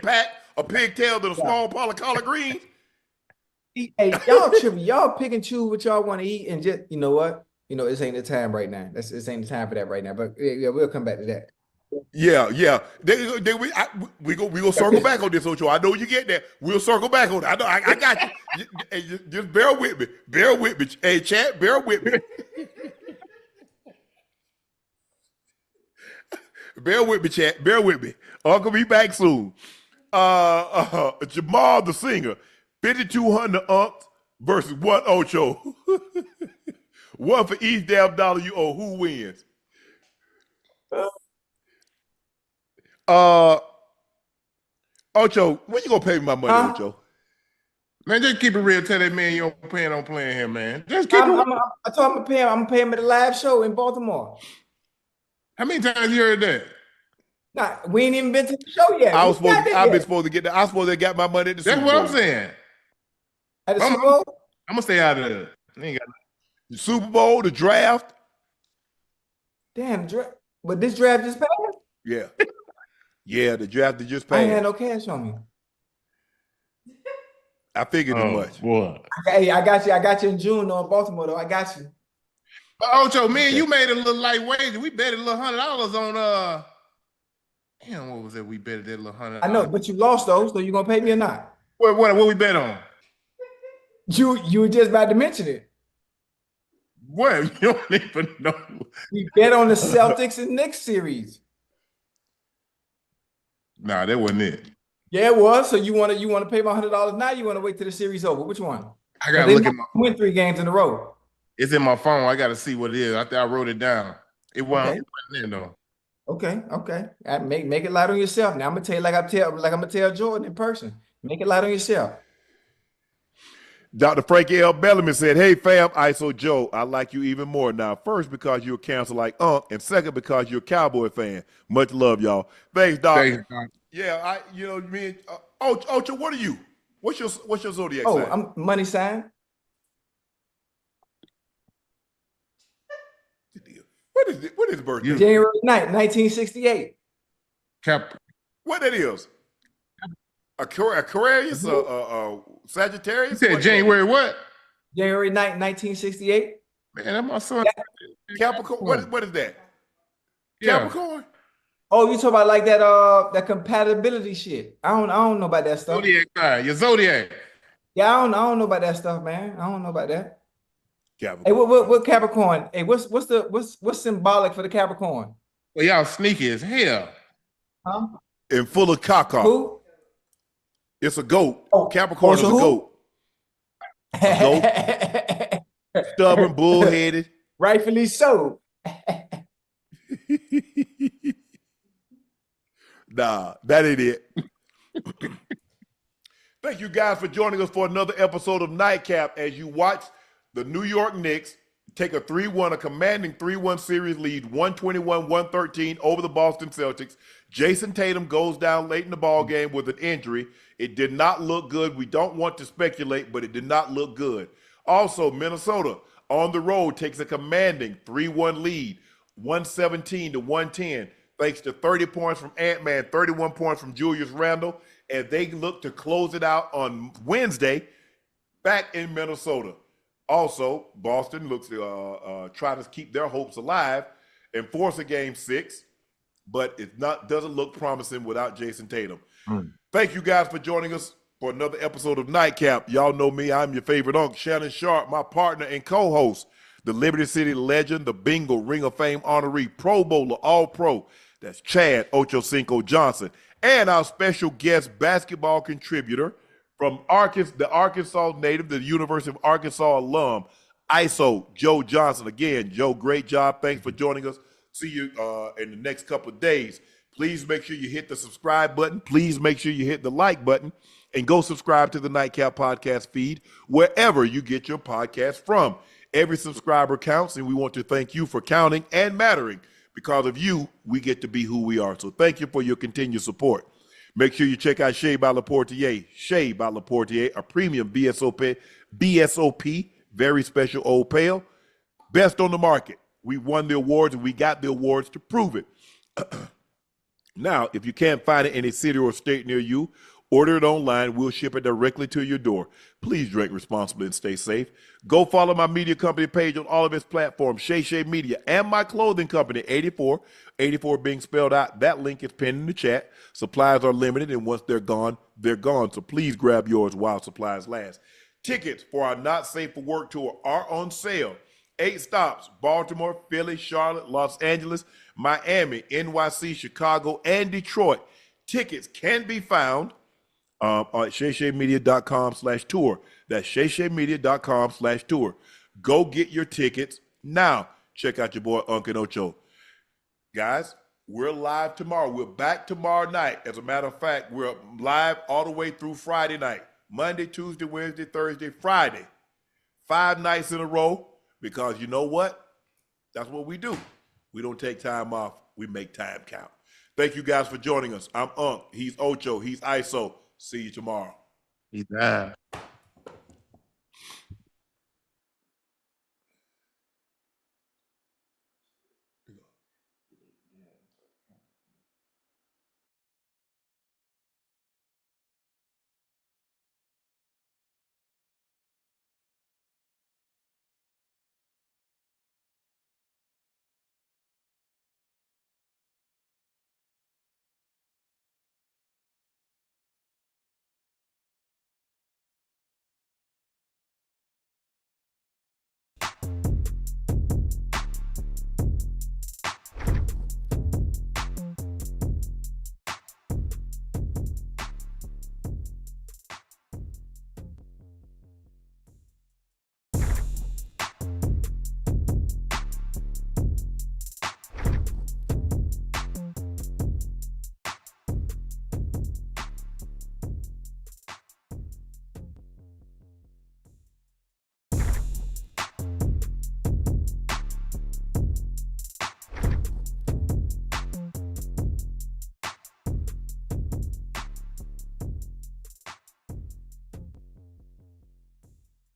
pack of pigtails and a small pile of collard greens. Hey, y'all tripping. Y'all pick and choose what y'all want to eat, and just you know what? You know, this ain't the time right now. This ain't the time for that right now. But yeah, we'll come back to that. Yeah. We go circle back on this, Ocho. I know you get that. We'll circle back on it. I know. I got you. Hey, just bear with me. Bear with me. Hey, chat, bear with me. Bear with me, chat. Bear with me. Uncle be back soon. Jamal the singer, 5,200 unks versus 1 Ocho. One for each damn dollar you owe. Who wins? Ocho, when you gonna pay me my money, Huh? Ocho? Man, just keep it real. Tell that man you don't plan on playing him, man. Just keep it real. I told him I'm gonna pay him at the live show in Baltimore. How many times you heard that? Nah, we ain't even been to the show yet. I was We got that I've been yet. supposed to get that. I was supposed to get my money at the That's Super what Bowl. I'm saying. At the I'm- Super Bowl? I'm gonna stay out of it. Ain't got The Super Bowl, the draft. Damn, but this draft just passed. Yeah. Yeah, the draft that just I ain't passed. had no cash on me. I figured as much. boy. Hey, I got you in June though in Baltimore though. I got you. But Ocho, me and you made it a little lightweight. We bet a little $100 on damn, what was it? We bet that little $100. I know, but you lost though, so you gonna pay me or not? What we bet on? You were just about to mention it. What? You don't even know. We bet on the Celtics and Knicks series. Nah, that wasn't it. Yeah, it was. So you want to pay my $100 now? You want to wait till the series over? Which one? I gotta They look at might my. win 3 games in a row. It's in my phone. I gotta see what it is. I think I wrote it down. It wasn't in though. Okay. Make it light on yourself. Now I'm gonna tell you like I'm gonna tell Jordan in person. Make it light on yourself. Dr. Frankie L. Bellamy said, "Hey fam, Iso Joe, I like you even more now. First, because you're a cancer like and second, because you're a Cowboy fan. Much love, y'all. Thanks, Doc. Thanks, Doc. Yeah, you know, me. Ocho, what are you? What's your zodiac Oh, sign? I'm money sign. What is it? What is birthday? January 9th, 1968. Cap. What that is? Aquarius? Sagittarius? You said What January what? January 9th, 1968. Man, that's my son. Capricorn. What is that? Yeah. Capricorn? Oh, you talking about like that compatibility shit. I don't know about that stuff. Zodiac sign. Your zodiac. Yeah, I don't know about that stuff, man. I don't know about that. Capricorn. Hey, what Capricorn? Hey, what's symbolic for the Capricorn? Well, y'all sneaky as hell. Huh? And full of caca. Who? It's a goat. Oh, Capricorn is a who? goat. A goat. Stubborn, bullheaded. Rightfully so. Nah, that ain't it. Thank you guys for joining us for another episode of Nightcap as you watch the New York Knicks take a commanding 3-1 series lead, 121-113 over the Boston Celtics. Jason Tatum goes down late in the ball game with an injury. It did not look good. We don't want to speculate, but it did not look good. Also, Minnesota on the road takes a commanding 3-1 lead, 117-110, thanks to 30 points from Ant-Man, 31 points from Julius Randle, and they look to close it out on Wednesday back in Minnesota. Also, Boston looks to try to keep their hopes alive and force a game 6, but it doesn't look promising without Jason Tatum. Thank you guys for joining us for another episode of Nightcap. Y'all know me. I'm your favorite uncle, Shannon Sharpe, my partner and co-host, the Liberty City legend, the Bingo Ring of Fame honoree, Pro Bowler, All-Pro. That's Chad Ochocinco Johnson. And our special guest basketball contributor from the Arkansas native, the University of Arkansas alum, Iso Joe Johnson. Again, Joe, great job. Thanks for joining us. See you in the next couple of days. Please make sure you hit the subscribe button. Please make sure you hit the like button and go subscribe to the Nightcap podcast feed wherever you get your podcast from. Every subscriber counts, and we want to thank you for counting and mattering. Because of you, we get to be who we are. So thank you for your continued support. Make sure you check out Shea by Laportier. Shea by Laportier, a premium BSOP, very special old pale. Best on the market. We won the awards, and we got the awards to prove it. Now, if you can't find it in a city or state near you, order it online. We'll ship it directly to your door. Please drink responsibly and stay safe. Go follow my media company page on all of its platforms, Shay Media, and my clothing company, 84. 84 being spelled out. That link is pinned in the chat. Supplies are limited, and once they're gone, they're gone. So please grab yours while supplies last. Tickets for our Not Safe for Work tour are on sale. 8 stops: Baltimore, Philly, Charlotte, Los Angeles, Miami, NYC, Chicago, and Detroit. Tickets can be found at shayshaymedia.com/tour. That's shayshaymedia.com/tour. Go get your tickets now. Check out your boy Unc and Ocho. Guys, we're live tomorrow. We're back tomorrow night. As a matter of fact, we're live all the way through Friday night. Monday, Tuesday, Wednesday, Thursday, Friday. 5 nights in a row, because you know what? That's what we do. We don't take time off. We make time count. Thank you guys for joining us. I'm Unc. He's Ocho. He's Iso. See you tomorrow. He's bad.